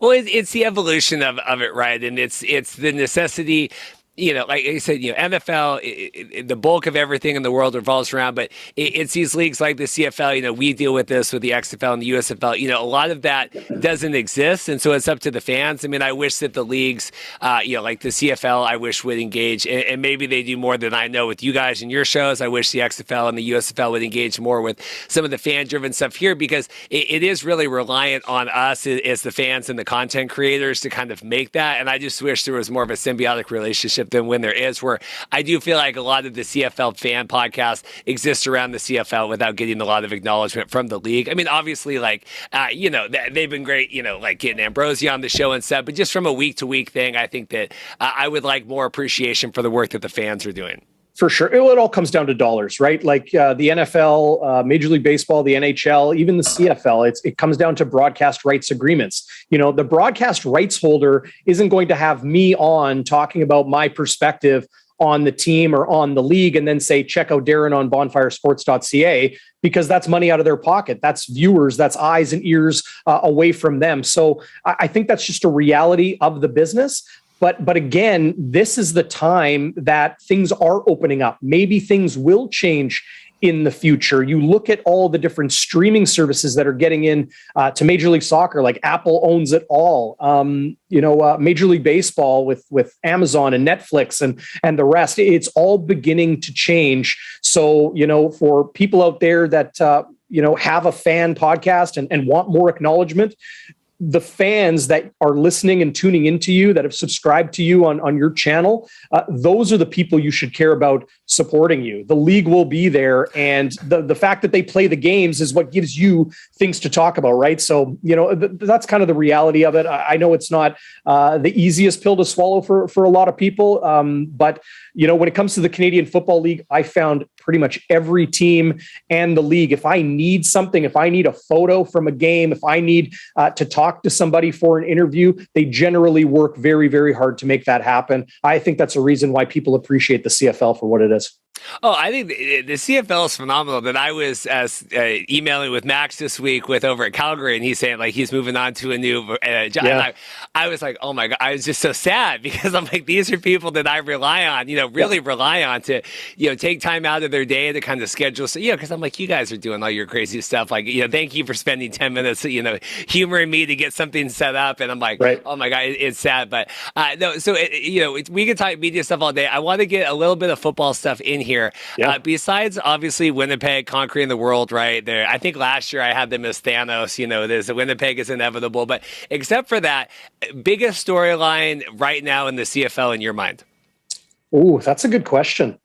Well, it's the evolution of it, right? And it's the necessity. Like I said, NFL, the bulk of everything in the world revolves around, but it's these leagues like the CFL, we deal with this with the XFL and the USFL, a lot of that doesn't exist. And so it's up to the fans. I mean, I wish that the leagues, like the CFL, I wish would engage, and maybe they do more than I know with you guys and your shows. I wish the XFL and the USFL would engage more with some of the fan-driven stuff here, because it is really reliant on us as the fans and the content creators to kind of make that. And I just wish there was more of a symbiotic relationship than when there is, where I do feel like a lot of the CFL fan podcasts exist around the CFL without getting a lot of acknowledgement from the league. I mean, obviously, they've been great, like getting Ambrosi on the show and stuff, but just from a week-to-week thing, I think that I would like more appreciation for the work that the fans are doing. For sure. It all comes down to dollars, right? Like the NFL, Major League Baseball, the NHL, even the CFL, it comes down to broadcast rights agreements. The broadcast rights holder isn't going to have me on talking about my perspective on the team or on the league and then say, check out Darrin on bonfiresports.ca, because that's money out of their pocket. That's viewers, that's eyes and ears away from them. So I think that's just a reality of the business. But again, this is the time that things are opening up. Maybe things will change in the future. You look at all the different streaming services that are getting in to Major League Soccer, like Apple owns it all. Major League Baseball with Amazon and Netflix and the rest. It's all beginning to change. So, for people out there that, have a fan podcast and want more acknowledgement, the fans that are listening and tuning into you, that have subscribed to you on your channel, those are the people you should care about supporting you. The league will be there. And the fact that they play the games is what gives you things to talk about, right? So, that's kind of the reality of it. I know it's not the easiest pill to swallow for a lot of people. But, when it comes to the Canadian Football League, I found pretty much every team and the league, if I need something, if I need a photo from a game, if I need to talk to somebody for an interview, they generally work very, very hard to make that happen. I think that's a reason why people appreciate the CFL for what it is. Oh, I think the CFL is phenomenal. That I was emailing with Max this week with over at Calgary, and he's saying like he's moving on to a new job. Yeah. I was like, oh my God, I was just so sad, because I'm like, these are people that I rely on, really rely on to, take time out of their day to kind of schedule. So, because I'm like, you guys are doing all your crazy stuff. Like, thank you for spending 10 minutes, humoring me to get something set up. And I'm like, right. Oh my God, it's sad. But no, so, we can talk media stuff all day. I want to get a little bit of football stuff in here. Yeah. Besides, obviously, Winnipeg conquering the world, right? There, I think last year I had them as Thanos. Winnipeg is inevitable. But except for that, biggest storyline right now in the CFL in your mind? Oh, that's a good question.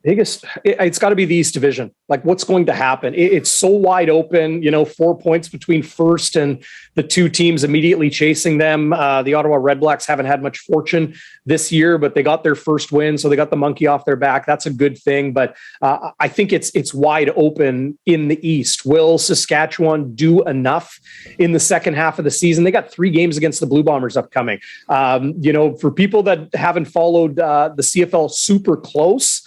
It's got to be the East Division. Like, what's going to happen? It's so wide open, 4 points between first and the two teams immediately chasing them. The Ottawa Red Blacks haven't had much fortune this year, but they got their first win, so they got the monkey off their back. That's a good thing. But I think it's wide open in the East. Will Saskatchewan do enough in the second half of the season? They got 3 games against the Blue Bombers upcoming. For people that haven't followed the CFL super close,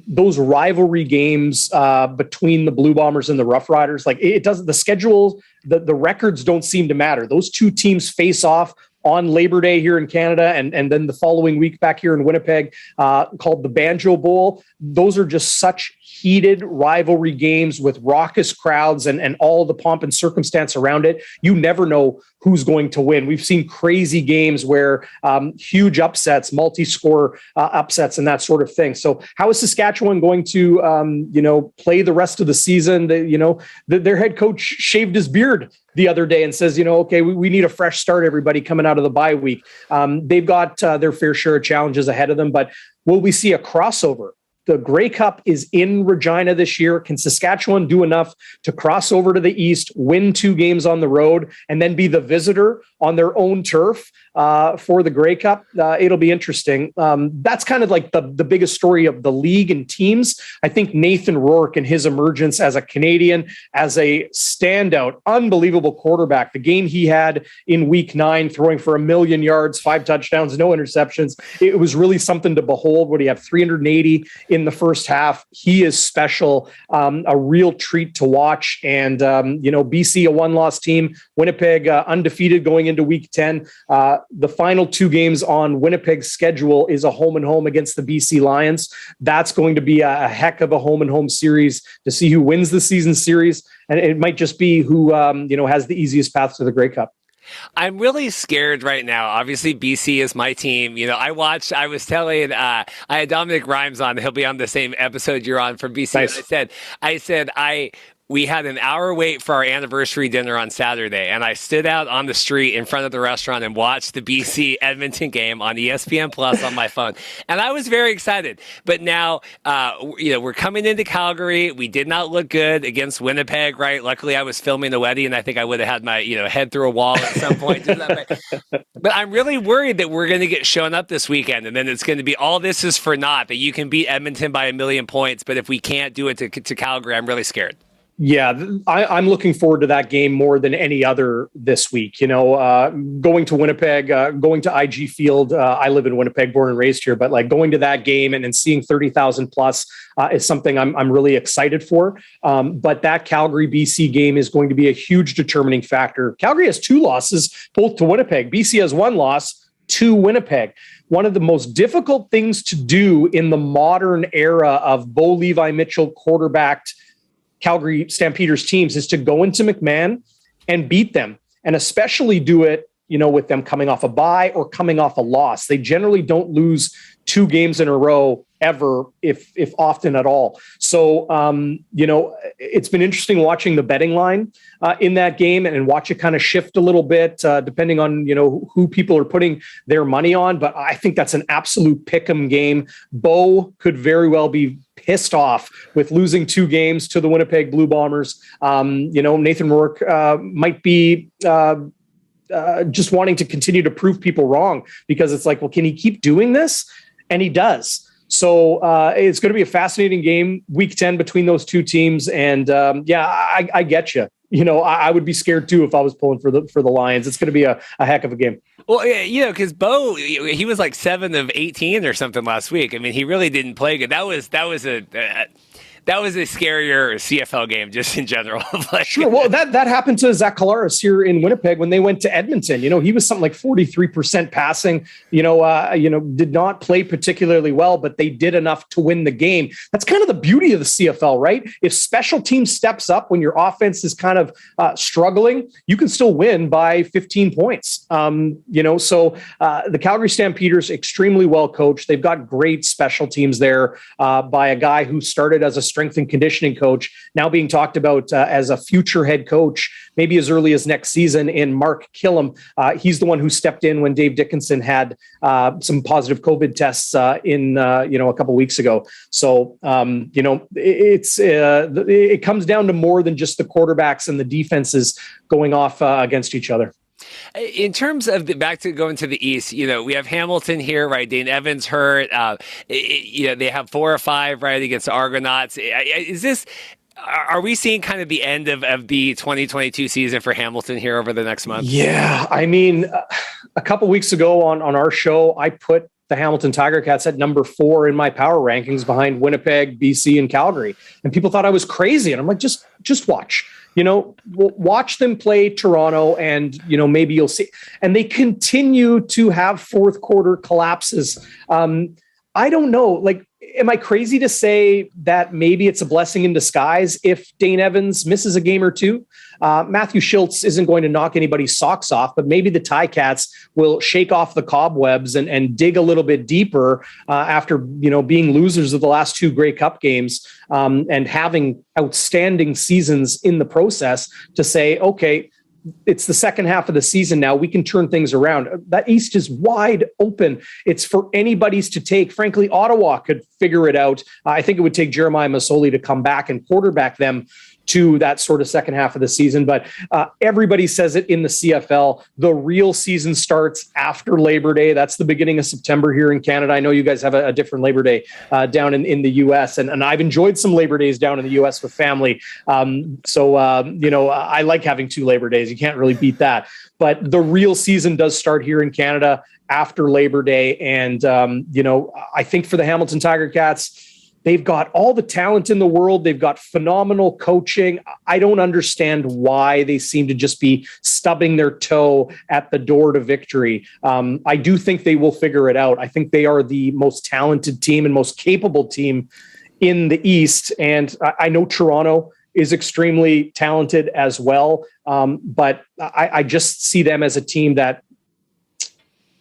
those rivalry games between the Blue Bombers and the Rough Riders, like it doesn't, the schedule, the records don't seem to matter. Those two teams face off on Labor Day here in Canada, and then the following week back here in Winnipeg, called the Banjo Bowl. Those are just such heated rivalry games with raucous crowds and all the pomp and circumstance around it. You never know who's going to win. We've seen crazy games where huge upsets, multi-score upsets, and that sort of thing. So how is Saskatchewan going to, play the rest of the season? Their head coach shaved his beard the other day and says, okay, we need a fresh start, everybody coming out of the bye week. They've got their fair share of challenges ahead of them, but will we see a crossover? The Grey Cup is in Regina this year. Can Saskatchewan do enough to cross over to the East, win 2 games on the road, and then be the visitor on their own turf for the Grey Cup? It'll be interesting. That's kind of like the biggest story of the league and teams. I think Nathan Rourke and his emergence as a Canadian, as a standout, unbelievable quarterback. The game he had in week 9, throwing for 1,000,000 yards, 5 touchdowns, no interceptions. It was really something to behold. What do you have? 380 in the first half. He is special, a real treat to watch. And, BC, a one-loss team, Winnipeg undefeated going into week 10. The final 2 games on Winnipeg's schedule is a home and home against the BC Lions. That's going to be a heck of a home and home series to see who wins the season series. And it might just be who, has the easiest path to the Grey Cup. I'm really scared right now. Obviously, BC is my team. I was telling, I had Dominique Rhymes on. He'll be on the same episode you're on from BC. Nice. I said, we had an hour wait for our anniversary dinner on Saturday, and I stood out on the street in front of the restaurant and watched the BC Edmonton game on ESPN Plus on my phone. And I was very excited. But now, we're coming into Calgary. We did not look good against Winnipeg, right? Luckily, I was filming the wedding, and I think I would have had my, head through a wall at some point. But I'm really worried that we're going to get shown up this weekend, and then it's going to be all this is for naught, that you can beat Edmonton by 1,000,000 points. But if we can't do it to Calgary, I'm really scared. Yeah, I'm looking forward to that game more than any other this week. Going to Winnipeg, going to IG Field. I live in Winnipeg, born and raised here, but going to that game and seeing 30,000 plus is something I'm really excited for. But that Calgary BC game is going to be a huge determining factor. Calgary has 2 losses, both to Winnipeg. BC has 1 loss to Winnipeg. One of the most difficult things to do in the modern era of Bo Levi Mitchell quarterbacked Calgary Stampeders teams is to go into McMahon and beat them, and especially do it, with them coming off a bye or coming off a loss. They generally don't lose 2 games in a row ever, if often at all. So, it's been interesting watching the betting line in that game and watch it kind of shift a little bit depending on, who people are putting their money on. But I think that's an absolute pick'em game. Bo could very well be pissed off with losing 2 games to the Winnipeg Blue Bombers. Nathan Rourke might be just wanting to continue to prove people wrong, because it's like, well, can he keep doing this? And he does. So it's going to be a fascinating game, week 10 between those 2 teams. And I get you. I would be scared too if I was pulling for the Lions. It's going to be a heck of a game. Well, because Bo, he was like 7 of 18 or something last week. I mean, he really didn't play good. That was a scarier CFL game just in general. Sure. Well, that happened to Zach Collaros here in Winnipeg when they went to Edmonton. He was something like 43% passing, did not play particularly well, but they did enough to win the game. That's kind of the beauty of the CFL, right? If special teams steps up when your offense is kind of struggling, you can still win by 15 points. So the Calgary Stampeders, extremely well coached. They've got great special teams there by a guy who started as a strength and conditioning coach, now being talked about as a future head coach, maybe as early as next season, in Mark Killam. He's the one who stepped in when Dave Dickinson had some positive COVID tests in a couple weeks ago. So, it comes down to more than just the quarterbacks and the defenses going off against each other. In terms of going to the East, we have Hamilton here, right? Dane Evans hurt. They have 4 or 5, right, against the Argonauts. Are we seeing kind of the end of the 2022 season for Hamilton here over the next month? Yeah. I mean, a couple weeks ago on our show, I put the Hamilton Tiger Cats at number 4 in my power rankings behind Winnipeg, BC, and Calgary. And people thought I was crazy. And I'm like, just watch. Watch them play Toronto, and maybe you'll see. And they continue to have 4th quarter collapses. I don't know. Am I crazy to say that maybe it's a blessing in disguise if Dane Evans misses a game or 2? Matthew Schultz isn't going to knock anybody's socks off, but maybe the Ticats will shake off the cobwebs and dig a little bit deeper after being losers of the last 2 Grey Cup games and having outstanding seasons in the process, to say, okay, it's the second half of the season now. We can turn things around. That East is wide open. It's for anybody's to take. Frankly, Ottawa could figure it out. I think it would take Jeremiah Masoli to come back and quarterback them to that sort of second half of the season. But everybody says it in the CFL. The real season starts after Labor Day. That's the beginning of September here in Canada. I know you guys have a different Labor Day down in the U.S. And I've enjoyed some Labor Days down in the U.S. with family. I like having 2 Labor Days. You can't really beat that. But the real season does start here in Canada after Labor Day. And, I think for the Hamilton Tiger Cats, They've got all the talent in the world. They've got phenomenal coaching. I don't understand why they seem to just be stubbing their toe at the door to victory. I do think they will figure it out. I think they are the most talented team and most capable team in the East. And I know Toronto is extremely talented as well. But I just see them as a team that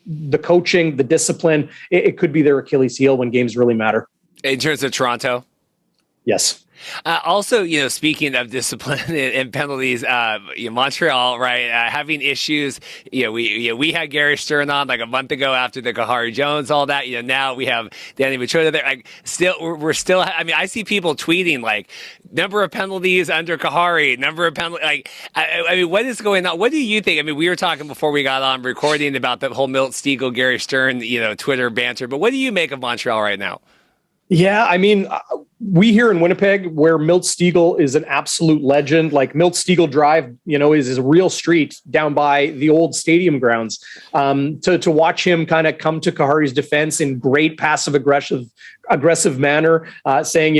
the coaching, the discipline, it could be their Achilles heel when games really matter. In terms of Toronto? Yes. Also, speaking of discipline and penalties, Montreal, right, having issues. We had Gary Stern on like a month ago after the Kahari Jones, all that. Now we have Danny Machota there. Like, we're still. I mean, I see people tweeting like number of penalties under Kahari, number of penalties. Like, I mean, what is going on? What do you think? I mean, we were talking before we got on recording about the whole Milt Stegall, Gary Stern, Twitter banter. But what do you make of Montreal right now? Yeah, I mean, we here in Winnipeg, where Milt Stegall is an absolute legend, like Milt Stegall Drive, is a real street down by the old stadium grounds. To watch him kind of come to Kahari's defense in great passive aggressive manner, saying,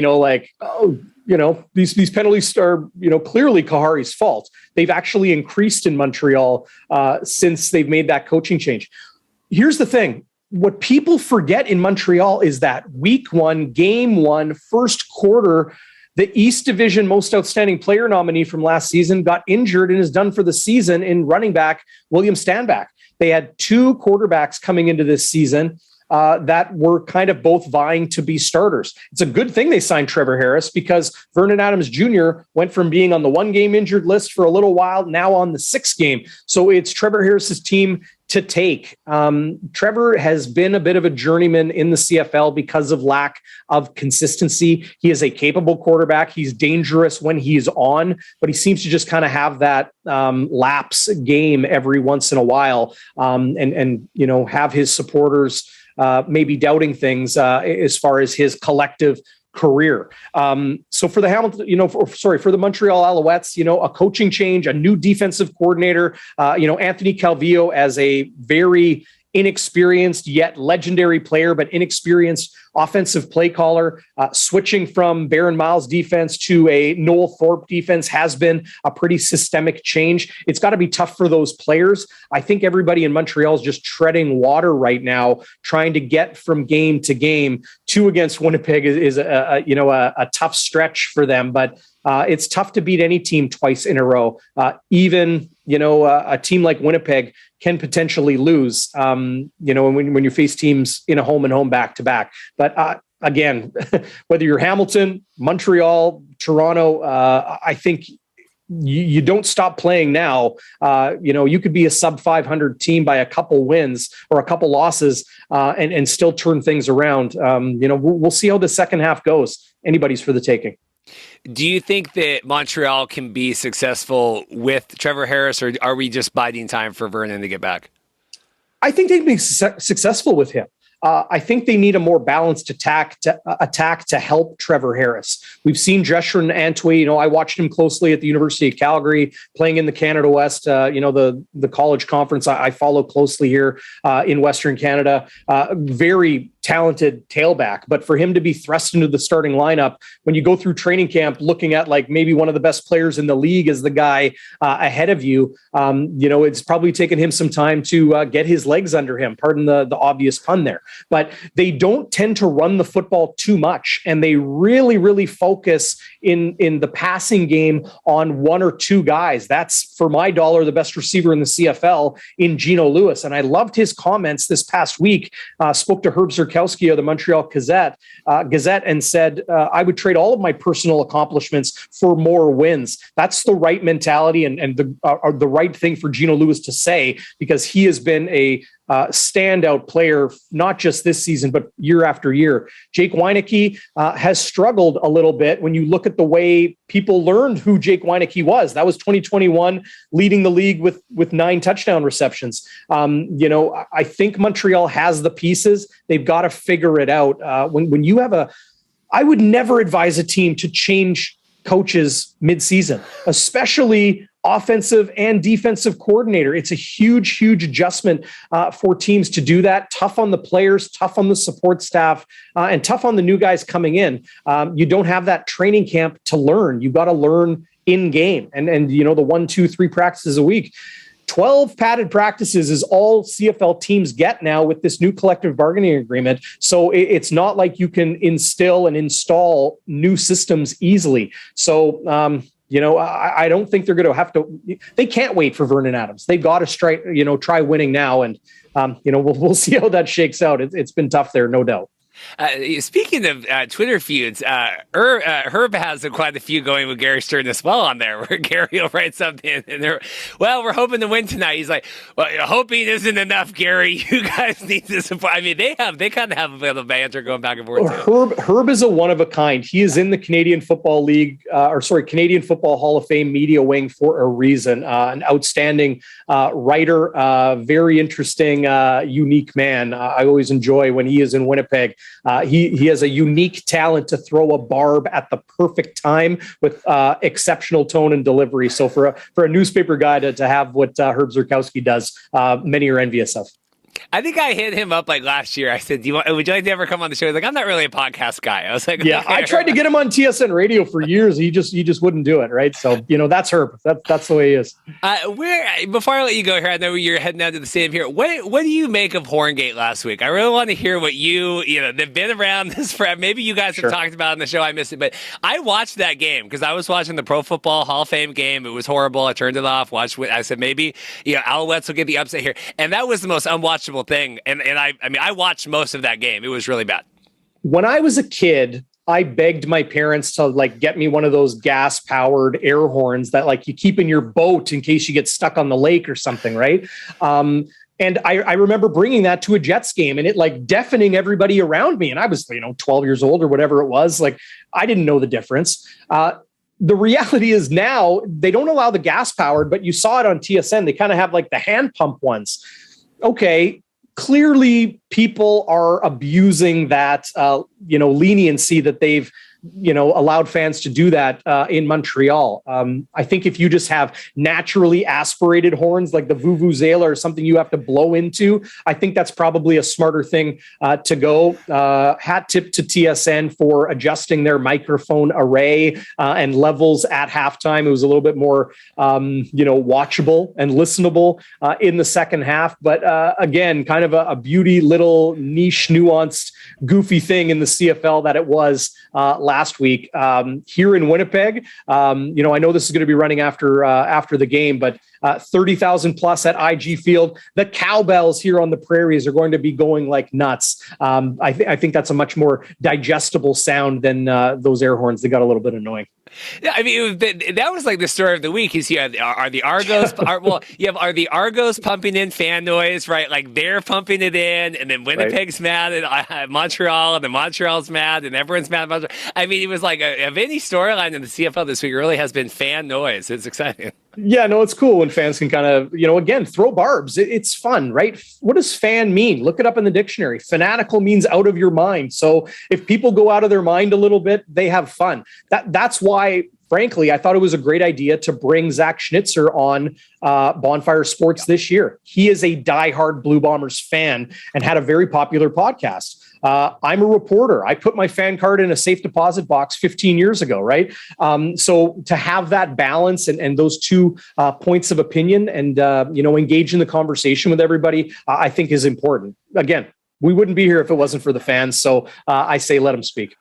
these penalties are, clearly Kahari's fault. They've actually increased in Montreal since they've made that coaching change. Here's the thing. What people forget in Montreal is that week 1, game 1, first quarter, the East Division Most Outstanding Player nominee from last season got injured and is done for the season in running back William Stanback. They had 2 quarterbacks coming into this season that were kind of both vying to be starters. It's a good thing they signed Trevor Harris because Vernon Adams Jr. went from being on the 1-game injured list for a little while, now on the 6-game. So it's Trevor Harris's team to take. Trevor has been a bit of a journeyman in the CFL because of lack of consistency. He is a capable quarterback. He's dangerous when he's on, but he seems to just kind of have that lapse game every once in a while, and have his supporters maybe doubting things as far as his collective career. So for the Hamilton, for the Montreal Alouettes, a coaching change, a new defensive coordinator, Anthony Calvillo as a very inexperienced yet legendary player, but inexperienced offensive play caller, switching from Baron Miles defense to a Noel Thorpe defense has been a pretty systemic change. It's got to be tough for those players. I think everybody in Montreal is just treading water right now, trying to get from game to game. 2 against Winnipeg is a tough stretch for them, but it's tough to beat any team twice in a row. Even a team like Winnipeg can potentially lose, when you face teams in a home and home back to back. But again, whether you're Hamilton, Montreal, Toronto, I think you don't stop playing now. You could be a sub 500 team by a couple wins or a couple losses and still turn things around. We'll see how the second half goes. Anybody's for the taking. Do you think that Montreal can be successful with Trevor Harris, or are we just biding time for Vernon to get back? I think they'd be successful with him. I think they need a more balanced attack to help Trevor Harris. We've seen Jesherin Antwi. I watched him closely at the University of Calgary playing in the Canada West, the college conference I follow closely here in Western Canada. Very talented tailback, but for him to be thrust into the starting lineup when you go through training camp looking at like maybe one of the best players in the league as the guy ahead of you, it's probably taken him some time to get his legs under him, pardon the obvious pun there. But they don't tend to run the football too much, and they really, really focus in the passing game on 1 or 2 guys. That's, for my dollar, the best receiver in the CFL in Geno Lewis. And I loved his comments this past week. Spoke to Herb Zurkowski of the Montreal Gazette and said, I would trade all of my personal accomplishments for more wins. That's the right mentality and the right thing for Geno Lewis to say, because he has been a standout player, not just this season, but year after year. Jake Weineke has struggled a little bit when you look at the way people learned who Jake Weineke was. That was 2021, leading the league with 9 touchdown receptions. I think Montreal has the pieces. They've got to figure it out. When you have I would never advise a team to change coaches mid-season, especially offensive and defensive coordinator. It's a huge, huge adjustment for teams to do that. Tough on the players, tough on the support staff, and tough on the new guys coming in. You don't have that training camp to learn. You've got to learn in game. And you know, the 1, 2, 3 practices a week. 12 padded practices is all CFL teams get now with this new collective bargaining agreement. So it's not like you can instill and install new systems easily. So, you know, I don't think they're going to have to. They can't wait for Vernon Adams. They've got to try winning now. And, you know, we'll see how that shakes out. It's been tough there, no doubt. Speaking of Twitter feuds, Herb has quite a few going with Gary Stern as well on there, where Gary will write something and they're, well, we're hoping to win tonight. He's like, well, hoping isn't enough, Gary. You guys need to support. I mean, they kind of have a bit of banter going back and forth. Herb is a one of a kind. He is in the Canadian Football League, Canadian Football Hall of Fame media wing for a reason. An outstanding writer, very interesting, unique man. I always enjoy when he is in Winnipeg. He has a unique talent to throw a barb at the perfect time with exceptional tone and delivery. So for a newspaper guy to have what Herb Zurkowski does, many are envious of. I think I hit him up like last year. I said, would you like to ever come on the show? He's like, I'm not really a podcast guy. I was like, yeah, I tried to get him on TSN radio for years. He just wouldn't do it. Right. So, you know, that's Herb. That's the way he is. Before I let you go here, I know you're heading down to the stadium here. What do you make of Horngate last week? I really want to hear what they've been around this for, maybe you guys have talked about it on the show. I missed it, but I watched that game because I was watching the Pro Football Hall of Fame game. It was horrible. I turned it off, I said, maybe, Alouettes will get the upset here. And that was the most unwatchable thing. And I watched most of that game. It was really bad. When I was a kid, I begged my parents to get me one of those gas powered air horns that you keep in your boat in case you get stuck on the lake or something. Right. And I remember bringing that to a Jets game and it deafening everybody around me. And I was, 12 years old or whatever it was. I didn't know the difference. The reality is now they don't allow the gas powered, but you saw it on TSN. They kind of have the hand pump ones. Okay. Clearly people are abusing that, leniency that they've, allowed fans to do that in Montreal. I think if you just have naturally aspirated horns like the Vuvuzela or something you have to blow into, I think that's probably a smarter thing to go. Hat tip to TSN for adjusting their microphone array and levels at halftime. It was a little bit more, watchable and listenable in the second half. But again, kind of a beauty little niche, nuanced, goofy thing in the CFL that it was last week here in Winnipeg. I know this is going to be running after the game, but 30,000 plus at IG Field. The cowbells here on the prairies are going to be going like nuts. I think that's a much more digestible sound than those air horns. They got a little bit annoying. Yeah, I mean, that was the story of the week. Is are the Argos? Are the Argos pumping in fan noise? Right, they're pumping it in, and then Winnipeg's mad at Montreal, and then Montreal's mad, and everyone's mad at Montreal. I mean, it was of any storyline in the CFL this week really has been fan noise. It's exciting. Yeah, no, it's cool when fans can kind of, again, throw barbs. It's fun, right? What does fan mean? Look it up in the dictionary. Fanatical means out of your mind. So if people go out of their mind a little bit, they have fun. That's why, frankly, I thought it was a great idea to bring Zach Schnitzer on Bonfire Sports this year. He is a diehard Blue Bombers fan and had a very popular podcast. I'm a reporter. I put my fan card in a safe deposit box 15 years ago, right? So to have that balance and those two points of opinion and, engage in the conversation with everybody, I think is important. Again, we wouldn't be here if it wasn't for the fans. So I say, let them speak.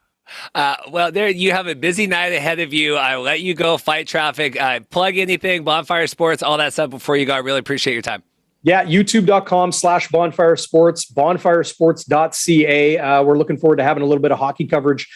Well, there you have a busy night ahead of you. I'll let you go fight traffic, plug anything, Bonfire Sports, all that stuff before you go. I really appreciate your time. Yeah, youtube.com/Bonfire Sports, bonfiresports.ca. We're looking forward to having a little bit of hockey coverage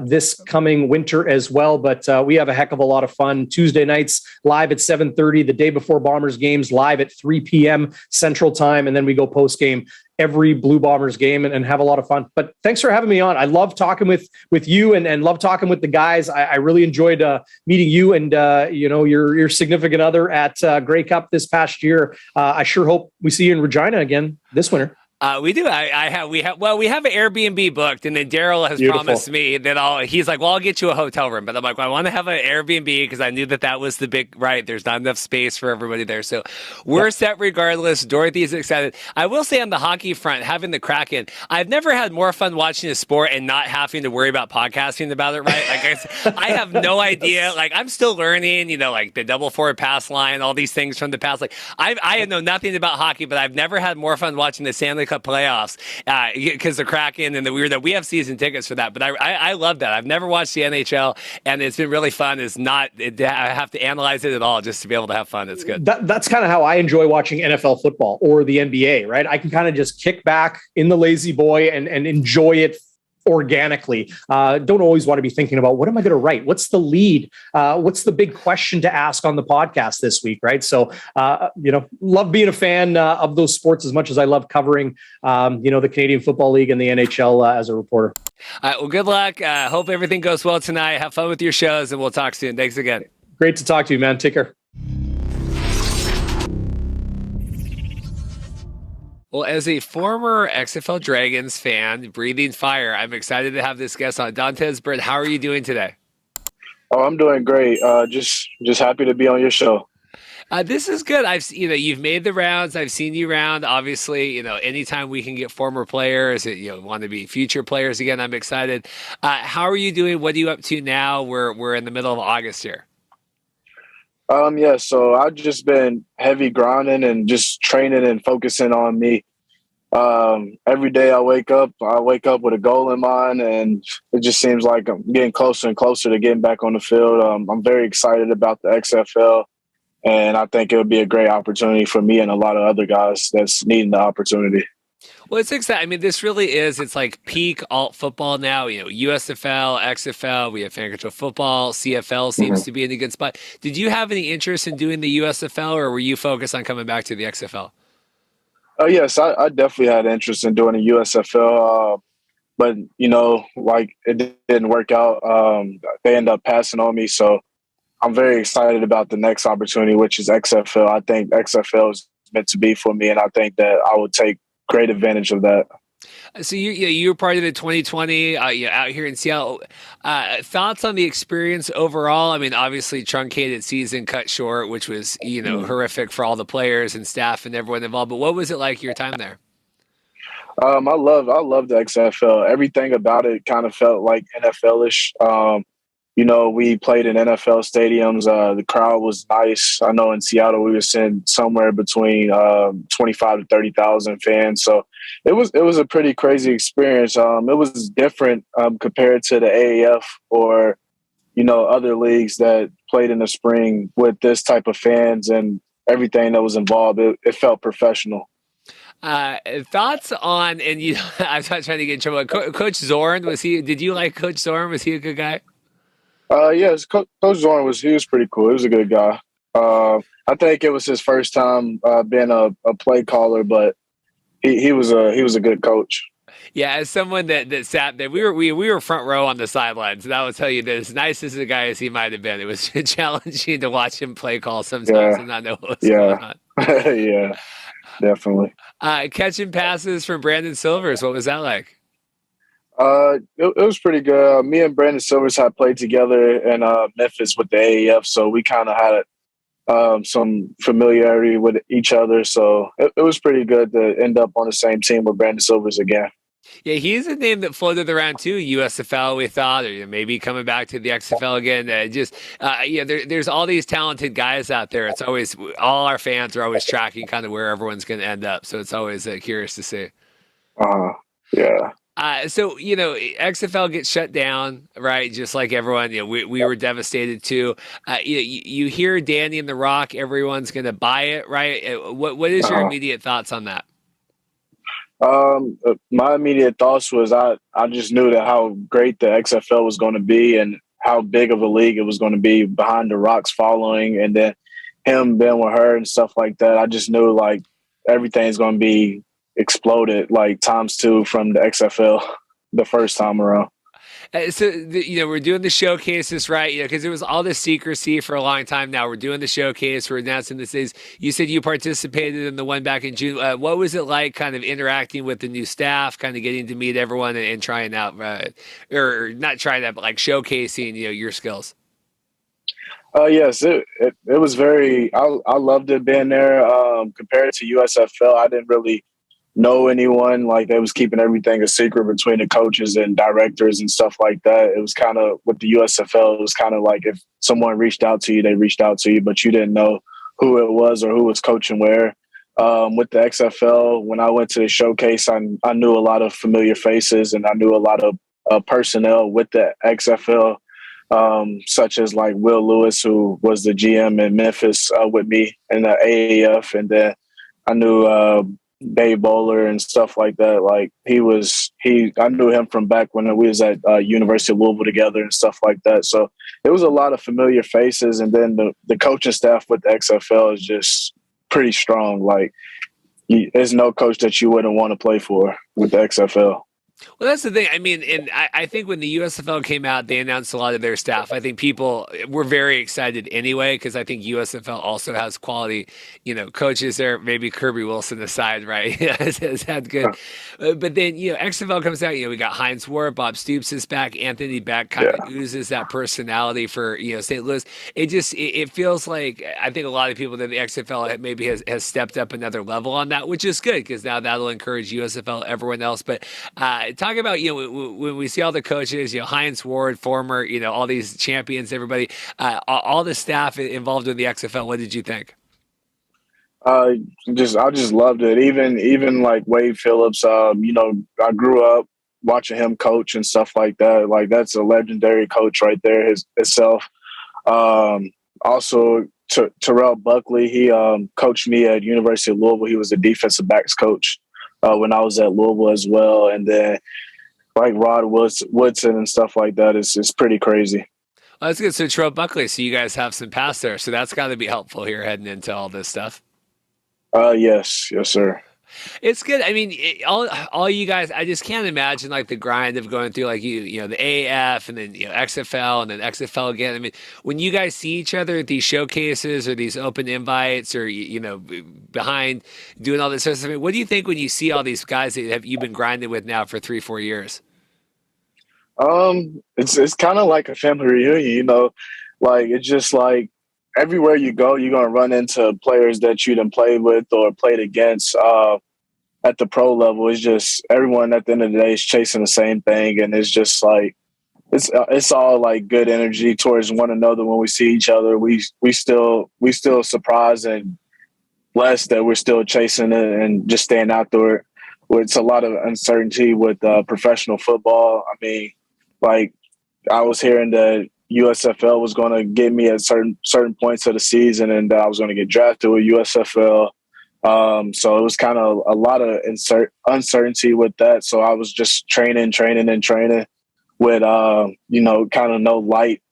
this coming winter as well. But we have a heck of a lot of fun. Tuesday nights live at 7:30, the day before Bombers games live at 3 p.m. Central Time. And then we go post game every Blue Bombers game and have a lot of fun. But thanks for having me on. I love talking with you and love talking with the guys. I really enjoyed meeting you and your significant other at Grey Cup this past year. I sure hope we see you in Regina again this winter. We do. We have an Airbnb booked, and then Daryl has promised me that he's like, well, I'll get you a hotel room. But I'm like, well, I want to have an Airbnb because I knew that was the big, right. There's not enough space for everybody there. So we're set regardless. Dorothy's excited. I will say on the hockey front, having the Kraken, I've never had more fun watching a sport and not having to worry about podcasting about it, right? Like I have no idea. Like I'm still learning, like the double forward pass line, all these things from the past. Like I know nothing about hockey, but I've never had more fun watching the Stanley Cup playoffs because the Kraken and the Weird that we have season tickets for that. But I love that. I've never watched the NHL, and it's been really fun. I have to analyze it at all just to be able to have fun. It's good. That's kind of how I enjoy watching NFL football or the NBA, right? I can kind of just kick back in the lazy boy and enjoy it organically. Don't always want to be thinking about what am I going to write? What's the lead? What's the big question to ask on the podcast this week? Right. So, love being a fan of those sports as much as I love covering, the Canadian Football League and the NHL as a reporter. All right. Well, good luck. Hope everything goes well tonight. Have fun with your shows and we'll talk soon. Thanks again. Great to talk to you, man. Take care. Well, as a former XFL Dragons fan, breathing fire, I'm excited to have this guest on. Dontez Byrd, how are you doing today? Oh, I'm doing great. Just happy to be on your show. This is good. You've made the rounds. I've seen you around. Obviously, anytime we can get former players, want to be future players again, I'm excited. How are you doing? What are you up to now? We're in the middle of August here. So I've just been heavy grinding and just training and focusing on me. Every day I wake up with a goal in mind, and it just seems like I'm getting closer and closer to getting back on the field. I'm very excited about the XFL, and I think it would be a great opportunity for me and a lot of other guys that's needing the opportunity. Well, it's exciting. I mean, this really is, it's like peak alt football now, USFL, XFL, we have fan control football, CFL seems to be in a good spot. Did you have any interest in doing the USFL, or were you focused on coming back to the XFL? Yes, I definitely had interest in doing the USFL, but, it didn't work out. They ended up passing on me, so I'm very excited about the next opportunity, which is XFL. I think XFL is meant to be for me, and I think that I would take great advantage of that. So you were part of the 2020 out here in Seattle. Thoughts on the experience overall? I mean, obviously truncated season, cut short, which was horrific for all the players and staff and everyone involved. But what was it like your time there? I love the XFL. Everything about it kind of felt like NFL-ish. We played in NFL stadiums. The crowd was nice. I know in Seattle we were seeing somewhere between 25 to 30,000 fans. So it was a pretty crazy experience. It was different compared to the AAF or other leagues that played in the spring with this type of fans and everything that was involved. It felt professional. Thoughts on, and I'm not trying to get in trouble. Coach Zorn, did you like Coach Zorn? Was he a good guy? Yes, Coach Zorn was pretty cool. He was a good guy. I think it was his first time being a play caller, but he was a good coach. Yeah, as someone that sat there, we were front row on the sidelines, and I will tell you that as nice as a guy as he might have been, it was challenging to watch him play call sometimes and not know what was going on. Yeah, definitely. Catching passes from Brandon Silvers, what was that like? It was pretty good. Me and Brandon Silvers had played together in Memphis with the AAF, so we kind of had some familiarity with each other. So it was pretty good to end up on the same team with Brandon Silvers again. Yeah, he's a name that floated around too. USFL, we thought, or maybe coming back to the XFL again. There's all these talented guys out there. It's always, all our fans are always tracking kind of where everyone's going to end up. So it's always curious to see. Yeah. So, XFL gets shut down, right? Just like everyone, we were devastated too. You hear Danny and The Rock, everyone's going to buy it, right? What is your immediate thoughts on that? My immediate thoughts was I just knew that how great the XFL was going to be and how big of a league it was going to be behind The Rock's following, and then him being with her and stuff like that. I just knew like everything's going to be exploded like times 2 from the XFL the first time around. We're doing the showcases, right? Because it was all this secrecy for a long time now. We're doing the showcase. We're announcing this days. You said you participated in the one back in June. What was it like kind of interacting with the new staff, kind of getting to meet everyone and trying out, or not trying out, but like showcasing, your skills? Yes, it was very, I loved it being there. Compared to USFL, I didn't really know anyone. Like, they was keeping everything a secret between the coaches and directors and stuff like that. It was kind of, with the USFL, it was kind of like if someone reached out to you, they reached out to you, but you didn't know who it was or who was coaching where. With the XFL, when I went to the showcase, I knew a lot of familiar faces, and I knew a lot of personnel with the XFL. Such as like Will Lewis, who was the GM in Memphis with me in the AAF. And then I knew Dave Bowler and stuff like that. Like, I knew him from back when we was at University of Louisville together and stuff like that. So it was a lot of familiar faces. And then the coaching staff with the XFL is just pretty strong. Like, there's no coach that you wouldn't want to play for with the XFL. Well, that's the thing. I mean, and I think when the USFL came out, they announced a lot of their staff. I think people were very excited anyway, because I think USFL also has quality, coaches there. Maybe Kirby Wilson aside, right? has had good. But then, XFL comes out. We got Heinz Ward, Bob Stoops is back, Anthony Beck kind of oozes that personality for St. Louis. It feels like, I think a lot of people that the XFL maybe has stepped up another level on that, which is good, because now that'll encourage USFL, everyone else. But talk about, when we see all the coaches, Heinz Ward, former, all these champions, everybody, all the staff involved in the XFL. What did you think? I just loved it. Even like Wade Phillips, I grew up watching him coach and stuff like that. Like, that's a legendary coach right there himself. Also, Terrell Buckley, he coached me at University of Louisville. He was the defensive backs coach when I was at Louisville as well. And then like Rod Woodson and stuff like that is pretty crazy. Well, that's good. So Terrell Buckley, so you guys have some past there. So that's got to be helpful here heading into all this stuff. Yes, sir. It's good. I mean, all you guys, I just can't imagine like the grind of going through like the AAF and then XFL and then XFL again. I mean, when you guys see each other at these showcases or these open invites or behind doing all this stuff, I mean, what do you think when you see all these guys that you've been grinding with now for 3-4 years? It's kind of like a family reunion, like it's just like everywhere you go, you're going to run into players that you didn't play with or played against at the pro level. It's just everyone at the end of the day is chasing the same thing. And it's just like, it's all like good energy towards one another. When we see each other, we still surprised and blessed that we're still chasing it and just staying out there. It's a lot of uncertainty with professional football. I mean, like, I was hearing that USFL was going to get me at certain points of the season, and I was going to get drafted with USFL. So it was kind of a lot of uncertainty with that. So I was just training with, kind of no light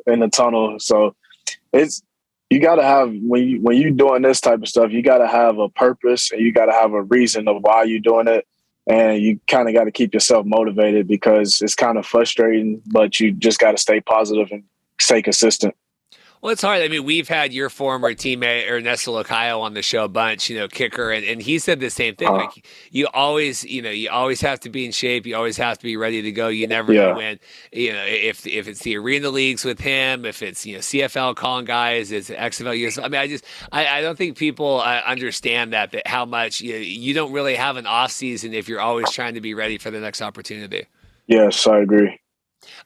in the tunnel. So you got to have, when you're doing this type of stuff, you got to have a purpose and you got to have a reason of why you're doing it. And you kind of got to keep yourself motivated, because it's kind of frustrating, but you just got to stay positive and stay consistent. Well, it's hard. I mean, we've had your former teammate Ernesto Locayo on the show a bunch, kicker, and he said the same thing. Like, you always have to be in shape. You always have to be ready to go. You never know when, if it's the arena leagues with him, if it's CFL calling guys, it's XFL, USFL. I mean, I don't think people understand that how much you don't really have an off season if you're always trying to be ready for the next opportunity. Yes, I agree.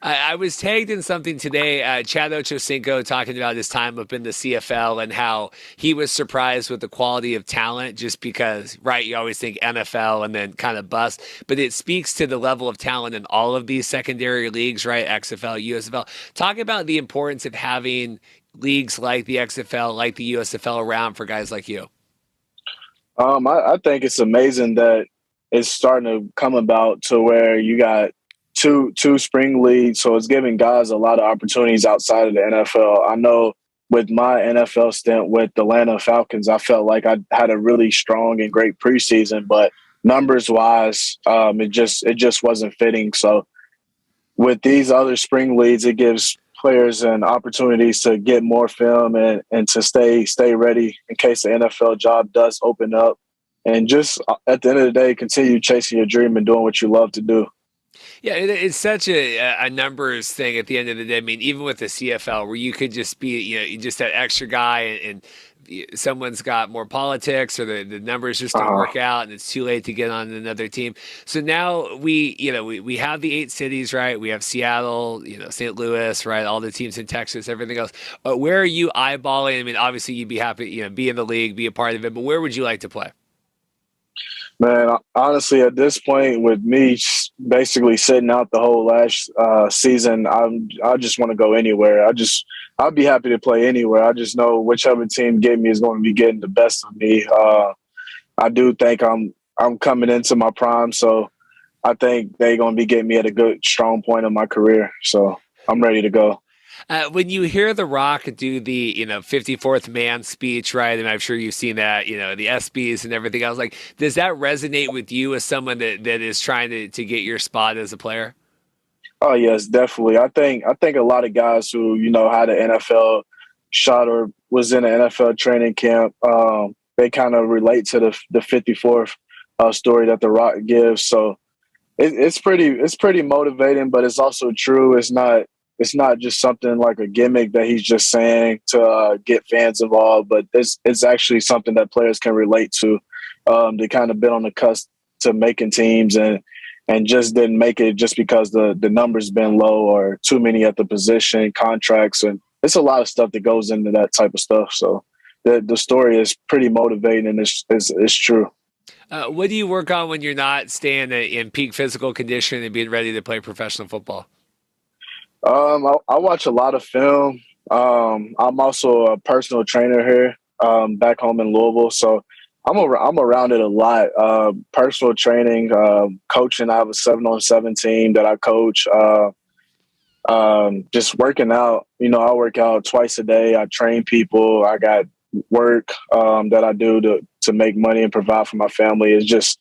I was tagged in something today, Chad Ochocinco talking about his time up in the CFL and how he was surprised with the quality of talent, just because, right, you always think NFL and then kind of bust, but it speaks to the level of talent in all of these secondary leagues, right, XFL, USFL. Talk about the importance of having leagues like the XFL, like the USFL around for guys like you. I think it's amazing that it's starting to come about to where you got two spring leagues, so it's giving guys a lot of opportunities outside of the NFL. I know with my NFL stint with the Atlanta Falcons, I felt like I had a really strong and great preseason, but numbers wise, it just wasn't fitting. So with these other spring leagues, it gives players an opportunities to get more film and to stay ready in case the NFL job does open up. And just at the end of the day, continue chasing your dream and doing what you love to do. Yeah, it's such a numbers thing at the end of the day. I mean, even with the CFL, where you could just be, you just that extra guy, and someone's got more politics, or the numbers just don't work out, and it's too late to get on another team. So now we have the 8 cities, right? We have Seattle, St. Louis, right? All the teams in Texas, everything else. Where are you eyeballing? I mean, obviously you'd be happy, be in the league, be a part of it, but where would you like to play? Man, honestly, at this point, with me basically sitting out the whole last season, I just want to go anywhere. I'd be happy to play anywhere. I just know whichever team get me is going to be getting the best of me. I do think I'm coming into my prime, so I think they're going to be getting me at a good, strong point of my career. So I'm ready to go. When you hear The Rock do the 54th man speech, right? And I'm sure you've seen that, the SBs and everything else. Like, does that resonate with you as someone that is trying to get your spot as a player? Oh yes, definitely. I think a lot of guys who had an NFL shot or was in an NFL training camp, they kind of relate to the 54th story that The Rock gives. So it's pretty motivating, but it's also true. It's not just something like a gimmick that he's just saying to get fans involved, but it's actually something that players can relate to. They kind of been on the cusp to making teams and just didn't make it just because the numbers been low or too many at the position, contracts, and it's a lot of stuff that goes into that type of stuff. So the story is pretty motivating, and it's true. What do you work on when you're not staying in peak physical condition and being ready to play professional football? I watch a lot of film. I'm also a personal trainer here back home in Louisville, so I'm around it a lot. Personal training, coaching. I have a 7-on-7 team that I coach. Just working out. I work out twice a day. I train people. I got work that I do to make money and provide for my family. It's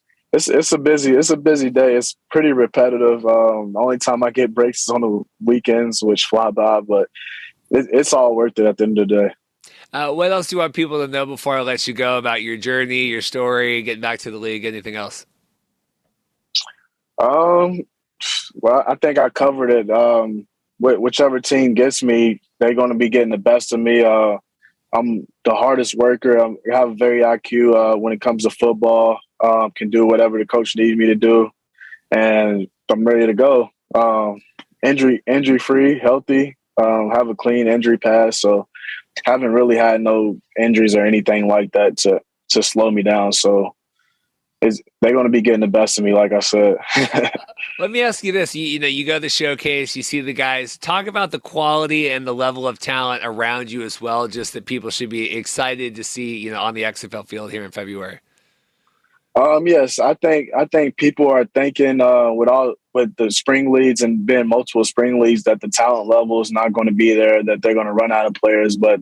a busy day. It's pretty repetitive. The only time I get breaks is on the weekends, which fly by, but it's all worth it at the end of the day. What else do you want people to know before I let you go about your journey, your story, getting back to the league, anything else? Well, I think I covered it. Whichever team gets me, they're going to be getting the best of me. I'm the hardest worker. I have a very IQ when it comes to football. Can do whatever the coach needs me to do, and I'm ready to go. Injury free, healthy, have a clean injury past. So haven't really had no injuries or anything like that to slow me down. So they're going to be getting the best of me, like I said. Let me ask you this. You go to the showcase, you see the guys. Talk about the quality and the level of talent around you as well, just that people should be excited to see, on the XFL field here in February. Yes, I think people are thinking with the spring leagues and being multiple spring leagues that the talent level is not going to be there, that they're going to run out of players, but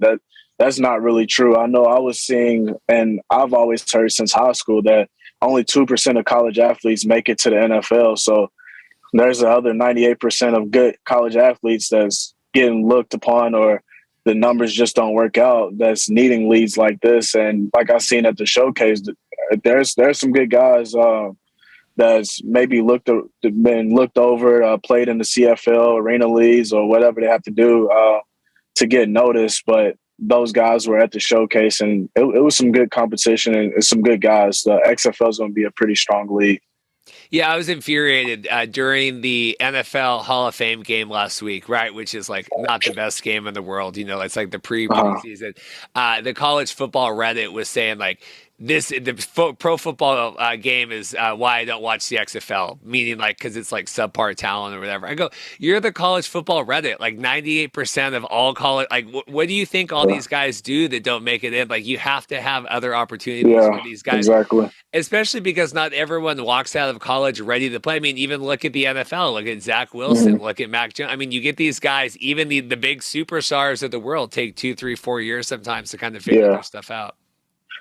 that's not really true. I know I was seeing, and I've always heard since high school, that only 2% of college athletes make it to the NFL. So there's the other 98% of good college athletes that's getting looked upon, or the numbers just don't work out, that's needing leads like this. And like I seen at the showcase, there's some good guys that's maybe been looked over, played in the CFL, arena leagues, or whatever they have to do to get noticed. But those guys were at the showcase, and it was some good competition and some good guys. The XFL is going to be a pretty strong league. Yeah, I was infuriated during the NFL Hall of Fame game last week, right? Which is like not the best game in the world. It's like the preseason. The college football Reddit was saying like, pro football game is why I don't watch the XFL, meaning like because it's like subpar talent or whatever. I go, you're the college football Reddit. Like 98% of all college, like what do you think all these guys do that don't make it in? Like you have to have other opportunities for these guys, exactly. Especially because not everyone walks out of college ready to play. I mean, even look at the NFL. Look at Zach Wilson. Look at Mac Jones. I mean, you get these guys, even the big superstars of the world, take 2, 3, 4 years sometimes to kind of figure their stuff out.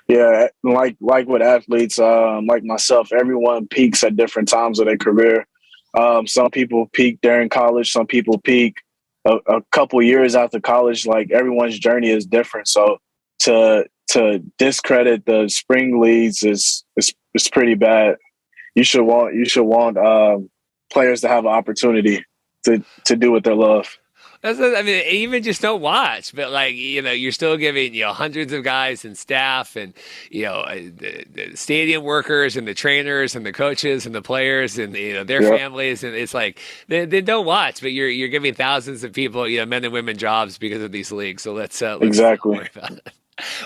Yeah, like with athletes, like myself, everyone peaks at different times of their career. Some people peak during college. Some people peak a couple years after college. Like, everyone's journey is different. So to discredit the spring leagues is pretty bad. You should want players to have an opportunity to do what they love. I mean, even just don't watch, but like, you're still giving, hundreds of guys and staff and, the stadium workers and the trainers and the coaches and the players and, their families. And it's like, they don't watch, but you're giving thousands of people, men and women jobs because of these leagues. So let's exactly. not worry about it.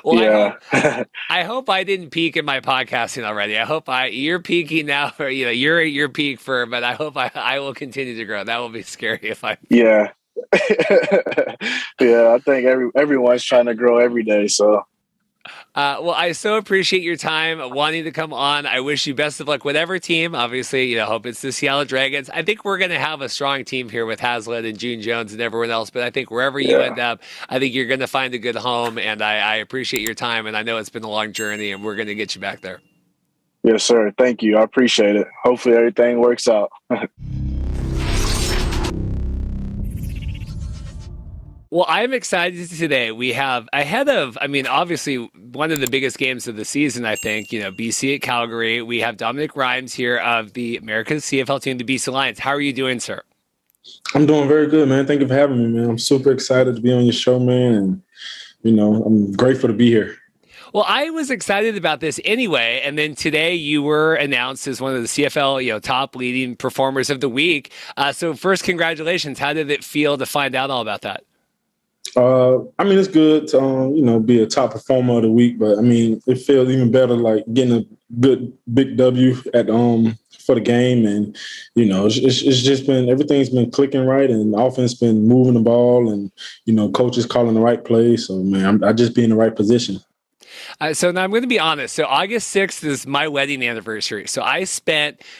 Well, I hope I didn't peak in my podcasting already. I hope you're peaking now, or you're at your peak but I hope I will continue to grow. That will be scary if I. Yeah. I think everyone's trying to grow every day. So. Well, I so appreciate your time wanting to come on. I wish you best of luck, whatever team. Obviously, hope it's the Seattle Dragons. I think we're going to have a strong team here with Hazlitt and June Jones and everyone else. But I think wherever you end up, I think you're going to find a good home. And I appreciate your time. And I know it's been a long journey, and we're going to get you back there. Yes, sir. Thank you. I appreciate it. Hopefully everything works out. Well, I'm excited today. We have obviously one of the biggest games of the season, I think, BC at Calgary. We have Dominique Rhymes here of the American CFL team, the BC Lions. How are you doing, sir? I'm doing very good, man. Thank you for having me, man. I'm super excited to be on your show, man. And, I'm grateful to be here. Well, I was excited about this anyway, and then today you were announced as one of the CFL, top leading performers of the week. So first, congratulations. How did it feel to find out all about that? It's good to, be a top performer of the week, but it feels even better like getting a good big W at for the game, and it's just been everything's been clicking right, and the offense been moving the ball, and coaches calling the right play. So man, I just be in the right position. So now I'm going to be honest. So August 6th is my wedding anniversary. So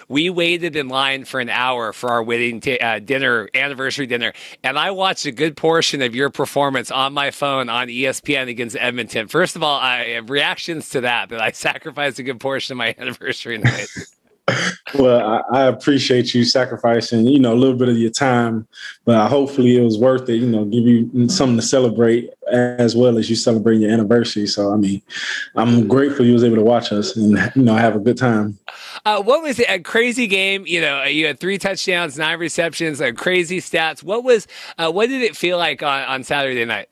we waited in line for an hour for our wedding anniversary dinner. And I watched a good portion of your performance on my phone on ESPN against Edmonton. First of all, I have reactions to that I sacrificed a good portion of my anniversary night. Well, I appreciate you sacrificing, a little bit of your time, but hopefully it was worth it, give you something to celebrate as well as you celebrate your anniversary. So, I'm grateful you was able to watch us and, have a good time. What was it? A crazy game? You had 3 touchdowns, 9 receptions, crazy stats. What did it feel like on Saturday night?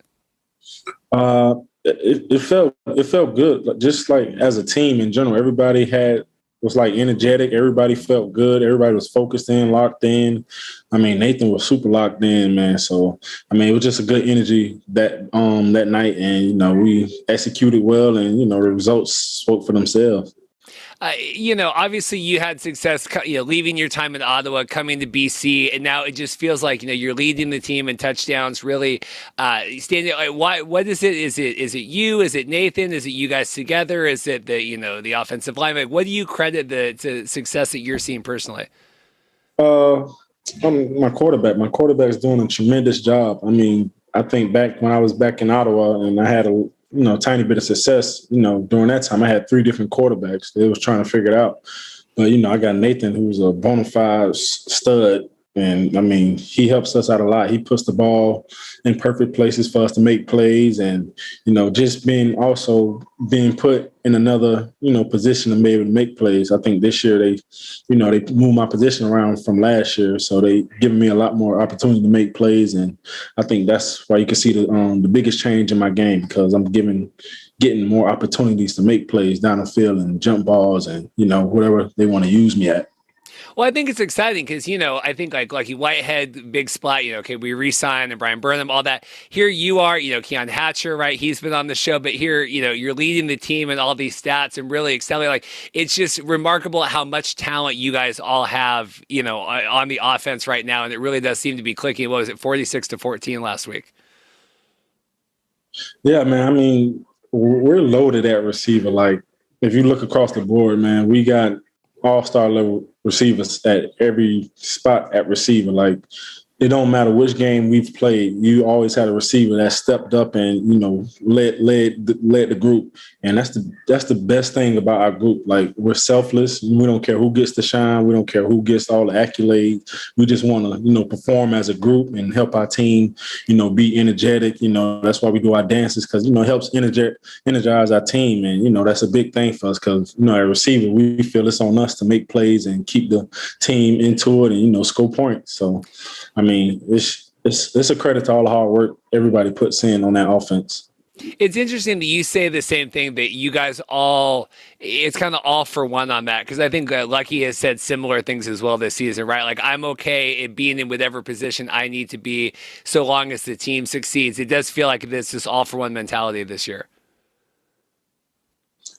It felt good. Just like as a team in general, everybody was like energetic. Everybody felt good. Everybody was focused in, locked in. Nathan was super locked in, man. So, it was just a good energy that night, and, we executed well, and, the results spoke for themselves. Obviously you had success, leaving your time in Ottawa, coming to BC, and now it just feels like, you're leading the team in touchdowns, really standing. What is it? Is it you? Is it Nathan? Is it you guys together? Is it the offensive line? What do you credit the success that you're seeing personally? My quarterback. My quarterback's doing a tremendous job. I think back when I was back in Ottawa and I had a tiny bit of success, during that time I had 3 different quarterbacks. They was trying to figure it out. But, I got Nathan, who's a bona fide stud. And, he helps us out a lot. He puts the ball in perfect places for us to make plays. And, just being put in another, position to be able to make plays. I think this year they moved my position around from last year. So they giving me a lot more opportunity to make plays. And I think that's why you can see the biggest change in my game, because I'm getting more opportunities to make plays down the field and jump balls and, whatever they want to use me at. Well, I think it's exciting because, I think like Whitehead, big splat, we re-signed and Brian Burnham, all that. Here you are, Keon Hatcher, right? He's been on the show, but here, you're leading the team and all these stats and really excelling. Like, it's just remarkable how much talent you guys all have, on the offense right now. And it really does seem to be clicking. What was it, 46-14 last week? Yeah, man. We're loaded at receiver. Like, if you look across the board, man, we got all-star level receivers at every spot at receiver. Like, it don't matter which game we've played, you always had a receiver that stepped up and, led the group. And that's the best thing about our group. Like, we're selfless. We don't care who gets the shine. We don't care who gets all the accolades. We just want to, perform as a group and help our team, be energetic. That's why we do our dances, because, it helps energize our team. And, that's a big thing for us because, at receiver, we feel it's on us to make plays and keep the team into it and, score points. So, it's a credit to all the hard work everybody puts in on that offense. It's interesting that you say the same thing, that you guys it's kind of all for one on that, because I think Lucky has said similar things as well this season, right? Like, I'm okay at being in whatever position I need to be so long as the team succeeds. It does feel like this is all for one mentality this year.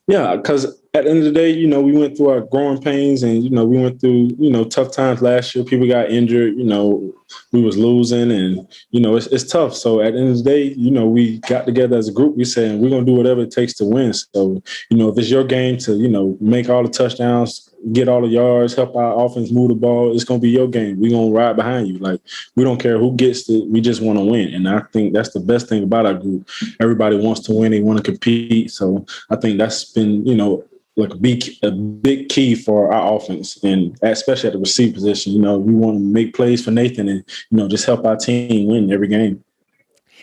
Yeah, because at the end of the day, we went through our growing pains and, we went through, tough times last year. People got injured, we was losing and, it's tough. So at the end of the day, we got together as a group. We said, we're going to do whatever it takes to win. So, if it's your game to, make all the touchdowns, get all the yards, help our offense move the ball, it's going to be your game. We're going to ride behind you. Like, we don't care who gets it. We just want to win. And I think that's the best thing about our group. Everybody wants to win. They want to compete. So I think that's been, like a big key for our offense, and especially at the receiver position. We want to make plays for Nathan and, just help our team win every game.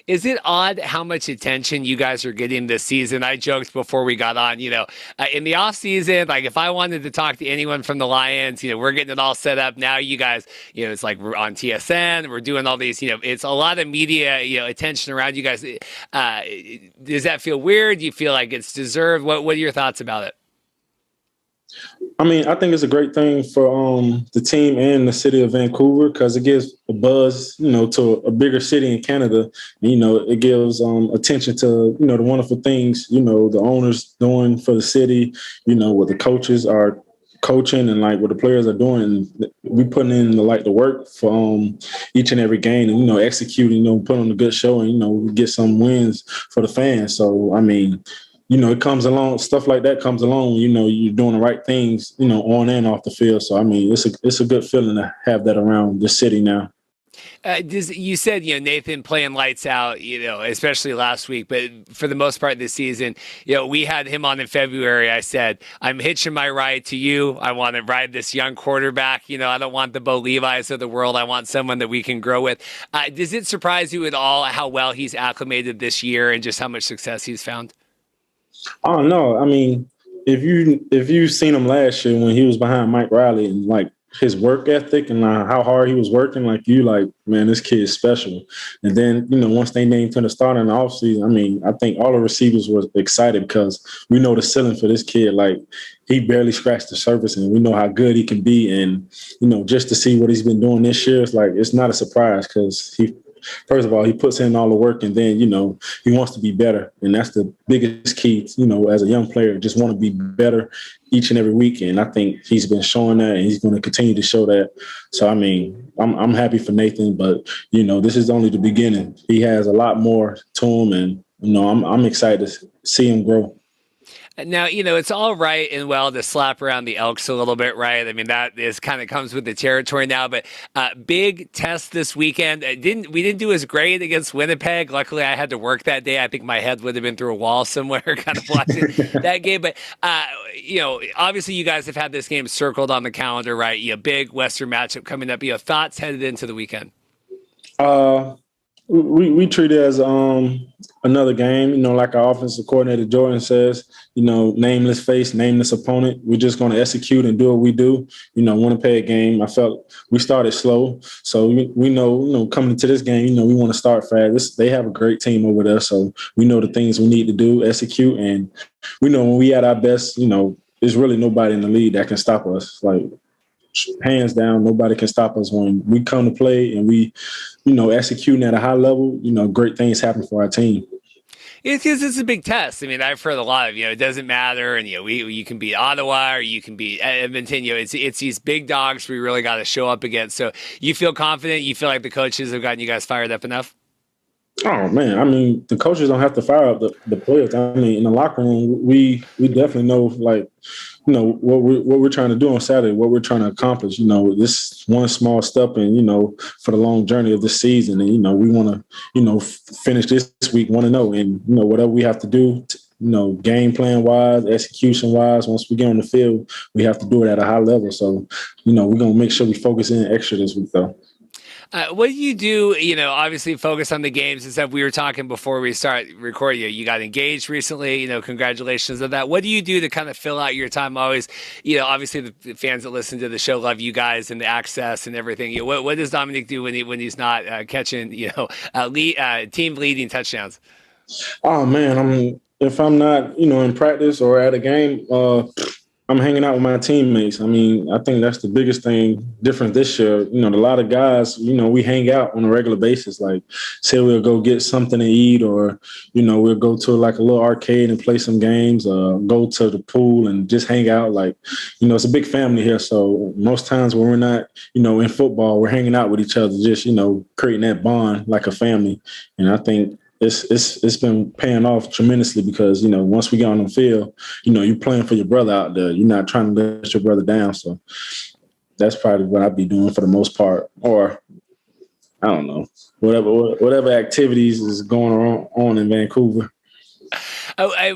Is it odd how much attention you guys are getting this season? I joked before we got on, in the off season, like if I wanted to talk to anyone from the Lions, we're getting it all set up. Now you guys, it's like we're on TSN, we're doing all these, it's a lot of media, attention around you guys. Does that feel weird? Do you feel like it's deserved? What are your thoughts about it? I think it's a great thing for the team and the city of Vancouver, because it gives a buzz, to a bigger city in Canada. And, it gives attention to, the wonderful things, the owners doing for the city, what the coaches are coaching and like what the players are doing. And we putting in the work for each and every game and, executing, put on a good show and, we get some wins for the fans. So, it comes along, stuff like that comes along, you're doing the right things, on and off the field. So, it's a good feeling to have that around the city now. You said, Nathan playing lights out, especially last week, but for the most part this season, we had him on in February. I said, I'm hitching my ride to you. I want to ride this young quarterback. I don't want the Bo Levi's of the world. I want someone that we can grow with. Does it surprise you at all how well he's acclimated this year and just how much success he's found? Oh no! If you've seen him last year when he was behind Mike Riley and like his work ethic and how hard he was working, man, this kid is special. And then once they named him to start in the offseason, I think all the receivers were excited because we know the ceiling for this kid. Like, he barely scratched the surface, and we know how good he can be. And just to see what he's been doing this year, it's not a surprise because first of all, he puts in all the work, and then, he wants to be better. And that's the biggest key, as a young player, just want to be better each and every week. And I think he's been showing that, and he's going to continue to show that. So, I'm happy for Nathan, but, this is only the beginning. He has a lot more to him, and, I'm excited to see him grow. Now, it's all right and well to slap around the Elks a little bit, right? That is kind of comes with the territory now, but big test this weekend. We didn't do as great against Winnipeg. Luckily, I had to work that day. I think my head would have been through a wall somewhere kind of watching that game. But, obviously you guys have had this game circled on the calendar, right? Big Western matchup coming up. Thoughts headed into the weekend? We treat it as another game, like our offensive coordinator Jordan says, nameless face, nameless opponent. We're just going to execute and do what we do. Winnipeg game, I felt we started slow. So we know, coming into this game, we want to start fast. They have a great team over there. So we know the things we need to do, execute. And we know when we at our best, there's really nobody in the league that can stop us. Like, hands down, nobody can stop us when we come to play and we, executing at a high level. Great things happen for our team. It's a big test. I've heard a lot of, it doesn't matter. And, you can beat Ottawa or you can beat Edmonton. It's these big dogs we really got to show up against. So you feel confident? You feel like the coaches have gotten you guys fired up enough? Oh man, I mean, the coaches don't have to fire up the players. I mean, in the locker room, we definitely know, like, what we're trying to do on Saturday, what we're trying to accomplish. This one small step, and for the long journey of the season, and we want to finish this week 1-0, and whatever we have to do. Game plan wise, execution wise, once we get on the field, we have to do it at a high level. So, we're gonna make sure we focus in extra this week, though. What do you do, obviously focus on the games and stuff? We were talking before we start recording. You got engaged recently, congratulations on that. What do you do to kind of fill out your time? Always, obviously the fans that listen to the show love you guys and the access and everything. What does Dominique do when he's not catching, team leading touchdowns? Oh man, if I'm not, in practice or at a game, I'm hanging out with my teammates. I mean, I think that's the biggest difference this year. A lot of guys, we hang out on a regular basis. Like, say we'll go get something to eat, or, we'll go to like a little arcade and play some games, go to the pool and just hang out. Like, it's a big family here. So most times when we're not, in football, we're hanging out with each other, just, creating that bond like a family. And I think it's been paying off tremendously because, once we get on the field, you're playing for your brother out there. You're not trying to let your brother down. So that's probably what I'd be doing for the most part. Or, I don't know, whatever activities is going on in Vancouver.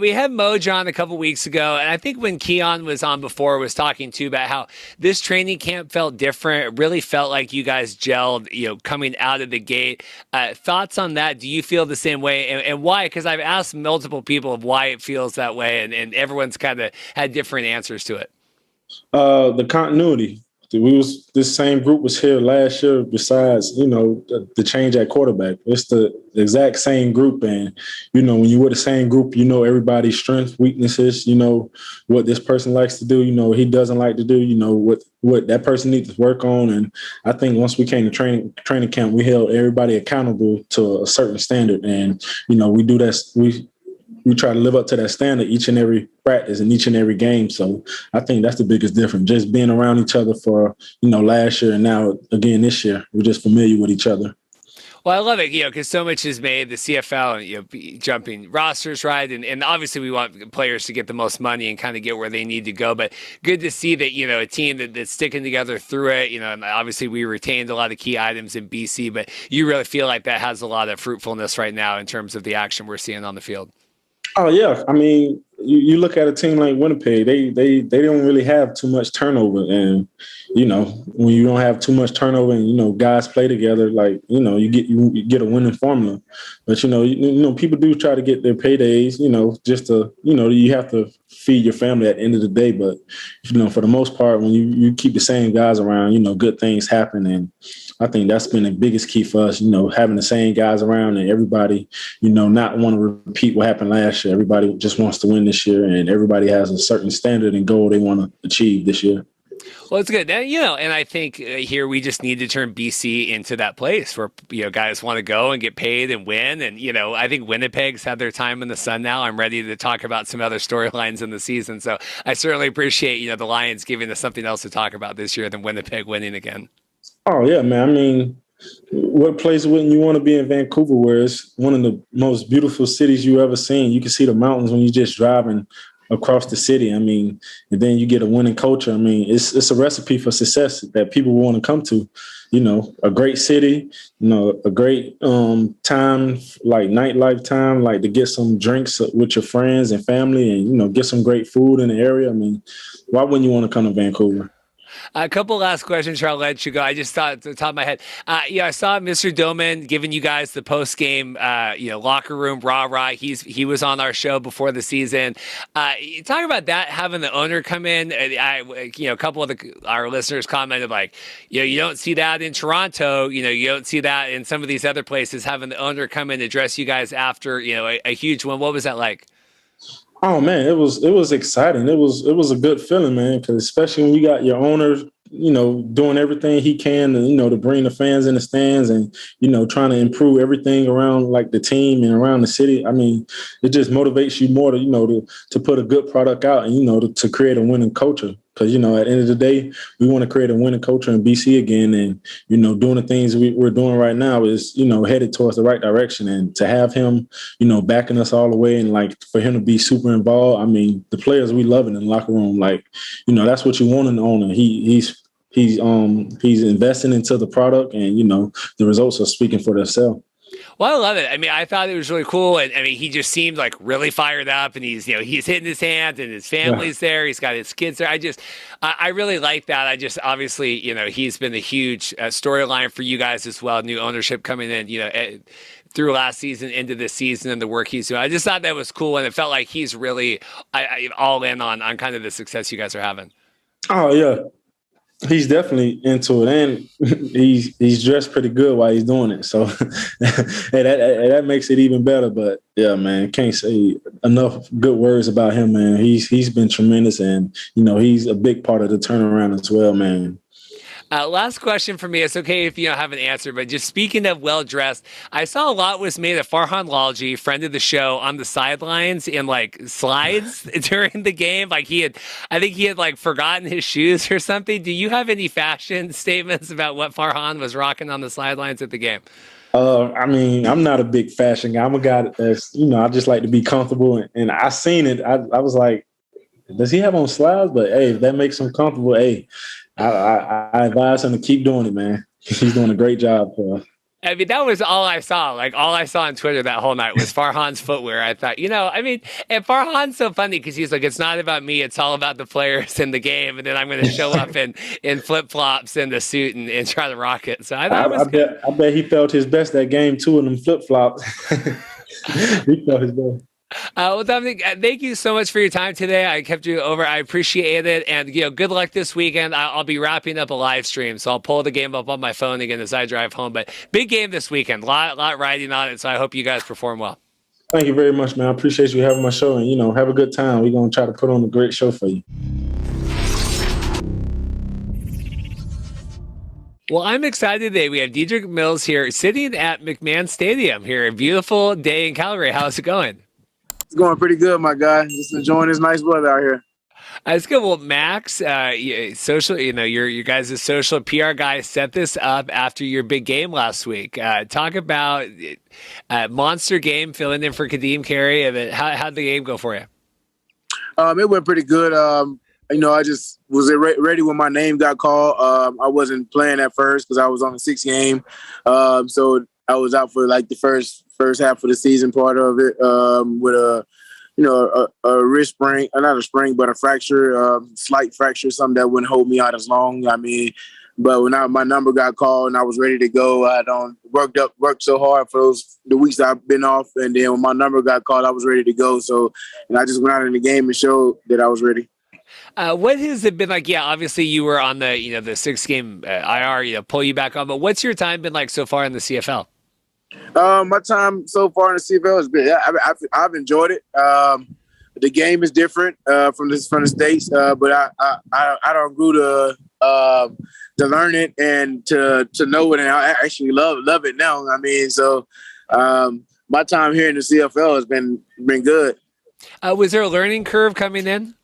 We had Moj on a couple weeks ago, and I think when Keon was on before, was talking too about how this training camp felt different. It really felt like you guys gelled, coming out of the gate. Thoughts on that? Do you feel the same way, and why? Because I've asked multiple people of why it feels that way, and everyone's kind of had different answers to it. The continuity. This same group was here last year. Besides, the change at quarterback, it's the exact same group. And when you're with the same group, everybody's strengths, weaknesses. What this person likes to do. He doesn't like to do. What that person needs to work on. And I think once we came to training camp, we held everybody accountable to a certain standard. And we do that. We try to live up to that standard each and every practice and each and every game. So I think that's the biggest difference. Just being around each other for, last year and now again this year, we're just familiar with each other. Well, I love it, because so much is made, the CFL, jumping rosters, right? And obviously we want players to get the most money and kind of get where they need to go. But good to see that, a team that's sticking together through it, and obviously we retained a lot of key items in BC, but you really feel like that has a lot of fruitfulness right now in terms of the action we're seeing on the field. Oh, yeah. I mean, you look at a team like Winnipeg, they don't really have too much turnover. And, when you don't have too much turnover and, guys play together, like, you get a winning formula. But, people do try to get their paydays, just to, you have to feed your family at the end of the day. But, for the most part, when you keep the same guys around, good things happen. And I think that's been the biggest key for us, having the same guys around and everybody, not want to repeat what happened last year. Everybody just wants to win this year, and everybody has a certain standard and goal they want to achieve this year. Well, it's good. And I think here we just need to turn BC into that place where, guys want to go and get paid and win. And, I think Winnipeg's had their time in the sun now. I'm ready to talk about some other storylines in the season. So I certainly appreciate, the Lions giving us something else to talk about this year than Winnipeg winning again. Oh, yeah, man. I mean, what place wouldn't you want to be in Vancouver, where it's one of the most beautiful cities you ever seen? You can see the mountains when you're just driving across the city. I mean, and then you get a winning culture. I mean, it's a recipe for success that people want to come to. A great city, a great time, like nightlife time, like to get some drinks with your friends and family and, get some great food in the area. I mean, why wouldn't you want to come to Vancouver? A couple last questions, I'll let you go. I just thought at the top of my head, I saw Mr. Doman giving you guys the post-game, locker room rah-rah. He was on our show before the season. Talk about that, having the owner come in. A couple of our listeners commented like, you don't see that in Toronto. You don't see that in some of these other places, having the owner come in and address you guys after, a huge one. What was that like? Oh man, it was exciting. It was a good feeling, man, because especially when you got your owner, doing everything he can to bring the fans in the stands and, trying to improve everything around like the team and around the city. I mean, it just motivates you more to, to put a good product out and, to create a winning culture. Because, you know, at the end of the day, we want to create a winning culture in BC again. And, you know, doing the things we're doing right now is, you know, headed towards the right direction. And to have him, you know, backing us all the way and, like, for him to be super involved, I mean, the players we love in the locker room, like, you know, that's what you want in the owner. He's investing into the product and, you know, the results are speaking for themselves. Well, I love it. I mean, I thought it was really cool. And I mean, he just seemed like really fired up and he's hitting his hands and his family's there. He's got his kids there. I really like that. Obviously, you know, he's been a huge storyline for you guys as well. New ownership coming in, you know, through last season into this season and the work he's doing. I just thought that was cool. And it felt like he's really all in on kind of the success you guys are having. Oh, yeah. He's definitely into it, and he's dressed pretty good while he's doing it. So and that makes it even better. But yeah, man, can't say enough good words about him, man. He's been tremendous, and you know he's a big part of the turnaround as well, man. Last question for me. It's okay if you don't have an answer, but just speaking of well-dressed, I saw a lot was made of Farhan Lalji, friend of the show, on the sidelines in like slides during the game. Like I think he had like forgotten his shoes or something. Do you have any fashion statements about what Farhan was rocking on the sidelines at the game? I mean, I'm not a big fashion guy. I'm a guy that's, you know, I just like to be comfortable. And I seen it. I was like, does he have on slides? But hey, if that makes him comfortable, hey, I advise him to keep doing it, man. He's doing a great job for us. I mean, that was all I saw. Like, all I saw on Twitter that whole night was Farhan's footwear. I thought, you know, I mean, and Farhan's so funny because he's like, it's not about me. It's all about the players in the game. And then I'm going to show up in flip-flops and the suit and try to rock it. So I thought it was good. I bet he felt his best that game, too, in them flip-flops. He felt his best. Well, Dominique, thank you so much for your time today. I kept you over. I appreciate it. And, you know, good luck this weekend. I'll be wrapping up a live stream, so I'll pull the game up on my phone again as I drive home. But big game this weekend. A lot riding on it, so I hope you guys perform well. Thank you very much, man. I appreciate you having my show. And, you know, have a good time. We're going to try to put on a great show for you. Well, I'm excited today. We have Dedrick Mills here sitting at McMahon Stadium here. A beautiful day in Calgary. How's it going? It's going pretty good, my guy. Just enjoying this nice weather out here. It's good. Well, Max, social, you know, your guys' social PR guy set this up after your big game last week. Talk about monster game filling in for Kadeem Carey. And how'd the game go for you? It went pretty good. You know, I just was ready when my name got called. I wasn't playing at first because I was on the 6th game. So I was out for like the first half of the season part of it with a wrist sprain, not a sprain, but a fracture, slight fracture, something that wouldn't hold me out as long. I mean, but when my number got called and I was ready to go, I worked so hard for the weeks that I've been off. And then when my number got called, I was ready to go. So, and I just went out in the game and showed that I was ready. What has it been like? Yeah, obviously you were on the 6 game IR, pull you back on, but what's your time been like so far in the CFL? My time so far in the CFL has been, I've enjoyed it. The game is different from the States, but I don't grew to learn it and to know it, and I actually love it now. I mean, so my time here in the CFL has been good. Was there a learning curve coming in?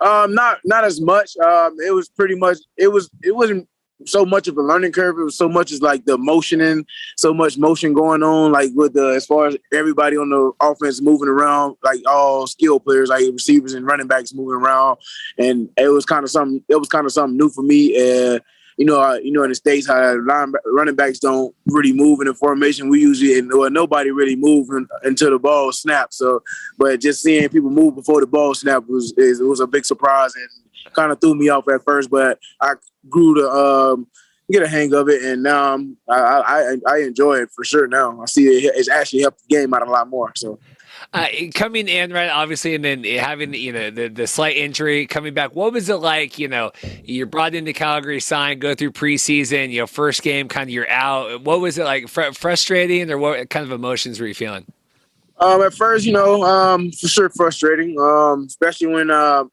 Not as much. It was pretty much. It wasn't so much of a learning curve. It was so much as like the motioning, so much motion going on, like with as far as everybody on the offense moving around, like all skill players, like receivers and running backs moving around, and it was kind of something new for me. In the States, how running backs don't really move in the formation. We usually, nobody really moves until the ball snaps. So, but just seeing people move before the ball snap was a big surprise and kind of threw me off at first. But I grew to get a hang of it, and now I enjoy it for sure. Now I see it's actually helped the game out a lot more. So. Coming in, right, obviously, and then having, the slight injury, coming back, what was it like, you're brought into Calgary, signed, go through preseason, first game, kind of you're out. What was it like, frustrating, or what kind of emotions were you feeling? At first, for sure frustrating, especially when I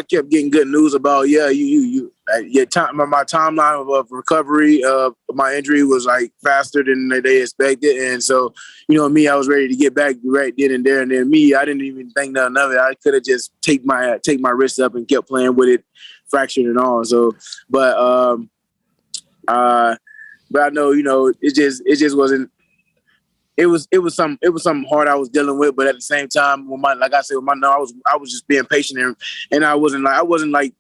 kept getting good news about, you my timeline of recovery of my injury was like faster than they expected, and so me, I was ready to get back right then and there. And then me, I didn't even think nothing of it. I could have just take my wrist up and kept playing with it, fractured and all. So, but I know it just wasn't. It was something hard I was dealing with, but at the same time, I was just being patient, and I wasn't like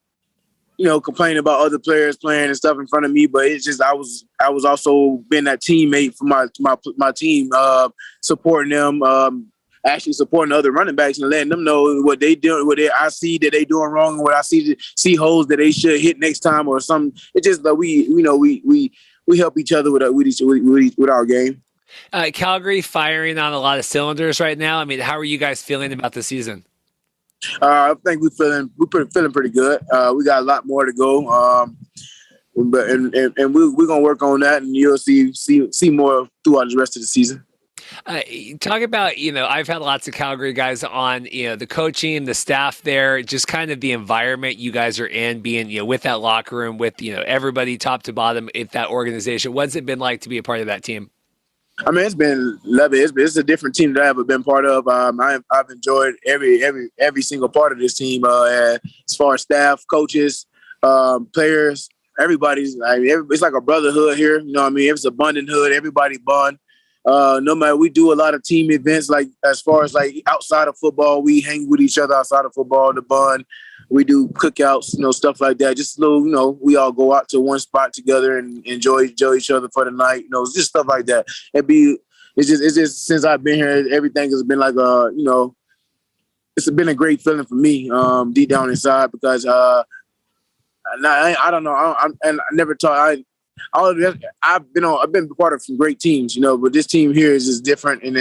complaining about other players playing and stuff in front of me, but it's just I was also being that teammate for my team, supporting them, actually supporting the other running backs and letting them know what they do, I see that they doing wrong, and what I see holes that they should hit next time or something. It's just that we help each other with our game. Calgary firing on a lot of cylinders right now. I mean, how are you guys feeling about the season? I think we're feeling pretty good. We got a lot more to go, but we're gonna work on that, and you'll see more throughout the rest of the season. Talk about, I've had lots of Calgary guys on, the coaching, the staff there, just kind of the environment you guys are in, being, with that locker room, with, everybody top to bottom at that organization. What's it been like to be a part of that team? I mean, it's been lovely. It's a different team that I've ever been part of. I've enjoyed every single part of this team, as far as staff, coaches, players, everybody's. It's like a brotherhood here. You know what I mean? It's a bonding hood. Everybody bond. No matter, we do a lot of team events. Like as far as like outside of football, we hang with each other outside of football. The bond. We do cookouts, stuff like that. Just a little, we all go out to one spot together and enjoy each other for the night. Just stuff like that. It's just since I've been here, everything has been like it's been a great feeling for me, deep down inside, because I don't know. I never thought I've been part of some great teams, but this team here is just different, and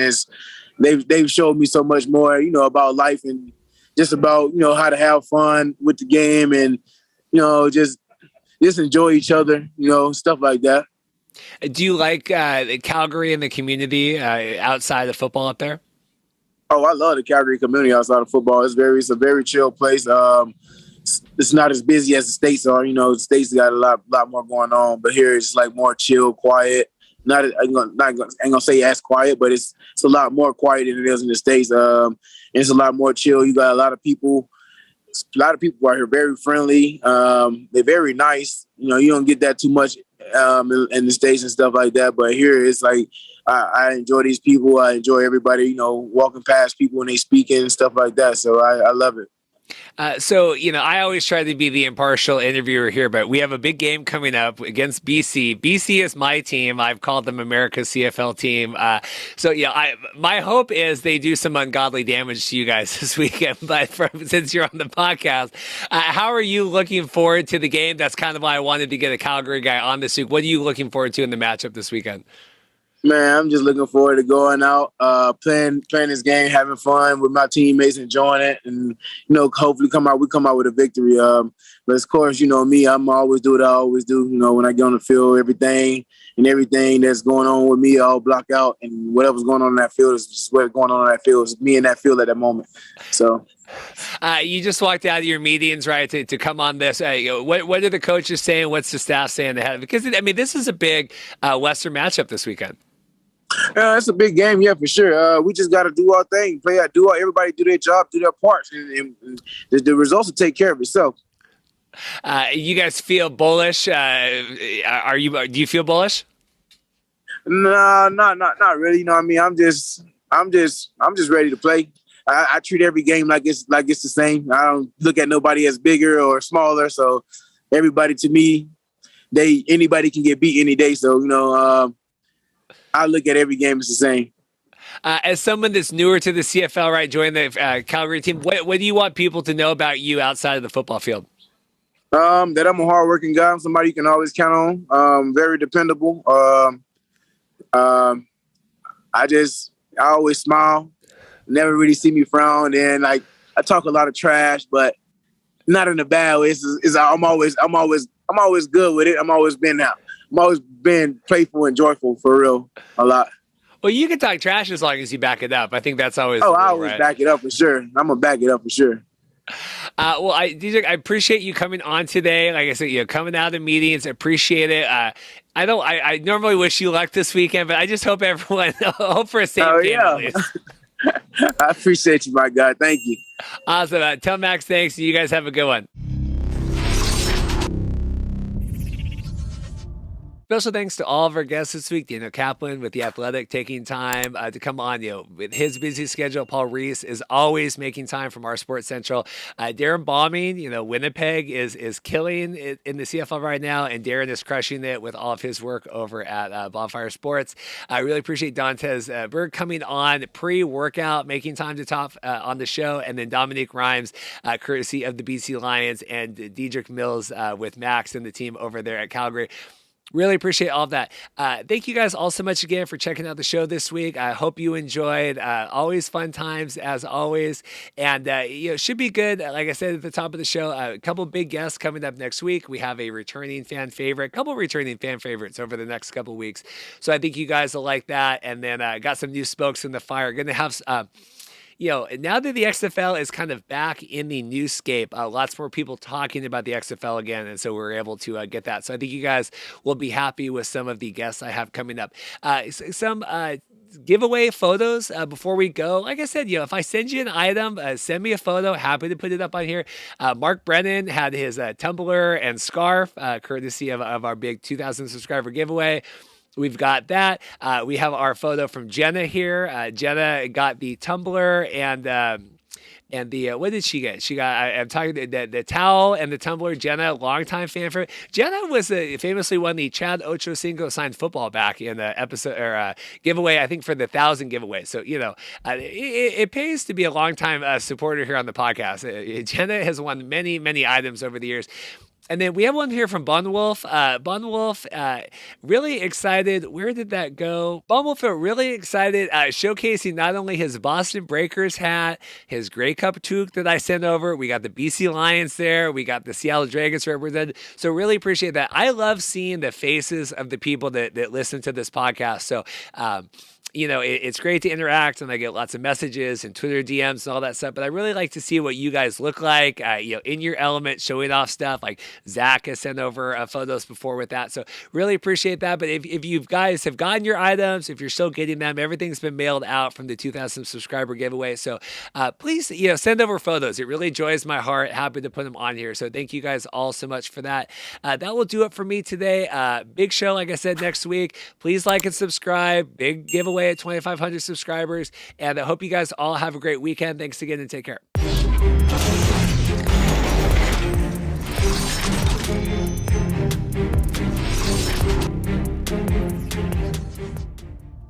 they've showed me so much more, about life and just about, how to have fun with the game and, just enjoy each other, stuff like that. Do you like Calgary and the community outside of football up there? Oh, I love the Calgary community outside of football. It's a very chill place. It's not as busy as the States are. The States got a lot more going on, but here it's like more chill, quiet. I ain't gonna say as quiet, but it's a lot more quiet than it is in the States. It's a lot more chill. You got a lot of people. Out here very friendly. They're very nice. You don't get that too much in the States and stuff like that. But here it's like I enjoy these people. I enjoy everybody. Walking past people when they speaking and stuff like that. So I love it. So, I always try to be the impartial interviewer here, but we have a big game coming up against BC. BC is my team. I've called them America's CFL team. My hope is they do some ungodly damage to you guys this weekend. But since you're on the podcast, how are you looking forward to the game? That's kind of why I wanted to get a Calgary guy on this week. What are you looking forward to in the matchup this weekend? Man, I'm just looking forward to going out, playing this game, having fun with my teammates, enjoying it, and hopefully we come out with a victory. But of course, me, I'm always do what I always do. When I get on the field, everything that's going on with me, I'll block out, and whatever's going on in that field is just what's going on in that field. It's me in that field at that moment. So. You just walked out of your meetings, right, to come on this. What are the coaches saying? What's the staff saying ahead? Because this is a big Western matchup this weekend. It's a big game, yeah, for sure. We just got to do our thing, everybody do their job, do their parts, and the results will take care of itself. You guys feel bullish? Do you feel bullish? No, not really. I'm just ready to play. I treat every game like it's the same. I don't look at nobody as bigger or smaller. So everybody, to me, anybody can get beat any day. So I look at every game as the same. As someone that's newer to the CFL, right, joining the Calgary team, what do you want people to know about you outside of the football field? That I'm a hardworking guy. I'm somebody you can always count on. Very dependable. I always smile. Never really see me frown. And I talk a lot of trash, but not in a bad way. I'm always good with it. I'm always been playful and joyful, for real, a lot. Well, you can talk trash as long as you back it up. I think that's always. I always back it up for sure. I'm gonna back it up for sure. Well, Dedrick, I appreciate you coming on today. Like I said, coming out of meetings, appreciate it. I normally wish you luck this weekend, but I just hope everyone hope for a safe game at least. I appreciate you, my guy. Thank you. Awesome. Tell Max thanks. You guys have a good one. Special thanks to all of our guests this week. Kaplan with The Athletic taking time to come on. With his busy schedule, Paul Reeths is always making time from our Sports Central. Darrin Bauming, Winnipeg is killing it in the CFL right now, and Darrin is crushing it with all of his work over at Bonfire Sports. I really appreciate Dontez Byrd coming on pre-workout, making time to talk on the show, and then Dominique Rhymes, courtesy of the BC Lions, and Dedrick Mills with Max and the team over there at Calgary. Really appreciate all of that. Thank you guys all so much again for checking out the show this week. I hope you enjoyed. Always fun times as always. And, should be good. Like I said at the top of the show, a couple big guests coming up next week. We have a returning fan favorite, couple returning fan favorites over the next couple weeks. So I think you guys will like that. And then got some new spokes in the fire. Going to have now that the XFL is kind of back in the newscape, lots more people talking about the XFL again, and so we're able to get that. So I think you guys will be happy with some of the guests I have coming up. Some giveaway photos before we go. Like I said, if I send you an item, send me a photo. Happy to put it up on here. Mark Brennan had his tumbler and scarf, courtesy of our big 2,000 subscriber giveaway. We've got that. We have our photo from Jenna here. Jenna got the tumbler and the what did she get? She got. I'm talking the towel and the tumbler. Jenna, longtime fan favorite. Jenna was famously won the Chad Ochocinco signed football back in the episode or giveaway. I think for the 1,000 giveaway. So it pays to be a longtime supporter here on the podcast. Jenna has won many items over the years. And then we have one here from Bunwolf. Bunwolf, really excited. Where did that go? Bunwolf, really excited, showcasing not only his Boston Breakers hat, his Grey Cup toque that I sent over. We got the BC Lions there. We got the Seattle Dragons represented. So really appreciate that. I love seeing the faces of the people that listen to this podcast. So, it's great to interact, and I get lots of messages and Twitter DMs and all that stuff, but I really like to see what you guys look like, in your element, showing off stuff. Like Zach has sent over photos before with that. So really appreciate that. But if you guys have gotten your items, if you're still getting them, everything's been mailed out from the 2,000 subscriber giveaway. So please, send over photos. It really joys my heart. Happy to put them on here. So thank you guys all so much for that. That will do it for me today. Big show, like I said, next week. Please like and subscribe. Big giveaway at 2,500 subscribers. And I hope you guys all have a great weekend. Thanks again and take care.